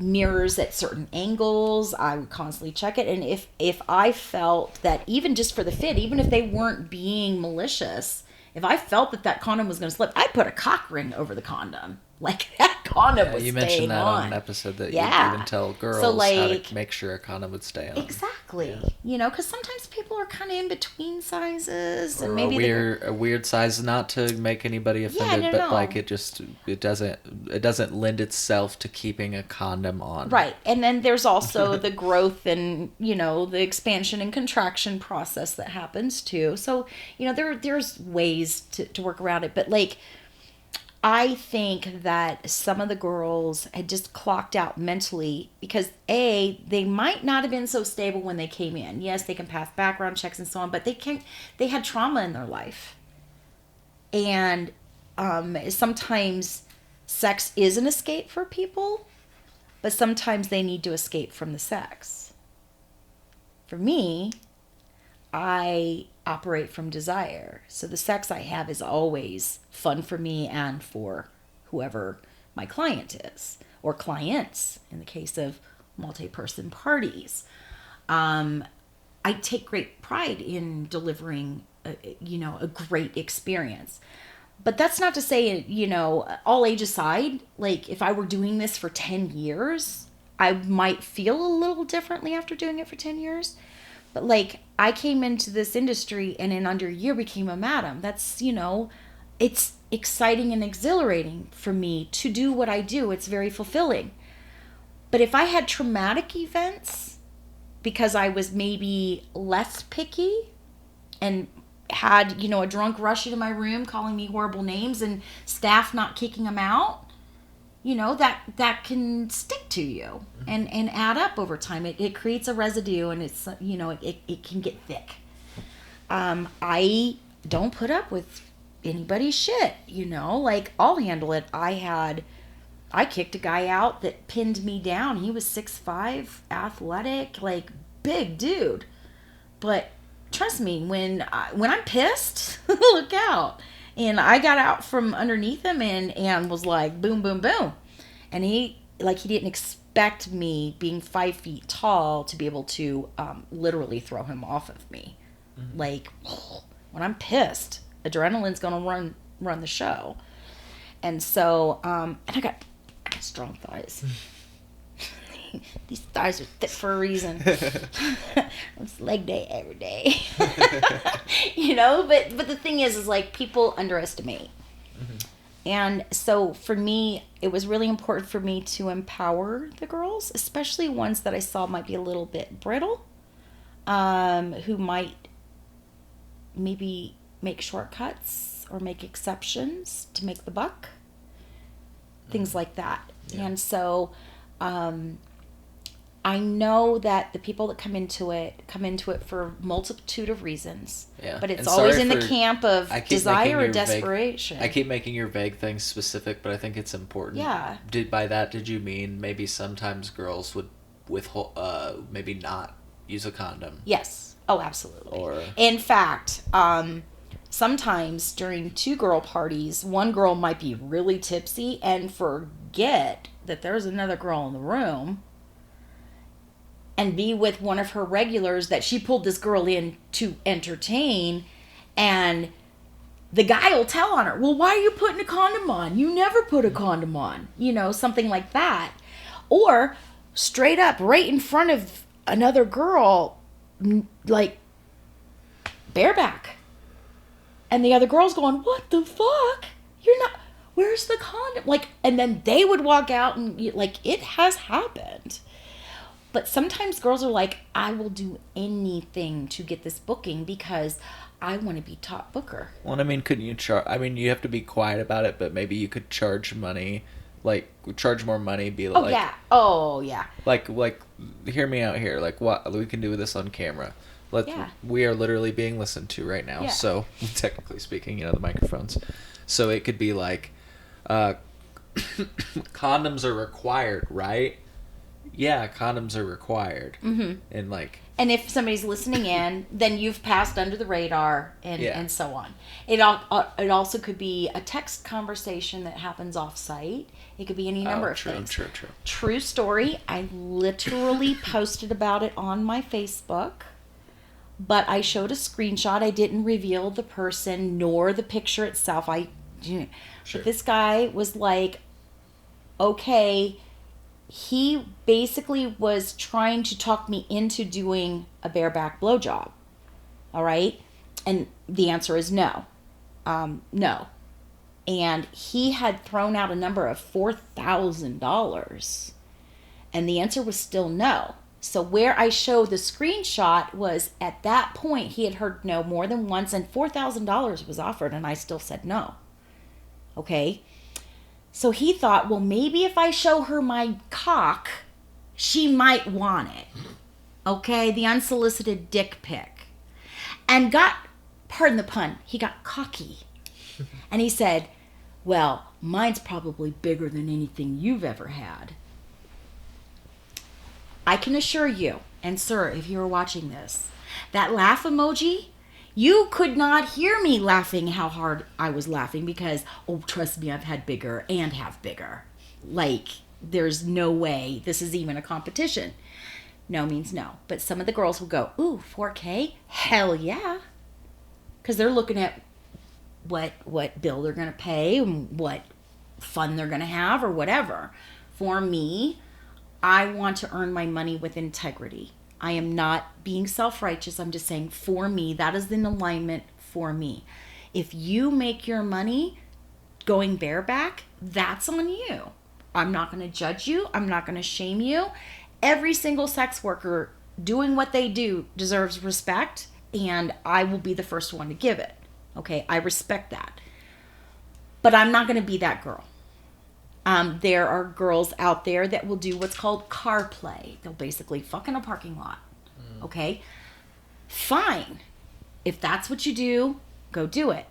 mirrors at certain angles. I would constantly check it, and if I felt that even just for the fit, even if they weren't being malicious, if I felt that condom was going to slip, I'd put a cock ring over the condom Like that condom was you staying mentioned that on on an episode that Yeah. you even tell girls So, how like, to make sure a condom would stay on. Exactly. Yeah. You know, because sometimes people are kind of in between sizes, and Or maybe a weird size, not to make anybody offended, no, but no. like it doesn't lend itself to keeping a condom on. Right. And then there's also the growth and, you know, the expansion and contraction process that happens too. So, you know, there's ways to work around it. But like, I think that some of the girls had just clocked out mentally because they might not have been so stable when they came in. Yes, they can pass background checks and so on, but they had trauma in their life. And sometimes sex is an escape for people, but sometimes they need to escape from the sex. For me, I operate from desire. So the sex I have is always fun for me and for whoever my client is, or clients in the case of multi-person parties. I take great pride in delivering a great experience. But that's not to say, you know, all age aside, like if I were doing this for 10 years, I might feel a little differently after doing it for 10 years. But like I came into this industry and in under a year became a madam. That's, you know, it's exciting and exhilarating for me to do what I do. It's very fulfilling. But if I had traumatic events because I was maybe less picky and had, you know, a drunk rush into my room calling me horrible names and staff not kicking them out, you know, that can stick to you and add up over time. It creates a residue and it's, you know, it can get thick. I don't put up with anybody's shit, you know, like I'll handle it. I kicked a guy out that pinned me down. He was 6'5", athletic, like big dude. But trust me, when I'm pissed, look out. And I got out from underneath him and was like, boom, boom, boom. And he didn't expect me being 5 feet tall to be able to literally throw him off of me. Mm-hmm. Like, when I'm pissed, adrenaline's going to run the show. And so, and I got strong thighs. These thighs are thick for a reason. It's leg day every day. You know, but the thing is like people underestimate. Mm-hmm. And so for me, it was really important for me to empower the girls, especially ones that I saw might be a little bit brittle, who might maybe make shortcuts or make exceptions to make the buck. Things like that. Yeah. And so I know that the people that come into it for a multitude of reasons. Yeah. But it's always in the camp of desire or desperation. I keep making your vague things specific, but I think it's important. Yeah. Did you mean maybe sometimes girls would maybe not use a condom? Yes. Oh, absolutely. In fact, sometimes during 2 girl parties, one girl might be really tipsy and forget that there's another girl in the room and be with one of her regulars that she pulled this girl in to entertain, and the guy will tell on her, well, why are you putting a condom on? You never put a condom on. You know, something like that. Or straight up right in front of another girl, like bareback. And the other girl's going, what the fuck? You're not, where's the condom? Like, and then they would walk out and like, it has happened. But sometimes girls are like, I will do anything to get this booking because I want to be top booker. Well, I mean, couldn't you charge? I mean, you have to be quiet about it, but maybe you could charge money, like charge more money. Be like, oh yeah. Like, hear me out here. Like, what we can do with this on camera. We are literally being listened to right now. Yeah. So technically speaking, you know, the microphones. So it could be like, condoms are required, right? Yeah, condoms are required. Mm-hmm. And if somebody's listening in, then you've passed under the radar and so on. It also could be a text conversation that happens off-site. It could be any number of things. True. True story. I literally posted about it on my Facebook, but I showed a screenshot. I didn't reveal the person nor the picture itself. But this guy was like, okay, he basically was trying to talk me into doing a bareback blowjob. All right? And the answer is no. No. And he had thrown out a number of $4,000. And the answer was still no. So where I show the screenshot was at that point he had heard no more than once, and $4,000 was offered, and I still said no. Okay? So he thought, well, maybe if I show her my cock, she might want it. Okay? The unsolicited dick pic. And got, pardon the pun, he got cocky. And he said, well, mine's probably bigger than anything you've ever had. I can assure you, and sir, if you were watching this, that laugh emoji, you could not hear me laughing how hard I was laughing because, oh, trust me, I've had bigger and have bigger. Like, there's no way this is even a competition. No means no. But some of the girls will go, ooh, 4K? Hell yeah. Because they're looking at what bill they're going to pay and what fun they're going to have or whatever. For me, I want to earn my money with integrity. I am not being self-righteous. I'm just saying for me, that is in alignment for me. If you make your money going bareback, that's on you. I'm not going to judge you. I'm not going to shame you. Every single sex worker doing what they do deserves respect, and I will be the first one to give it. Okay, I respect that. But I'm not going to be that girl. There are girls out there that will do what's called car play. They'll basically fuck in a parking lot. Okay? Fine. If that's what you do, go do it.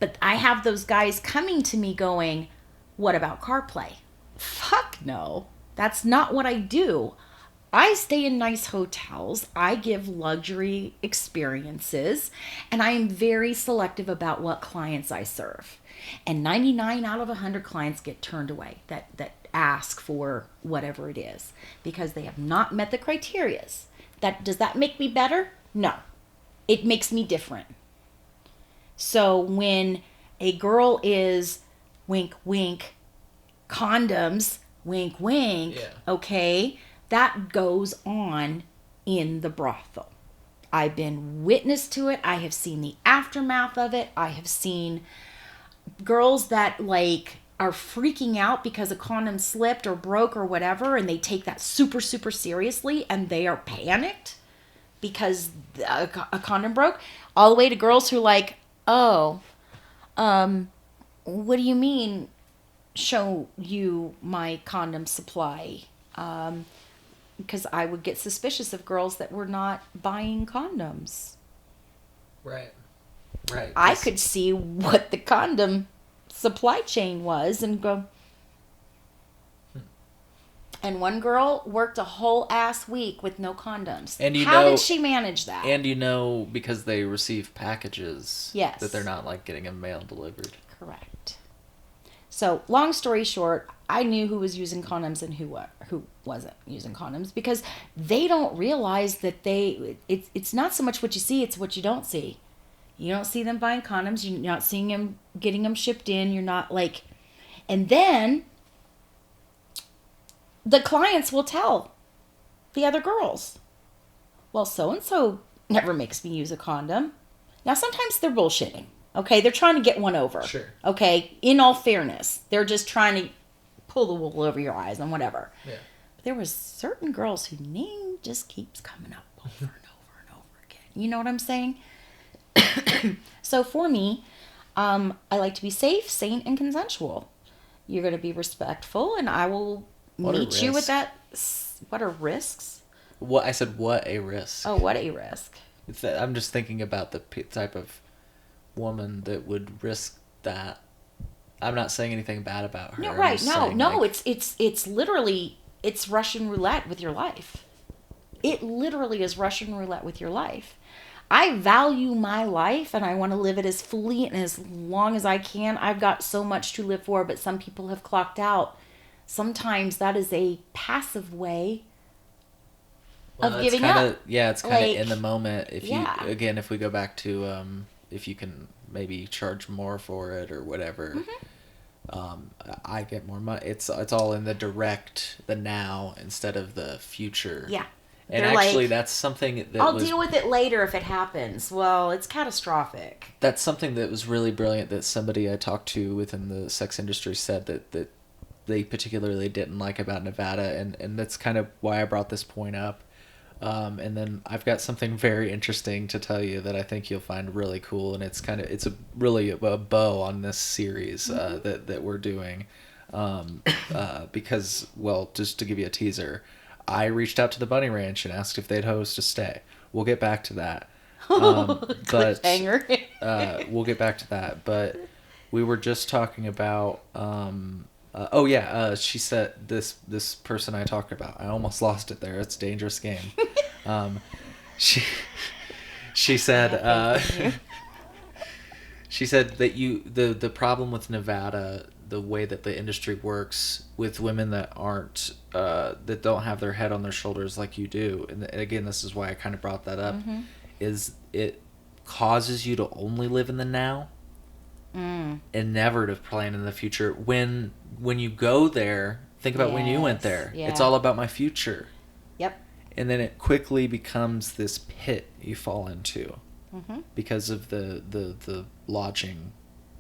But I have those guys coming to me going, what about car play? Fuck no. That's not what I do. I stay in nice hotels. I give luxury experiences. And I am very selective about what clients I serve. And 99 out of 100 clients get turned away that ask for whatever it is because they have not met the criterias. Does that make me better? No. It makes me different. So when a girl is wink, wink, condoms, wink, wink, yeah. Okay, that goes on in the brothel. I've been witness to it. I have seen the aftermath of it. I have seen girls that like are freaking out because a condom slipped or broke or whatever, and they take that super, super seriously, and they are panicked because a condom broke, all the way to girls who like, oh, what do you mean show you my condom supply? Because I would get suspicious of girls that were not buying condoms. Right. Right. I could see what the condom supply chain was and go. And one girl worked a whole ass week with no condoms. And how did she manage that? And because they receive packages, yes, that they're not like getting a mail delivered. Correct. So, long story short, I knew who was using condoms and who wasn't using condoms because they don't realize that it's not so much what you see, it's what you don't see. You don't see them buying condoms. You're not seeing them getting them shipped in. You're not like... And then the clients will tell the other girls, well, so-and-so never makes me use a condom. Now, sometimes they're bullshitting. Okay? They're trying to get one over. Sure. Okay? In all fairness. They're just trying to pull the wool over your eyes and whatever. Yeah. But there was certain girls whose name just keeps coming up over and over and over again. You know what I'm saying? So for me, I like to be safe, sane, and consensual. You're going to be respectful, and I will meet you with that. What are risks? What I said, what a risk. Oh, what a risk. I'm just thinking about the type of woman that would risk that. I'm not saying anything bad about her. No, right. No. Like, it's literally, it's Russian roulette with your life. It literally is Russian roulette with your life. I value my life and I want to live it as fully and as long as I can. I've got so much to live for, but some people have clocked out. Sometimes that is a passive way of giving up. Yeah, it's kind of in the moment. If we go back to if you can maybe charge more for it or whatever. I get more money. It's all in the now instead of the future. Yeah. And They're actually, like, that's something that I'll deal with it later if it happens. Well, it's catastrophic. That's something that was really brilliant that somebody I talked to within the sex industry said that they particularly didn't like about Nevada, and that's kind of why I brought this point up. And then I've got something very interesting to tell you that I think you'll find really cool, and it's really a bow on this series that we're doing, because, well, just to give you a teaser, I reached out to the Bunny Ranch and asked if they'd host a stay. We'll get back to that. Cliffhanger. We'll get back to that, but we were just talking about. She said this person I talked about. I almost lost it there. It's a dangerous game. She said she said that the problem with Nevada, the way that the industry works with women that aren't that don't have their head on their shoulders like you do, and again, this is why I kind of brought that up, is it causes you to only live in the now. And never to plan in the future. When you go there, think about when you went there. Yeah. It's all about my future. Yep. And then it quickly becomes this pit you fall into because of the lodging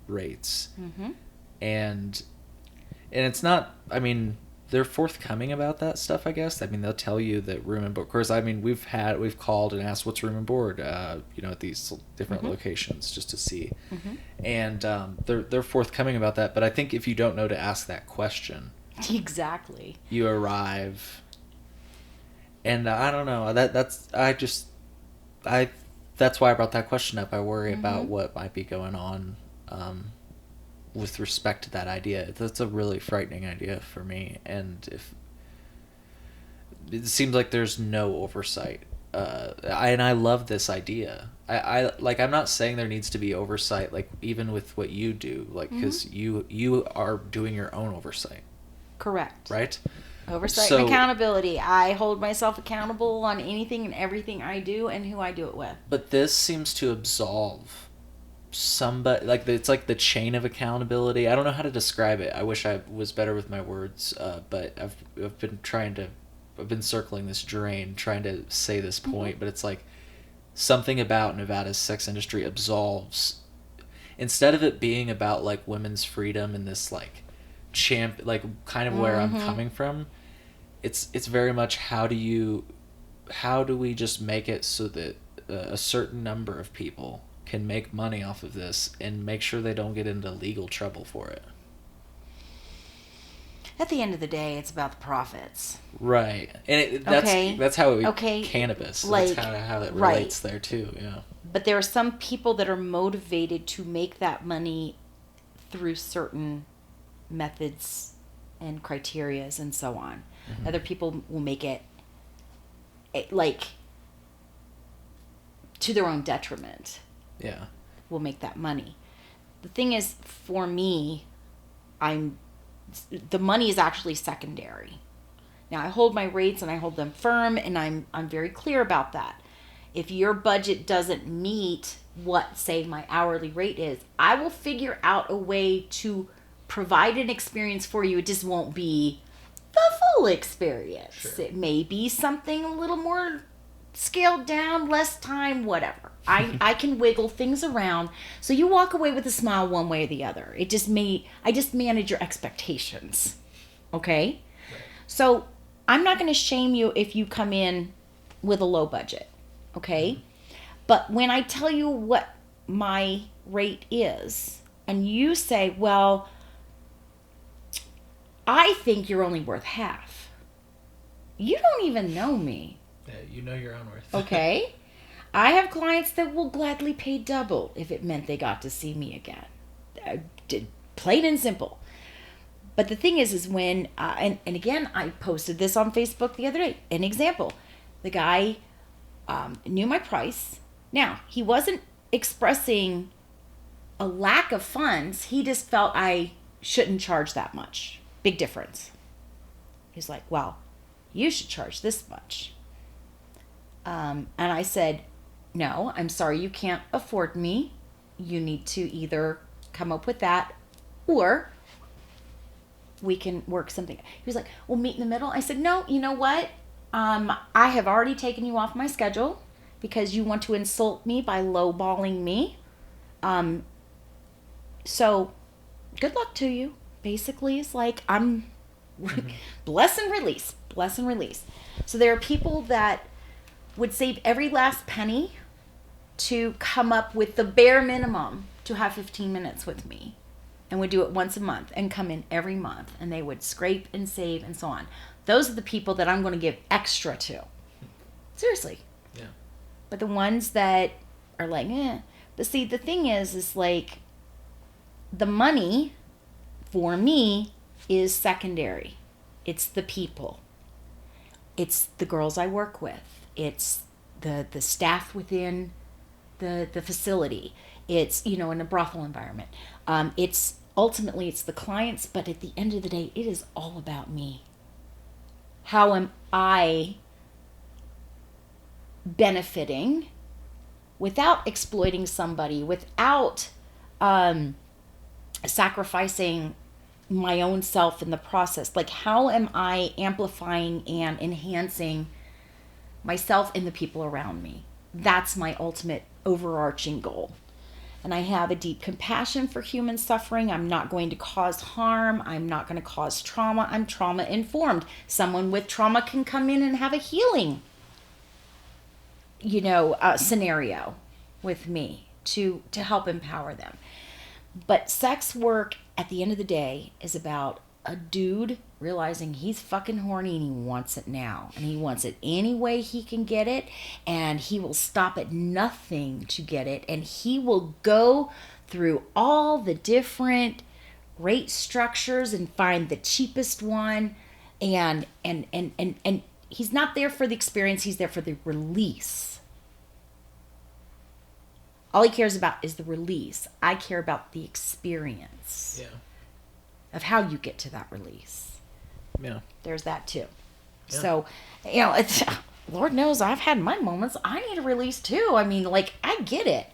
rates. And it's not, I mean, they're forthcoming about that stuff, I guess. I mean, they'll tell you that room and board. Of course, I mean, we've called and asked what's room and board, at these different locations just to see. And they're forthcoming about that. But I think if you don't know to ask that question, exactly, you arrive. And I don't know. That's why I brought that question up. I worry about what might be going on. With respect to that idea, that's a really frightening idea for me, and if it seems like there's no oversight, I love this idea. I like, I'm not saying there needs to be oversight, like even with what you do, like, because you are doing your own oversight. Correct. Right. Oversight and accountability. I hold myself accountable on anything and everything I do and who I do it with. But this seems to absolve somebody, like, it's like the chain of accountability. I don't know how to describe it. I wish I was better with my words, but I've been circling this drain trying to say this point, but it's like something about Nevada's sex industry absolves, instead of it being about like women's freedom and this like like kind of where I'm coming from. It's very much how do we just make it so that a certain number of people can make money off of this and make sure they don't get into legal trouble for it. At the end of the day, it's about the profits. Right. And that's how cannabis. Like, that's how that relates there too, yeah. But there are some people that are motivated to make that money through certain methods and criterias and so on. Other people will make it like to their own detriment. Yeah. Will make that money. The thing is, for me, the money is actually secondary. Now, I hold my rates and I hold them firm, and I'm very clear about that. If your budget doesn't meet what, say, my hourly rate is, I will figure out a way to provide an experience for you. It just won't be the full experience. Sure. It may be something a little more scaled down, less time, whatever. I can wiggle things around so you walk away with a smile one way or the other. I just manage your expectations. Okay? Right. So I'm not going to shame you if you come in with a low budget. Okay? But when I tell you what my rate is, and you say, well, I think you're only worth half. You don't even know me. Yeah, you know your own worth. Okay? I have clients that will gladly pay double if it meant they got to see me again. Plain and simple. But the thing is when, and again, I posted this on Facebook the other day. An example. The guy knew my price. Now, he wasn't expressing a lack of funds. He just felt I shouldn't charge that much. Big difference. He's like, well, you should charge this much. And I said, no, I'm sorry, you can't afford me. You need to either come up with that, or we can work something. He was like, we'll meet in the middle. I said, no, you know what? I have already taken you off my schedule because you want to insult me by lowballing me. So good luck to you. Basically, it's like I'm bless and release, bless and release. So there are people that would save every last penny to come up with the bare minimum to have 15 minutes with me, and would do it once a month and come in every month, and they would scrape and save and so on. Those are the people that I'm going to give extra to. Seriously. Yeah. But the ones that are like, eh. But see, the thing is like, the money for me is secondary. It's the people. It's the girls I work with. It's the staff within the facility. It's, in a brothel environment. It's ultimately it's the clients, but at the end of the day, it is all about me. How am I benefiting without exploiting somebody, without sacrificing my own self in the process? Like, how am I amplifying and enhancing myself and the people around me? That's my ultimate overarching goal. And I have a deep compassion for human suffering. I'm not going to cause harm. I'm not going to cause trauma. I'm trauma informed. Someone with trauma can come in and have a healing, scenario with me to help empower them. But sex work at the end of the day is about a dude realizing he's fucking horny and he wants it now. And he wants it any way he can get it. And he will stop at nothing to get it. And he will go through all the different rate structures and find the cheapest one. And he's not there for the experience. He's there for the release. All he cares about is the release. I care about the experience. Yeah. Of how you get to that release. Yeah. There's that too. Yeah. So, it's, Lord knows I've had my moments. I need a release too. I mean, like, I get it.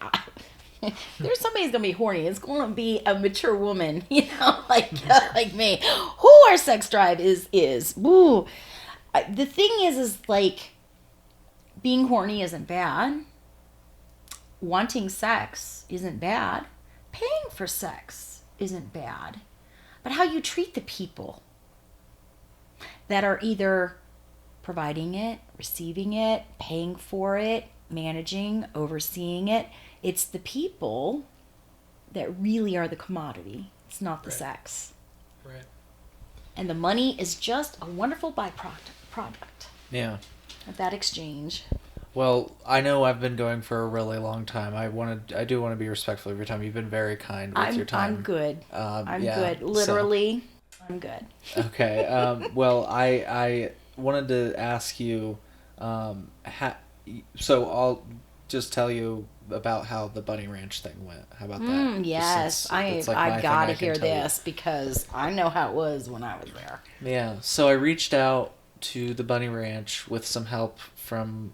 There's somebody who's going to be horny. It's going to be a mature woman, like me. Who our sex drive is. Woo. The thing is like, being horny isn't bad. Wanting sex isn't bad. Paying for sex isn't bad. But how you treat the people that are either providing it, receiving it, paying for it, managing, overseeing it, it's the people that really are the commodity. It's not the sex. Right. And the money is just a wonderful product. Yeah. Of that exchange. Well, I know I've been going for a really long time. I do want to be respectful of your time. You've been very kind with your time. I'm good. I'm yeah, good. Literally, I'm good. Okay. Well, I wanted to ask you, so I'll just tell you about how the Bunny Ranch thing went. How about that? Yes, I gotta hear this because I know how it was when I was there. Yeah. So I reached out to the Bunny Ranch with some help from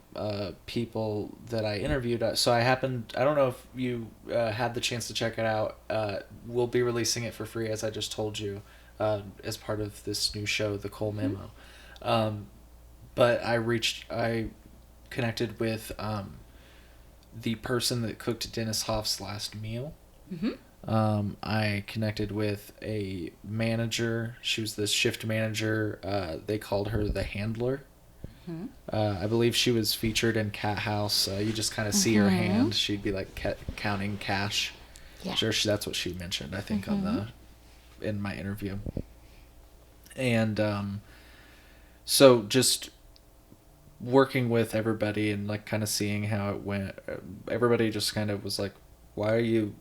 people that I interviewed. So I don't know if you had the chance to check it out. We'll be releasing it for free, as I just told you, as part of this new show, The Cole Memo. But I connected with the person that cooked Dennis Hoff's last meal. I connected with a manager. She was the shift manager. They called her the handler. I believe she was featured in Cat House. You just kind of see her hand. She'd be like counting cash. Yeah. Sure, that's what she mentioned, I think, in my interview. And so just working with everybody and like kind of seeing how it went. Everybody just kind of was like, why are you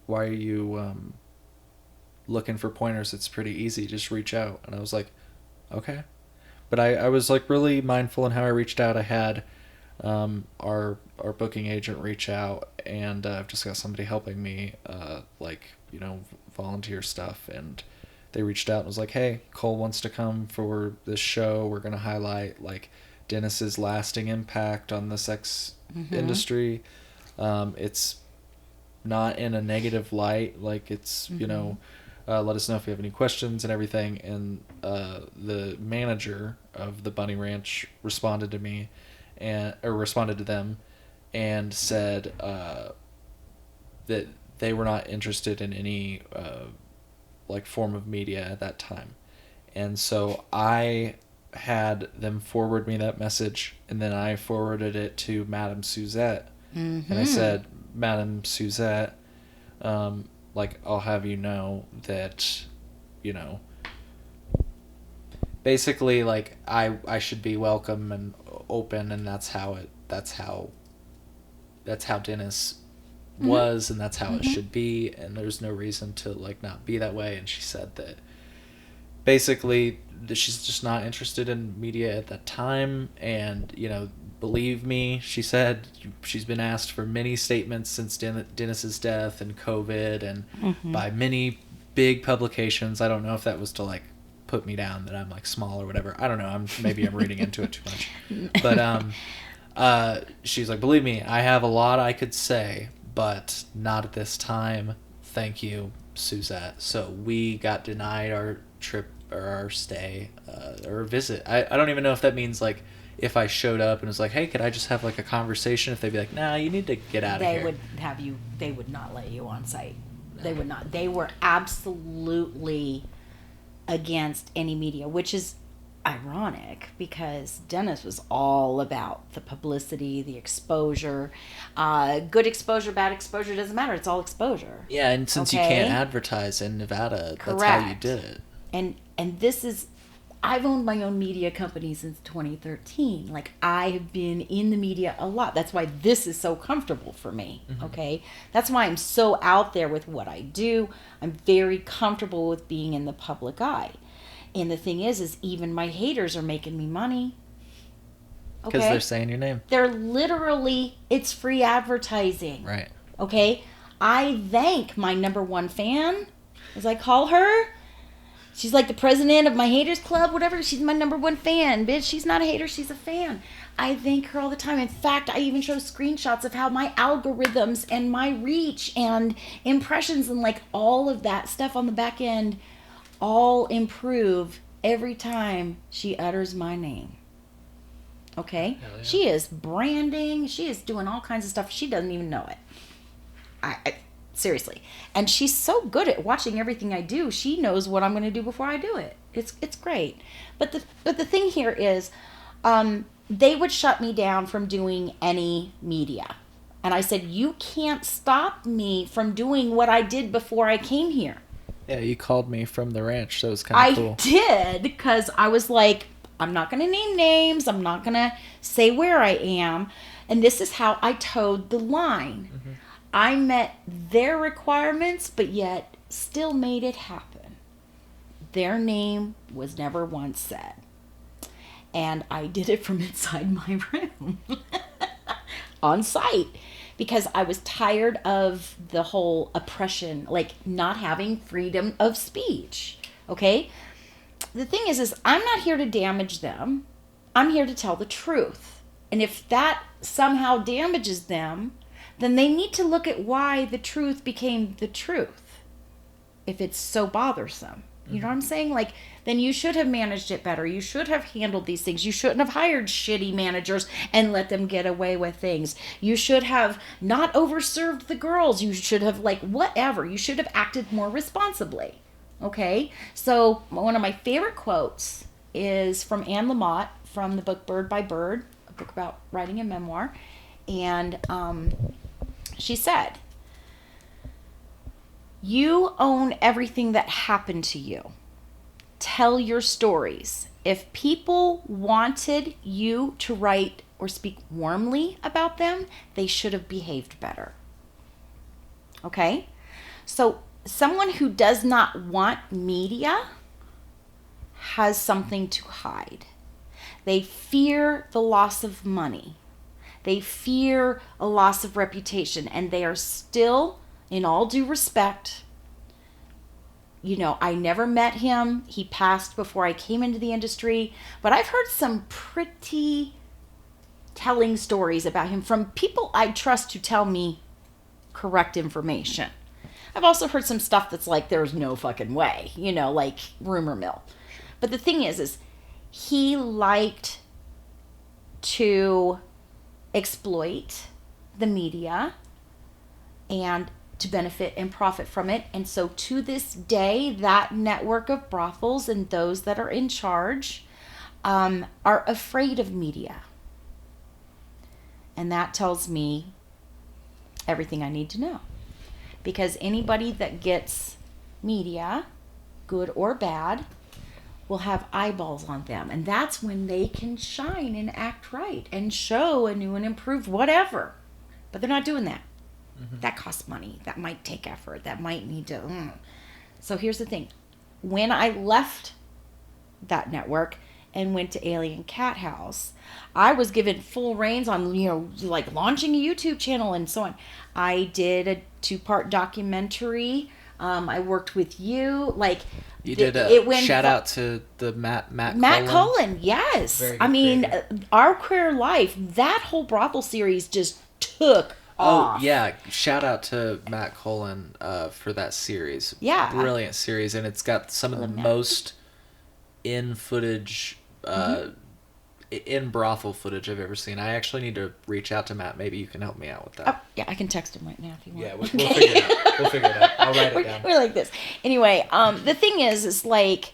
looking for pointers? It's pretty easy, just reach out. And I was like, okay. But I was like really mindful in how I reached out. I had our booking agent reach out, and I've just got somebody helping me volunteer stuff, and they reached out and was like, hey, Cole wants to come for this show. We're going to highlight like Dennis's lasting impact on the sex industry. It's not in a negative light, like it's let us know if you have any questions and everything. And the manager of the Bunny Ranch responded to me, responded to them, and said that they were not interested in any like form of media at that time. And so I had them forward me that message, and then I forwarded it to Madame Suzette. And I said, Madame Suzette, like, I'll have you know that, you know, basically, like, I should be welcome and open, and that's how Dennis was, and that's how it should be, and there's no reason to, like, not be that way. And she said that basically she's just not interested in media at that time, and, you know, believe me, she said, she's been asked for many statements since Dennis's death and COVID, and by many big publications. I don't know if that was to, like, put me down that I'm, like, small or whatever. I don't know. Maybe I'm reading into it too much. But she's like, believe me, I have a lot I could say, but not at this time. Thank you, Suzette. So we got denied our trip or our stay or visit. I don't even know if that means, like, if I showed up and was like, hey, could I just have, like, a conversation? If they'd be like, nah, you need to get out of here. They would not let you on site. No. They would not. They were absolutely against any media, which is ironic because Dennis was all about the publicity, the exposure. Good exposure, bad exposure, doesn't matter. It's all exposure. Yeah, and since you can't advertise in Nevada, Correct. That's how you did it. And this is, I've owned my own media company since 2013. Like, I have been in the media a lot. That's why this is so comfortable for me, okay? That's why I'm so out there with what I do. I'm very comfortable with being in the public eye. And the thing is even my haters are making me money. Because they're saying your name. They're literally, it's free advertising. Right. Okay? I thank my number one fan, as I call her. She's like the president of my haters club, whatever. She's my number one fan, bitch. She's not a hater. She's a fan. I thank her all the time. In fact, I even show screenshots of how my algorithms and my reach and impressions and, like, all of that stuff on the back end all improve every time she utters my name. Okay? Yeah. She is branding. She is doing all kinds of stuff. She doesn't even know it. I seriously. And she's so good at watching everything I do. She knows what I'm going to do before I do it. It's great. But the thing here is, they would shut me down from doing any media. And I said, you can't stop me from doing what I did before I came here. Yeah, you called me from the ranch. That was kind of cool. I did, because I was like, I'm not going to name names. I'm not going to say where I am. And this is how I towed the line. I met their requirements, but yet still made it happen. Their name was never once said. And I did it from inside my room on site, because I was tired of the whole oppression, like not having freedom of speech. Okay? The thing is I'm not here to damage them. I'm here to tell the truth. And if that somehow damages them, then they need to look at why the truth became the truth. If it's so bothersome. You know what I'm saying? Like, then you should have managed it better. You should have handled these things. You shouldn't have hired shitty managers and let them get away with things. You should have not overserved the girls. You should have, like, whatever. You should have acted more responsibly. Okay? So one of my favorite quotes is from Anne Lamott from the book Bird by Bird, a book about writing a memoir. And she said, you own everything that happened to you. Tell your stories. If people wanted you to write or speak warmly about them, they should have behaved better. Okay? So someone who does not want media has something to hide. They fear the loss of money. They fear a loss of reputation, and they are still, in all due respect, you know, I never met him. He passed before I came into the industry, but I've heard some pretty telling stories about him from people I trust to tell me correct information. I've also heard some stuff that's like, there's no fucking way, like rumor mill. But the thing is he liked to exploit the media and to benefit and profit from it. And so to this day, that network of brothels and those that are in charge are afraid of media. And that tells me everything I need to know. Because anybody that gets media, good or bad, will have eyeballs on them. And that's when they can shine and act right and show a new and improved whatever. But they're not doing that. Mm-hmm. That costs money. That might take effort. That might need to... So here's the thing. When I left that network and went to Alien Cat House, I was given full reins on, like launching a YouTube channel and so on. I did a 2-part documentary. I worked with you. Like, you did a shout out to the Matt Cullen. Yes. I mean, Our Queer Life, that whole brothel series just took off. Oh, yeah. Shout out to Matt Cullen for that series. Yeah. Brilliant series. And it's got some of the most in footage, in brothel footage I've ever seen. I actually need to reach out to Matt. Maybe you can help me out with that. Oh, yeah, I can text him right now if you want. Yeah, we'll figure it out. We'll figure it out. I'll write it down. We're like this. Anyway, the thing is like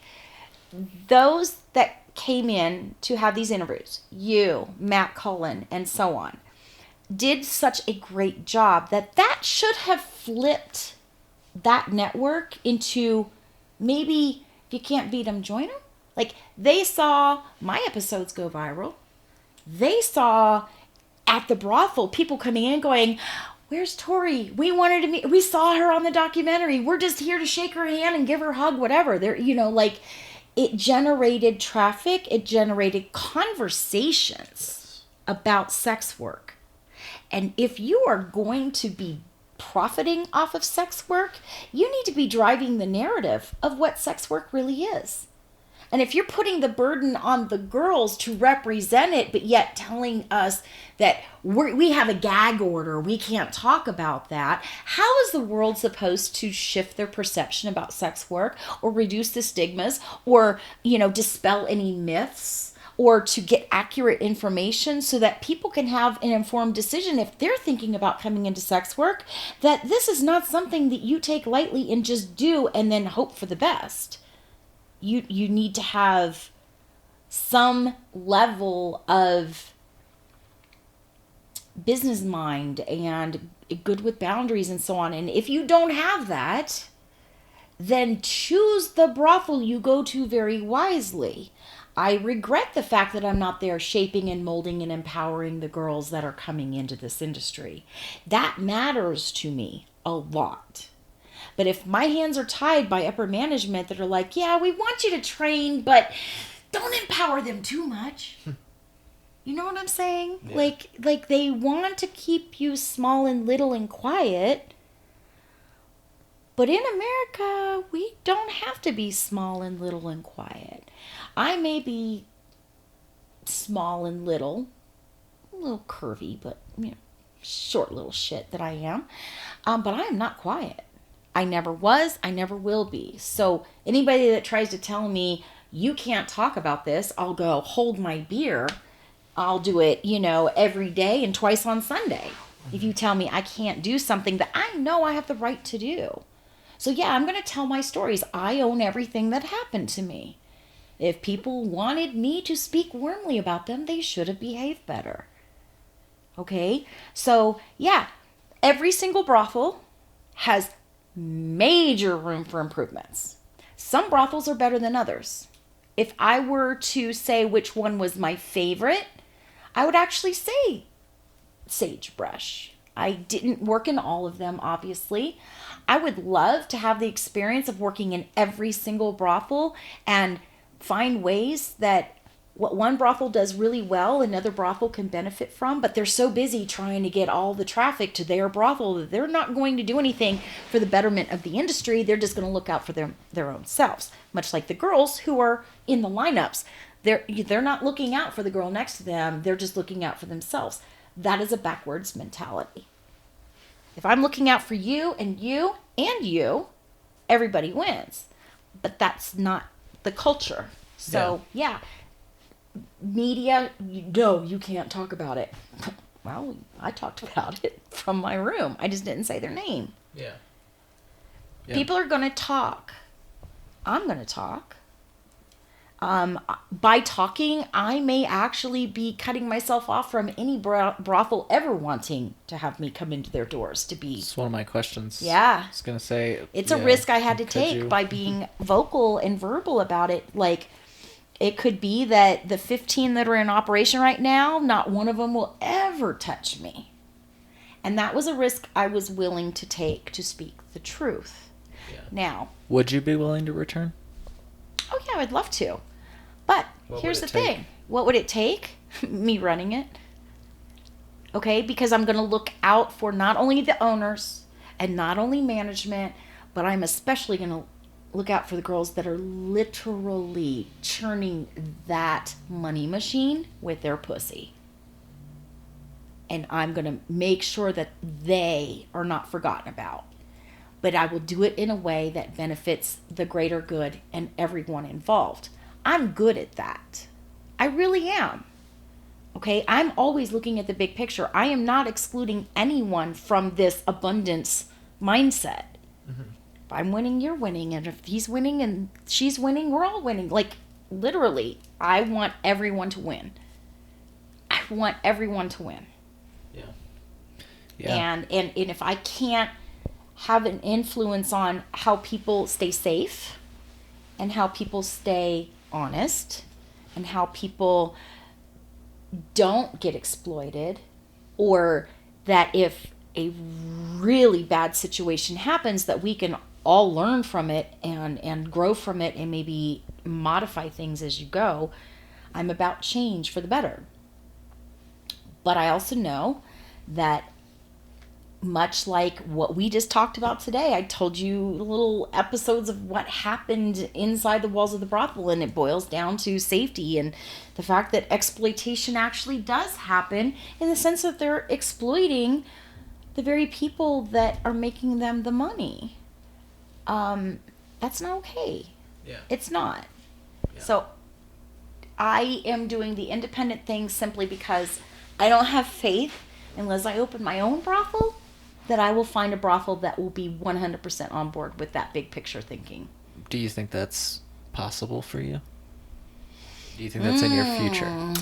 those that came in to have these interviews, you, Matt Cullen, and so on, did such a great job that should have flipped that network into maybe if you can't beat them, join them. Like, they saw my episodes go viral. They saw at the brothel people coming in going, where's Torrey? We wanted to meet. We saw her on the documentary. We're just here to shake her hand and give her a hug, whatever. There, like, it generated traffic. It generated conversations about sex work. And if you are going to be profiting off of sex work, you need to be driving the narrative of what sex work really is. And if you're putting the burden on the girls to represent it, but yet telling us that we have a gag order, we can't talk about that, how is the world supposed to shift their perception about sex work or reduce the stigmas or, dispel any myths or to get accurate information so that people can have an informed decision if they're thinking about coming into sex work, that this is not something that you take lightly and just do and then hope for the best. You need to have some level of business mind and good with boundaries and so on. And if you don't have that, then choose the brothel you go to very wisely. I regret the fact that I'm not there shaping and molding and empowering the girls that are coming into this industry. That matters to me a lot. But if my hands are tied by upper management that are like, yeah, we want you to train, but don't empower them too much. You know what I'm saying? Yeah. Like they want to keep you small and little and quiet. But in America, we don't have to be small and little and quiet. I may be small and little, a little curvy, but short little shit that I am. But I am not quiet. I never was, I never will be. So anybody that tries to tell me you can't talk about this, I'll go hold my beer. I'll do it, every day and twice on Sunday. If you tell me I can't do something that I know I have the right to do. So yeah, I'm going to tell my stories. I own everything that happened to me. If people wanted me to speak warmly about them, they should have behaved better. Okay? So yeah, every single brothel has major room for improvements. Some brothels are better than others. If I were to say which one was my favorite, I would actually say Sagebrush. I didn't work in all of them, obviously. I would love to have the experience of working in every single brothel and find ways that what one brothel does really well, another brothel can benefit from, but they're so busy trying to get all the traffic to their brothel that they're not going to do anything for the betterment of the industry. They're just going to look out for their own selves, much like the girls who are in the lineups. They're not looking out for the girl next to them. They're just looking out for themselves. That is a backwards mentality. If I'm looking out for you and you and you, everybody wins. But that's not the culture. So, yeah. Media, no, you can't talk about it. Well, I talked about it from my room. I just didn't say their name. Yeah. People are going to talk. I'm going to talk. By talking, I may actually be cutting myself off from any brothel ever wanting to have me come into their doors to be. It's one of my questions. Yeah. I was going to say. It's a risk I had to take by being vocal and verbal about it. Like, it could be that the 15 that are in operation right now, not one of them will ever touch me. And that was a risk I was willing to take to speak the truth. Yeah. Now, would you be willing to return? Oh, yeah, I'd love to. But here's the thing. What would it take? Me running it. Okay? Because I'm going to look out for not only the owners and not only management, but I'm especially going to look out for the girls that are literally churning that money machine with their pussy. And I'm going to make sure that they are not forgotten about. But I will do it in a way that benefits the greater good and everyone involved. I'm good at that. I really am. Okay? I'm always looking at the big picture. I am not excluding anyone from this abundance mindset. Mm-hmm. If I'm winning, you're winning. And if he's winning and she's winning, we're all winning. Like, literally, I want everyone to win. I want everyone to win. Yeah. And if I can't have an influence on how people stay safe and how people stay honest and how people don't get exploited, or that if a really bad situation happens, that we can all learn from it and grow from it and maybe modify things as you go. I'm about change for the better. But I also know that much like what we just talked about today, I told you little episodes of what happened inside the walls of the brothel, and it boils down to safety and the fact that exploitation actually does happen in the sense that they're exploiting the very people that are making them the money. That's not okay. Yeah. It's not. Yeah. So I am doing the independent thing simply because I don't have faith unless I open my own brothel that I will find a brothel that will be 100% on board with that big picture thinking. Do you think that's possible for you? Do you think that's in your future?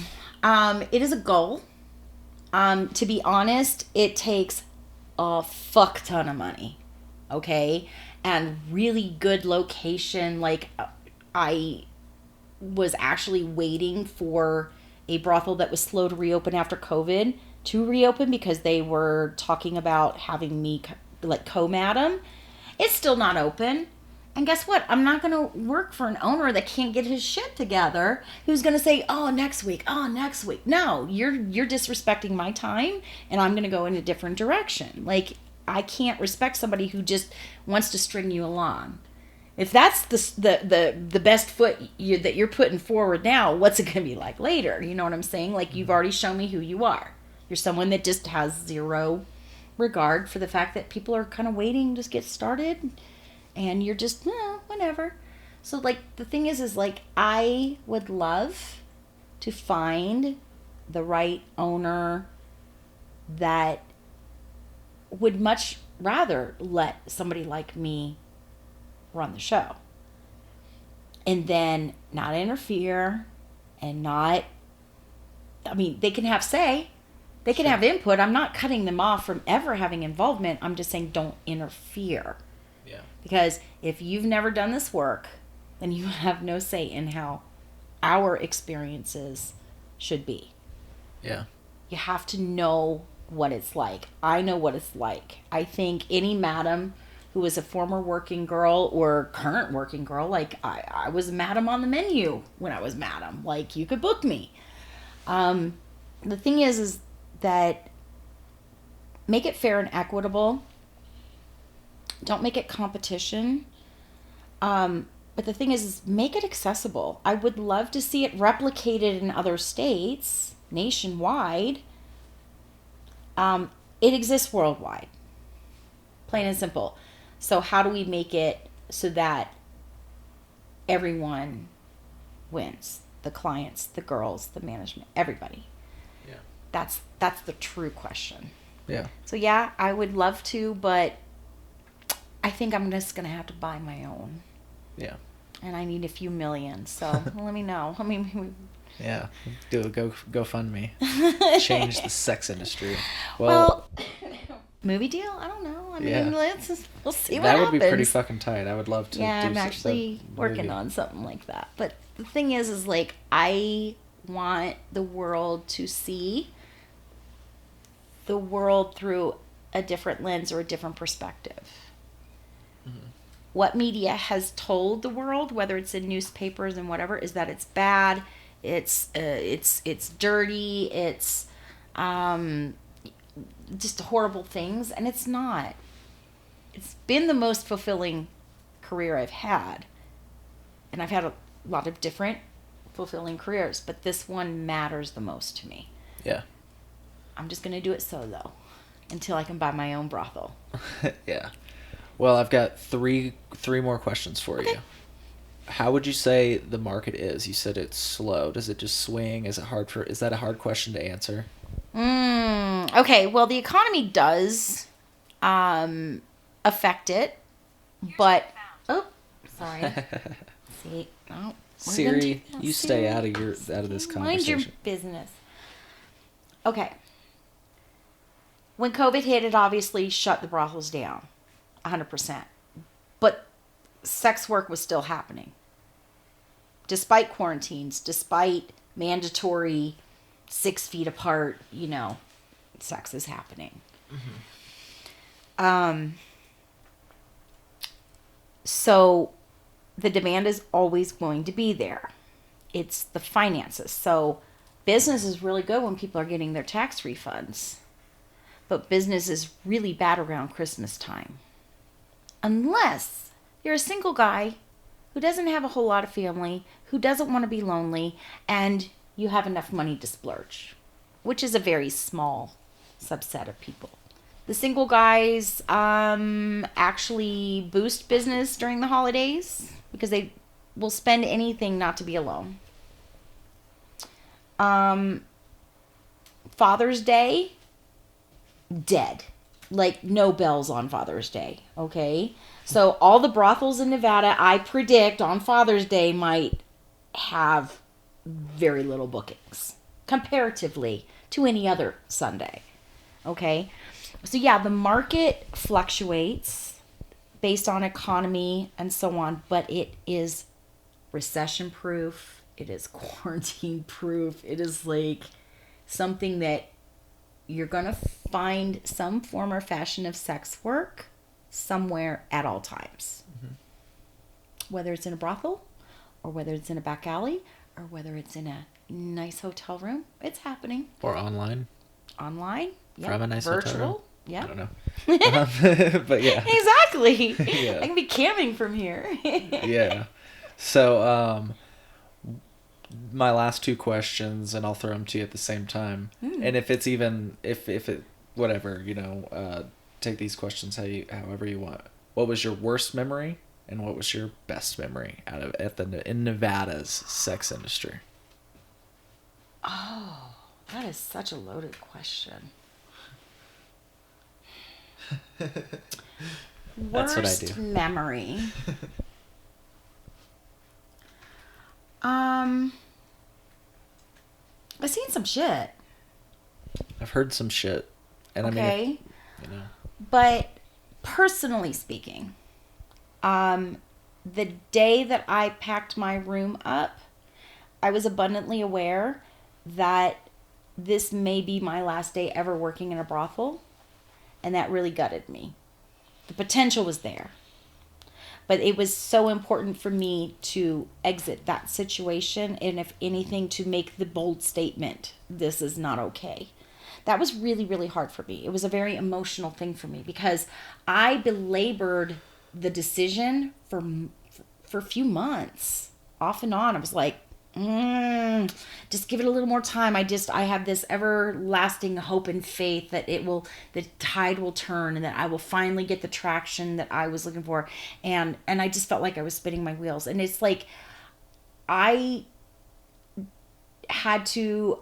It is a goal. To be honest, it takes a fuck ton of money. Okay? And really good location. Like, I was actually waiting for a brothel that was slow to reopen after COVID to reopen because they were talking about having me like co-madam. It's still not open. And guess what? I'm not going to work for an owner that can't get his shit together, who's going to say, oh, next week. No, you're disrespecting my time, and I'm going to go in a different direction. Like, I can't respect somebody who just wants to string you along. If that's the best foot that you're putting forward now, what's it going to be like later? You know what I'm saying? Like, you've already shown me who you are. You're someone that just has zero regard for the fact that people are kind of waiting to get started, and you're just, whatever. So, like, the thing is like, I would love to find the right owner that would much rather let somebody like me run the show. And then not interfere and not, I mean, they can have say. They can have input. I'm not cutting them off from ever having involvement. I'm just saying don't interfere. Yeah. Because if you've never done this work, then you have no say in how our experiences should be. Yeah. You have to know what it's like. I know what it's like. I think any madam who is a former working girl or current working girl, like I was a madam on the menu when I was madam. Like, you could book me. The thing is that make it fair and equitable. Don't make it competition. But the thing is make it accessible. I would love to see it replicated in other states, nationwide. It exists worldwide. Plain and simple. So how do we make it so that everyone wins? The clients, the girls, the management, everybody. Yeah. That's the true question. Yeah. So yeah, I would love to, but I think I'm just going to have to buy my own. Yeah. And I need a few million. So let me know. I mean, yeah. Do a GoFundMe. Change the sex industry. Well, movie deal? I don't know. I mean, we'll see what happens. That would be pretty fucking tight. I would love to. Yeah, I'm actually working on something like that. But the thing is like, I want the world to see the world through a different lens or a different perspective. Mm-hmm. What media has told the world, whether it's in newspapers and whatever, is that it's bad, it's dirty, it's just horrible things, and it's not. It's been the most fulfilling career I've had, and I've had a lot of different fulfilling careers, but this one matters the most to me. Yeah. I'm just gonna do it solo until I can buy my own brothel. Yeah. Well, I've got three more questions for you. How would you say the market is? You said it's slow. Does it just swing? Is that a hard question to answer? Okay. Well, the economy does affect it, but sorry. See, Siri, you stay out of this conversation. Mind your business. Okay. When COVID hit, it obviously shut the brothels down, 100%. But sex work was still happening. Despite quarantines, despite mandatory 6 feet apart, sex is happening. Mm-hmm. So the demand is always going to be there. It's the finances. So business is really good when people are getting their tax refunds. But business is really bad around Christmas time. Unless you're a single guy who doesn't have a whole lot of family, who doesn't want to be lonely, and you have enough money to splurge, which is a very small subset of people. The single guys actually boost business during the holidays because they will spend anything not to be alone. Father's Day, dead. Like, no bells on Father's Day, okay? So all the brothels in Nevada, I predict on Father's Day might have very little bookings comparatively to any other Sunday, okay? So yeah, the market fluctuates based on economy and so on, but it is recession proof. It is quarantine proof. It is like something that you're going to find some form or fashion of sex work somewhere at all times. Mm-hmm. Whether it's in a brothel or whether it's in a back alley or whether it's in a nice hotel room, it's happening. Or online. Online. Yep. From a nice virtual. Hotel room. Yeah. I don't know. But yeah. Exactly. Yeah. I can be camming from here. Yeah. So, my last two questions, and I'll throw them to you at the same time. And if it's even, if it, whatever, take these questions however you want. What was your worst memory, and what was your best memory in Nevada's sex industry? Oh, that is such a loaded question. That's what I Worst do. memory. I've seen some shit. I've heard some shit. And okay. I mean, But personally speaking, the day that I packed my room up, I was abundantly aware that this may be my last day ever working in a brothel. And that really gutted me. The potential was there. But it was so important for me to exit that situation, and if anything, to make the bold statement, this is not okay. That was really, really hard for me. It was a very emotional thing for me because I belabored the decision for a few months, off and on. I was like, just give it a little more time. I have this everlasting hope and faith that the tide will turn and that I will finally get the traction that I was looking for. And I just felt like I was spinning my wheels. And it's like, I had to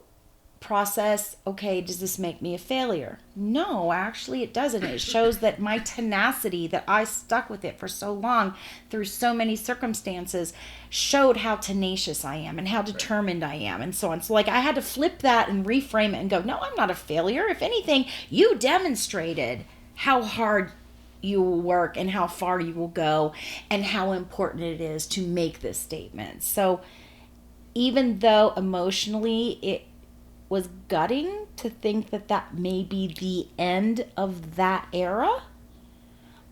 process, okay, does this make me a failure? No, actually it doesn't. It shows that my tenacity, that I stuck with it for so long through so many circumstances, showed how tenacious I am and how determined I am and so on. So like, I had to flip that and reframe it and go, no, I'm not a failure. If anything, you demonstrated how hard you will work and how far you will go and how important it is to make this statement. So even though emotionally it was gutting to think that that may be the end of that era,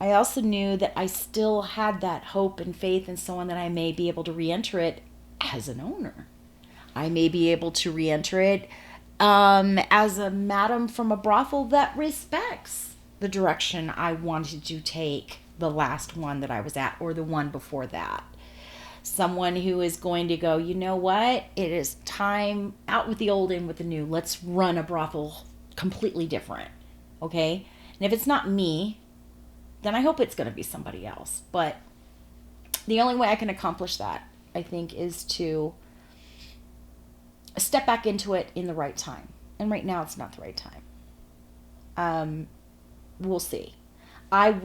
I also knew that I still had that hope and faith and so on, that I may be able to re-enter it as an owner. I may be able to re-enter it as a madam from a brothel that respects the direction I wanted to take the last one that I was at, or the one before that. Someone who is going to go, you know what? It is time, out with the old, in with the new. Let's run a brothel completely different. Okay? And if it's not me, then I hope it's going to be somebody else. But the only way I can accomplish that, I think, is to step back into it in the right time. And right now it's not the right time. We'll see. I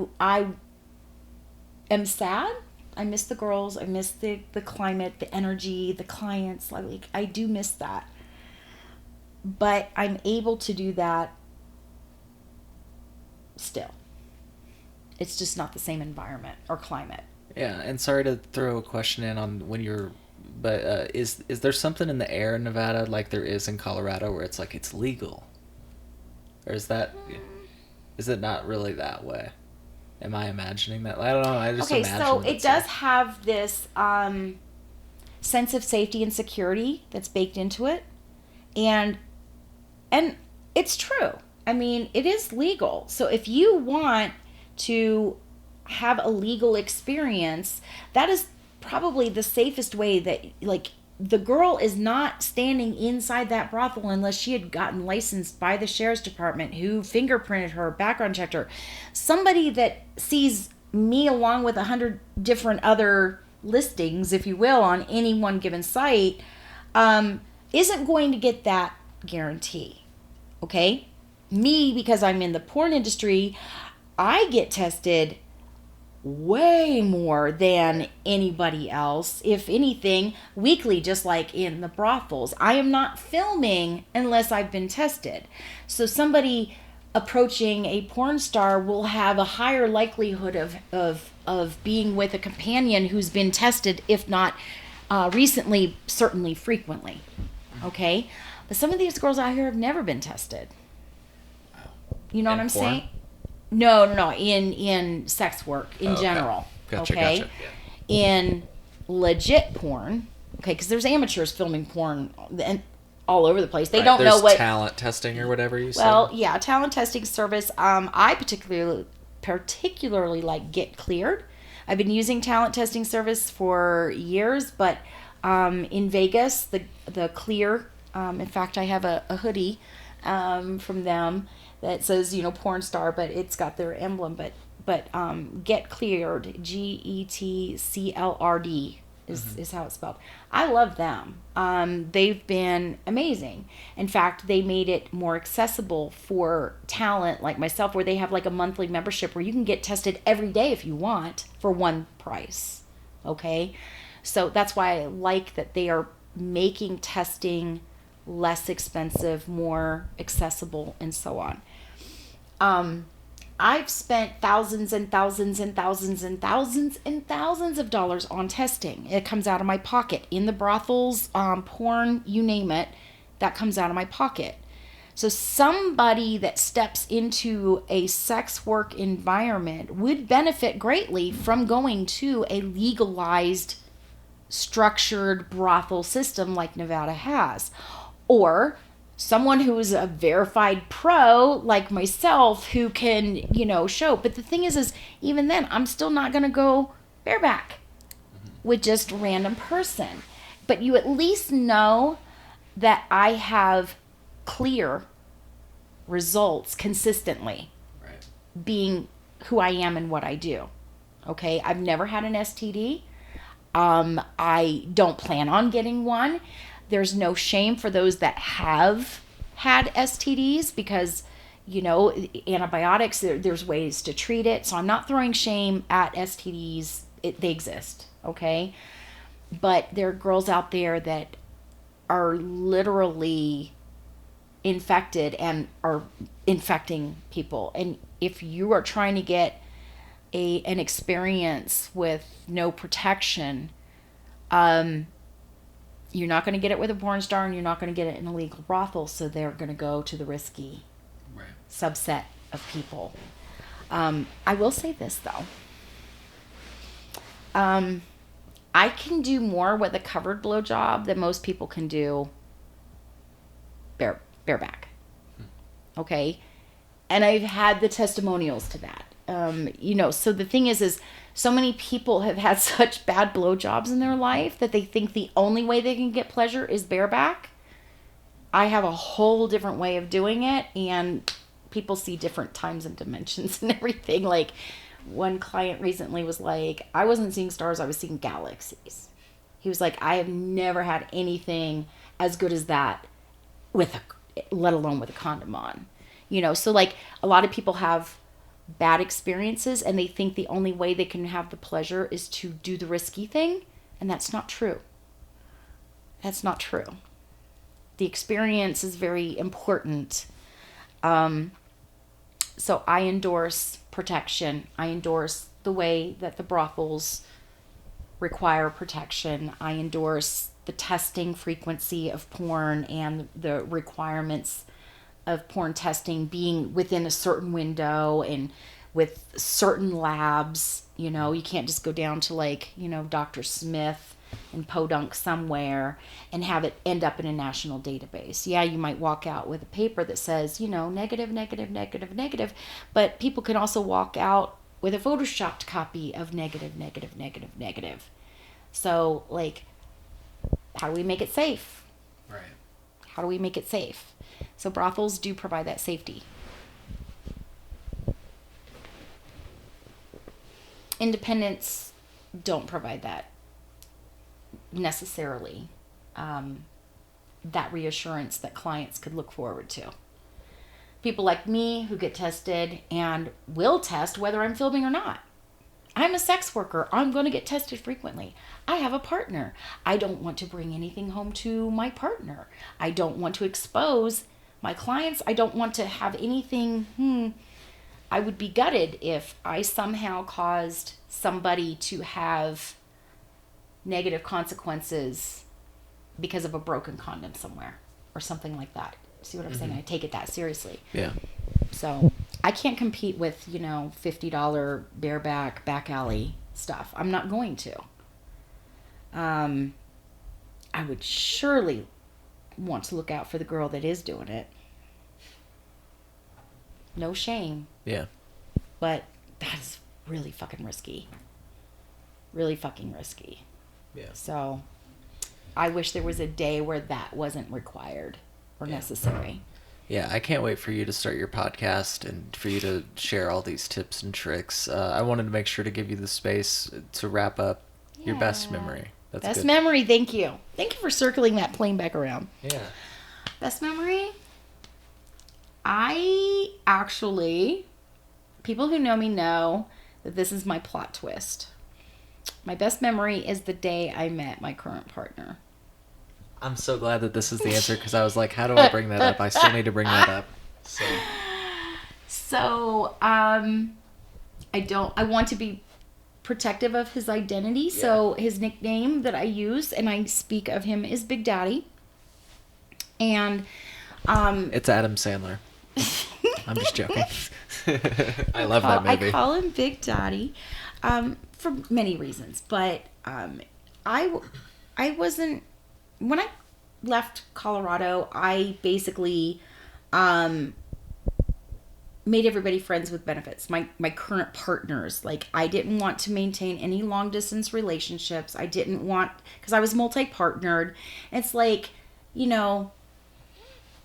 am sad. I miss the girls. I miss the climate, the energy, the clients. Like, I do miss that. But I'm able to do that still. It's just not the same environment or climate. Yeah, and sorry to throw a question in on when you're, but is there something in the air in Nevada like there is in Colorado where it's like it's legal? Or is it not really that way? Am I imagining that? I don't know. I just imagine. Okay, so it does have this sense of safety and security that's baked into it, and it's true. I mean, it is legal. So if you want to have a legal experience, that is probably the safest way. That, like, the girl is not standing inside that brothel unless she had gotten licensed by the sheriff's department, who fingerprinted her, background checked her. Somebody that sees me along with 100 different other listings, if you will, on any one given site, isn't going to get that guarantee. Okay? Me, because I'm in the porn industry, I get tested way more than anybody else, if anything, weekly, just like in the brothels. I am not filming unless I've been tested. So somebody approaching a porn star will have a higher likelihood of being with a companion who's been tested, if not recently, certainly frequently. Okay? But some of these girls out here have never been tested. You know what I'm saying? No, in sex work in general. Gotcha. Yeah. In legit porn, okay, because there's amateurs filming porn and all over the place. They don't know what talent testing or whatever you said. Well, yeah, talent testing service. I particularly like Get Cleared. I've been using talent testing service for years, but in Vegas, the Clear. In fact, I have a hoodie from them that says, porn star, but it's got their emblem. But Get Cleared, GETCLRD is how it's spelled. I love them. They've been amazing. In fact, they made it more accessible for talent like myself, where they have like a monthly membership where you can get tested every day if you want for one price. Okay? So that's why I like that they are making testing less expensive, more accessible, and so on. I've spent thousands and thousands and thousands and thousands and thousands of dollars on testing. It comes out of my pocket. In the brothels, porn, you name it, that comes out of my pocket. So somebody that steps into a sex work environment would benefit greatly from going to a legalized, structured brothel system like Nevada has. Or someone who is a verified pro like myself who can, show. But the thing is even then, I'm still not going to go bareback with just a random person. but you at least know that I have clear results consistently, Right. being who I am and what I do. Okay, I've never had an STD. I don't plan on getting one. There's no shame for those that have had STDs because, antibiotics, there's ways to treat it. So I'm not throwing shame at STDs. They exist, okay? But there are girls out there that are literally infected and are infecting people. And if you are trying to get an experience with no protection, you're not going to get it with a porn star, and you're not going to get it in a legal brothel. So they're going to go to the risky subset of people. I will say this though. I can do more with a covered blowjob than most people can do bareback. Okay, and I've had the testimonials to that. So the thing is so many people have had such bad blowjobs in their life that they think the only way they can get pleasure is bareback. I have a whole different way of doing it, and people see different times and dimensions and everything. Like, one client recently was like, I wasn't seeing stars, I was seeing galaxies. He was like, I have never had anything as good as that let alone with a condom on. So like a lot of people have bad experiences and they think the only way they can have the pleasure is to do the risky thing, and that's not true. That's not true. The experience is very important. So I endorse protection. I endorse the way that the brothels require protection. I endorse the testing frequency of porn and the requirements of porn testing being within a certain window and with certain labs. You can't just go down to Dr. Smith and podunk somewhere and have it end up in a national database. Yeah, you might walk out with a paper that says, negative, negative, negative, negative, but people can also walk out with a photoshopped copy of negative, negative, negative, negative. So, how do we make it safe? Right. How do we make it safe? So brothels do provide that safety. Independents don't provide that necessarily. That reassurance that clients could look forward to. People like me who get tested and will test whether I'm filming or not. I'm a sex worker. I'm going to get tested frequently. I have a partner. I don't want to bring anything home to my partner. I don't want to expose my clients. I don't want to have anything. I would be gutted if I somehow caused somebody to have negative consequences because of a broken condom somewhere or something like that. See what I'm saying? I take it that seriously. Yeah. So I can't compete with, $50 bareback back alley stuff. I'm not going to. I would surely want to look out for the girl that is doing it. No shame. Yeah. But that's really fucking risky. Really fucking risky. Yeah. So I wish there was a day where that wasn't required or necessary. Yeah, I can't wait for you to start your podcast and for you to share all these tips and tricks. I wanted to make sure to give you the space to wrap up your best memory. That's best good. memory, thank you. Thank you for circling that plane back around. Yeah. Best memory? I actually, people who know me know that this is my plot twist. My best memory is the day I met my current partner. I'm so glad that this is the answer because I was like, how do I bring that up? I still need to bring that up. So, I want to be protective of his identity. Yeah. So his nickname that I use and I speak of him is Big Daddy. And, it's Adam Sandler. I'm just joking. I love that movie. I call him Big Daddy, for many reasons, but, I wasn't, when I left Colorado, I basically made everybody friends with benefits. My current partners, like I didn't want to maintain any long distance relationships. I didn't want, because I was multi-partnered. It's like, you know,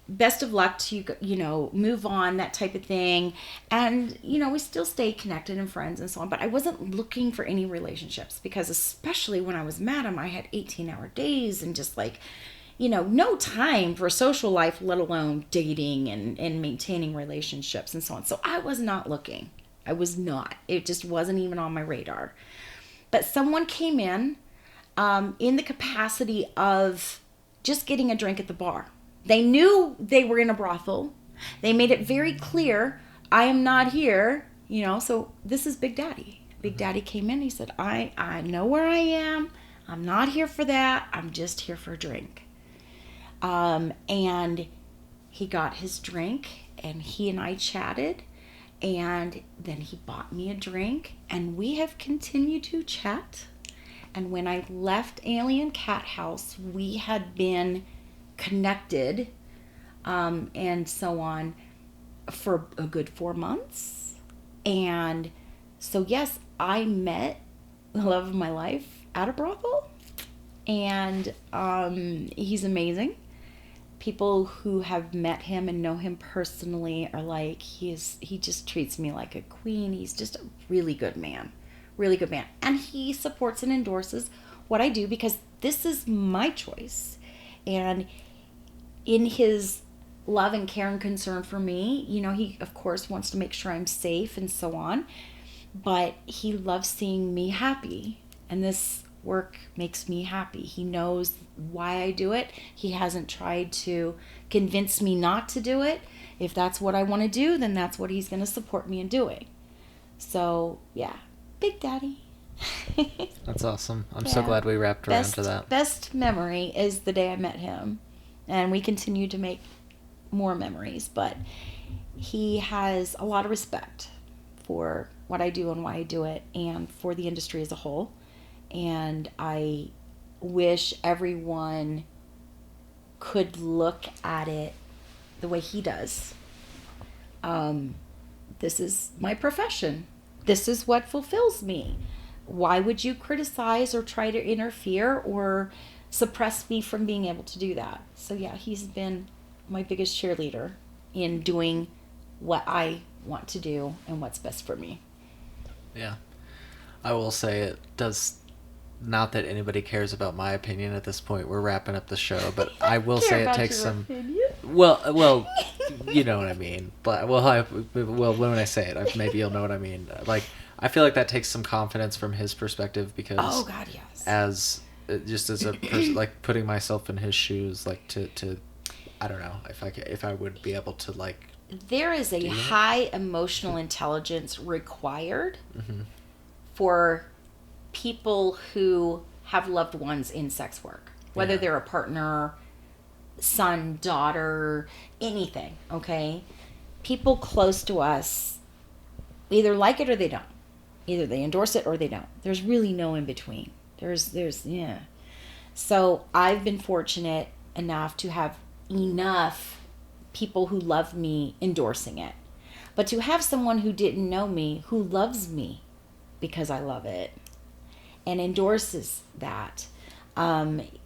best of luck to you, you know, move on, that type of thing. And, you know, we still stay connected and friends and so on. But I wasn't looking for any relationships because especially when I was Madam, I had 18-hour days and just like, you know, no time for social life, let alone dating and maintaining relationships and so on. So I was not looking. I was not. It just wasn't even on my radar. But someone came in the capacity of just getting a drink at the bar. They knew they were in a brothel. They made it very clear, I am not here, you know, so this is Big Daddy. Big Daddy came in. He said, I know where I am. I'm not here for that. I'm just here for a drink. And he got his drink and he and I chatted and then he bought me a drink and we have continued to chat. And when I left Alien Cat House, we had been connected, and so on for a good 4 months. And so, yes, I met the love of my life at a brothel and, he's amazing. People who have met him and know him personally are like, he just treats me like a queen. He's just a really good man. Really good man. And he supports and endorses what I do because this is my choice. And in his love and care and concern for me, you know, he of course wants to make sure I'm safe and so on. But he loves seeing me happy. And this work makes me happy. He knows why I do it. He hasn't tried to convince me not to do it. If that's what I want to do, then that's what he's going to support me in doing. So, yeah. Big Daddy. That's awesome. I'm so glad we wrapped around to that. Best memory is the day I met him. And we continue to make more memories. But he has a lot of respect for what I do and why I do it and for the industry as a whole. And I wish everyone could look at it the way he does. This is my profession. This is what fulfills me. Why would you criticize or try to interfere or suppress me from being able to do that? So yeah, he's been my biggest cheerleader in doing what I want to do and what's best for me. Yeah. I will say it does. Not that anybody cares about my opinion at this point. We're wrapping up the show, but I will say it takes some. Well, you know what I mean. But when I say it, maybe you'll know what I mean. Like, I feel like that takes some confidence from his perspective because. Oh God, yes. As a person, like putting myself in his shoes, like to, I don't know if I would be able to like. There is a high emotional intelligence required for people who have loved ones in sex work, whether they're a partner, son, daughter, anything, okay? People close to us either like it or they don't. Either they endorse it or they don't. There's really no in between. Yeah. So I've been fortunate enough to have enough people who love me endorsing it. But to have someone who didn't know me, who loves me because I love it, and endorses that.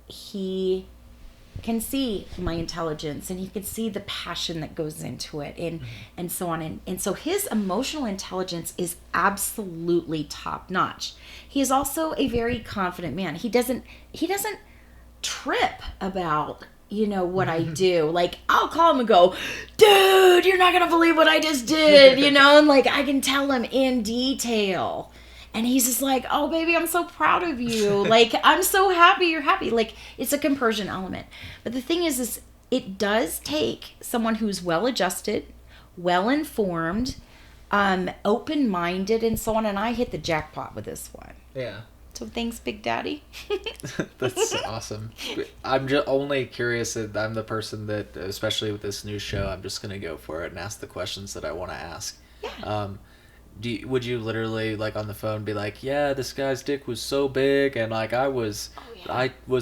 He can see my intelligence and he can see the passion that goes into it and so on. And so his emotional intelligence is absolutely top notch. He is also a very confident man. He doesn't trip about, you know, what I do. Like, I'll call him and go, dude, you're not going to believe what I just did, you know? And like, I can tell him in detail. And he's just like, oh, baby, I'm so proud of you. Like, I'm so happy you're happy. Like, it's a compersion element. But the thing is it does take someone who's well-adjusted, well-informed, open-minded, and so on. And I hit the jackpot with this one. Yeah. So thanks, Big Daddy. That's awesome. I'm just only curious that I'm the person that, especially with this new show, I'm just going to go for it and ask the questions that I want to ask. Yeah. would you literally like on the phone be like, yeah, this guy's dick was so big and like I was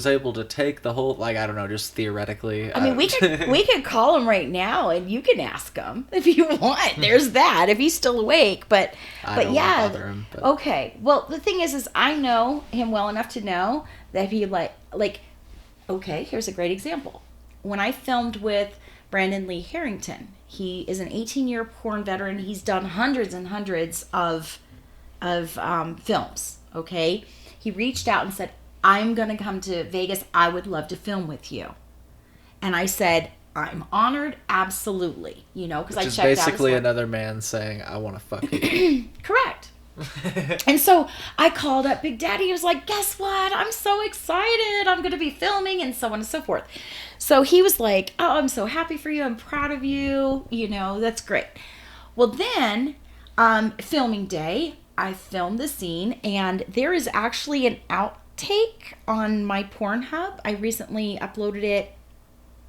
able to take the whole, like, I don't know, just theoretically. I mean, we could call him right now and you can ask him if you want. There's that if he's still awake. But yeah. Bother him, but. Okay. Well, the thing is I know him well enough to know that he like okay, here's a great example. When I filmed with Brandon Lee Harrington, he is an 18-year porn veteran. He's done hundreds and hundreds of films. Okay, he reached out and said, I'm going to come to Vegas. I would love to film with you. And I said, I'm honored. Absolutely. You know, because I checked out his work. Basically another man saying, I want to fuck you. Correct. And so I called up Big Daddy. He was like, guess what? I'm so excited. I'm going to be filming and so on and so forth. So he was like, oh, I'm so happy for you. I'm proud of you. You know, that's great. Well, then filming day, I filmed the scene and there is actually an outtake on my Pornhub. I recently uploaded it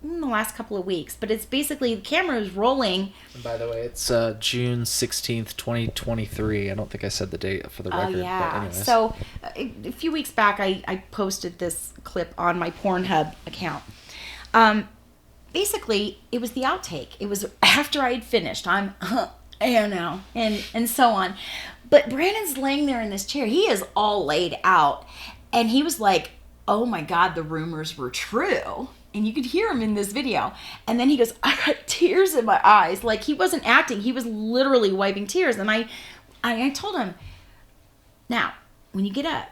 in the last couple of weeks, but it's basically the camera is rolling. And by the way, it's June 16th, 2023. I don't think I said the date for the record. Oh, yeah. But anyways. So a few weeks back, I posted this clip on my Pornhub account. Basically, it was the outtake. It was after I had finished. I'm, and so on. But Brandon's laying there in this chair. He is all laid out. And he was like, oh my God, the rumors were true. And you could hear him in this video. And then he goes, I got tears in my eyes. Like, he wasn't acting. He was literally wiping tears. And I told him, now, when you get up,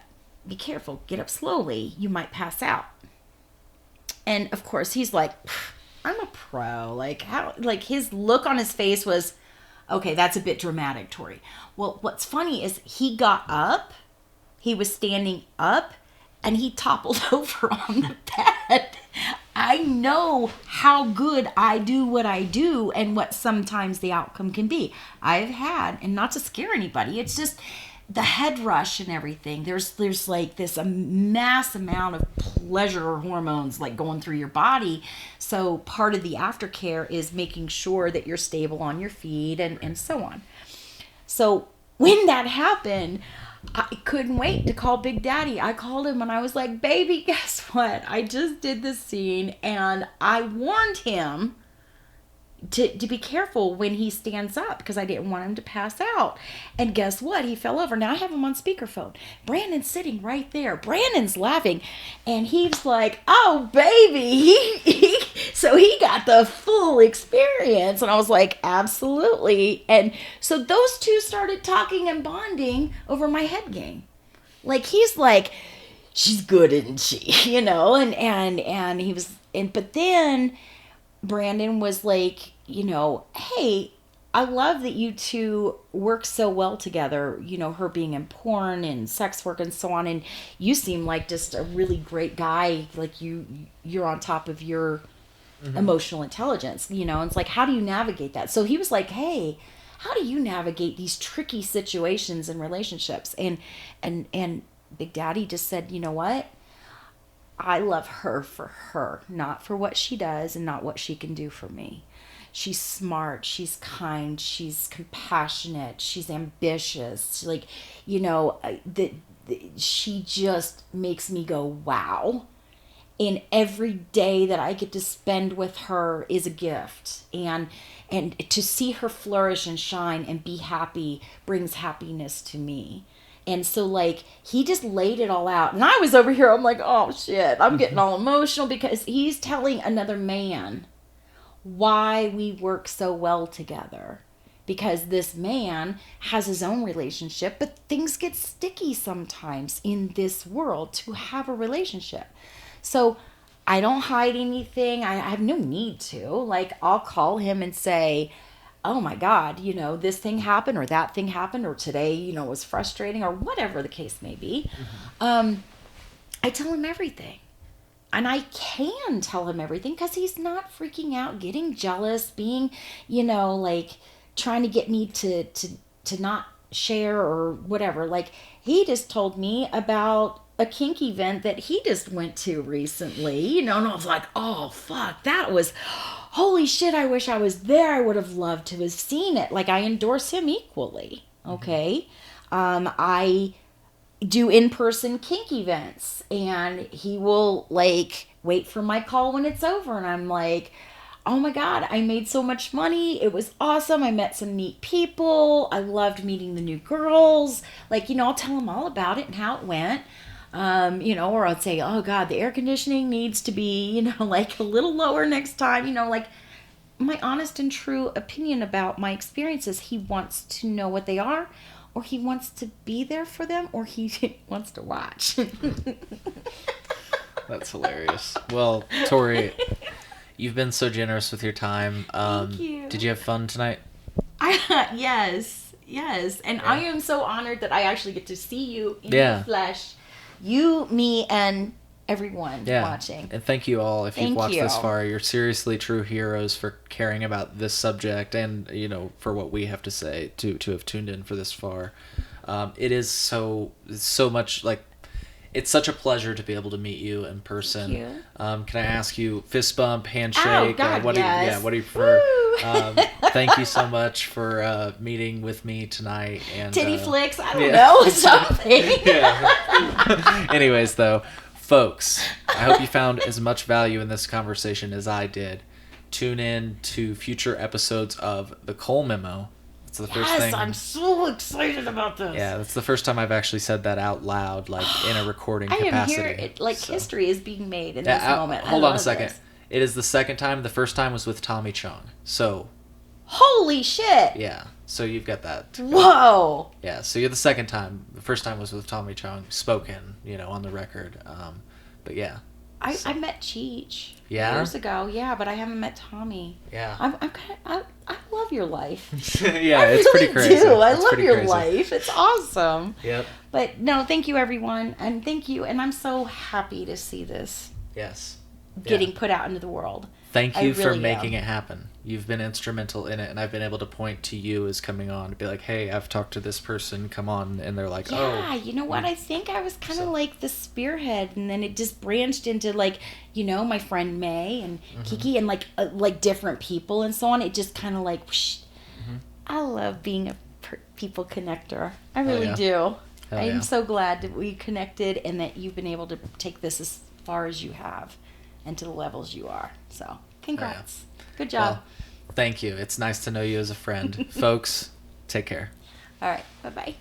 be careful. Get up slowly. You might pass out. And, of course, he's like, I'm a pro. Like, how? Like, his look on his face was, okay, that's a bit dramatic, Tori. Well, what's funny is he got up. He was standing up. And he toppled over on the bed. I know how good I do what I do and what sometimes the outcome can be. I've had, and not to scare anybody, it's just the head rush and everything. There's like this a mass amount of pleasure hormones like going through your body. So part of the aftercare is making sure that you're stable on your feet and so on. So when that happened, I couldn't wait to call Big Daddy. I called him and I was like, baby, guess what? I just did this scene and I warned him to be careful when he stands up because I didn't want him to pass out. And guess what? He fell over. Now I have him on speakerphone. Brandon's sitting right there. Brandon's laughing. And he's like, oh, baby. So he got the full experience. And I was like, absolutely. And so those two started talking and bonding over my head game. Like, he's like, she's good, isn't she? You know, and he was, but then Brandon was like, you know, hey, I love that you two work so well together, you know, her being in porn and sex work and so on. And you seem like just a really great guy. Like you're on top of your emotional intelligence, you know, and it's like, how do you navigate that? So he was like, hey, how do you navigate these tricky situations in relationships? And Big Daddy just said, you know what? I love her for her, not for what she does and not what she can do for me. She's smart, she's kind, she's compassionate, she's ambitious. Like, you know, she just makes me go, wow. And every day that I get to spend with her is a gift. And to see her flourish and shine and be happy brings happiness to me. And so, like, he just laid it all out. And I was over here, I'm like, oh, shit. I'm getting all emotional because he's telling another man why we work so well together. Because this man has his own relationship, but things get sticky sometimes in this world to have a relationship. So I don't hide anything. I have no need to. Like, I'll call him and say, oh my God, you know, this thing happened or that thing happened or today, you know, was frustrating or whatever the case may be. I tell him everything. And I can tell him everything because he's not freaking out, getting jealous, being, you know, like trying to get me to not share or whatever. Like, he just told me about a kink event that he just went to recently, you know, and I was like, oh, fuck, that was, holy shit, I wish I was there. I would have loved to have seen it. Like, I endorse him equally, Okay. I do in-person kink events, and he will like wait for my call when it's over, and I'm like, oh my God, I made so much money. It was awesome. I met some neat people. I loved meeting the new girls. Like, I'll tell him all about it and how it went. Or I'd say, oh God, the air conditioning needs to be, like a little lower next time, like my honest and true opinion about my experiences. He wants to know what they are, or he wants to be there for them, or he wants to watch. That's hilarious. Well, Torrey, you've been so generous with your time. Thank you. Did you have fun tonight? Yes. And I am so honored that I actually get to see you in the flesh. You, me, and everyone watching. And thank you all. If you've watched this far, you're seriously true heroes for caring about this subject and, for what we have to say to have tuned in for this far. It is so much like, it's such a pleasure to be able to meet you in person. Thank you. Can I ask you, fist bump, handshake? Oh, God, what yes. do you prefer? Thank you so much for meeting with me tonight. And titty flicks, I don't know, something. Anyways, though, folks, I hope you found as much value in this conversation as I did. Tune in to future episodes of The Cole Memo. It's the first thing. I'm so excited about this. Yeah, that's the first time I've actually said that out loud, like in a recording capacity. I am here. History is being made in this moment. Hold on a second. This. It is the second time. The first time was with Tommy Chong. So. Holy shit. Yeah. So you've got that. Whoa. Yeah. So you're the second time. The first time was with Tommy Chong, spoken, on the record. But yeah. I met Cheech years ago. Yeah, but I haven't met Tommy. Yeah. I love your life. Yeah, it's really pretty crazy. I love your life. It's awesome. Yep. But no, thank you everyone, and thank you, and I'm so happy to see this. Yes. Getting put out into the world. Thank you for making it happen. You've been instrumental in it, and I've been able to point to you as coming on to be like, hey, I've talked to this person, come on. And they're like, yeah, you know what? I think I was kind of like the spearhead, and then it just branched into like, my friend May and Kiki and like different people and so on. It just kind of like, whoosh. I love being a people connector. I really do. I am so glad that we connected and that you've been able to take this as far as you have and to the levels you are. So, congrats. Good job. Well, thank you. It's nice to know you as a friend. Folks, take care. All right. Bye-bye.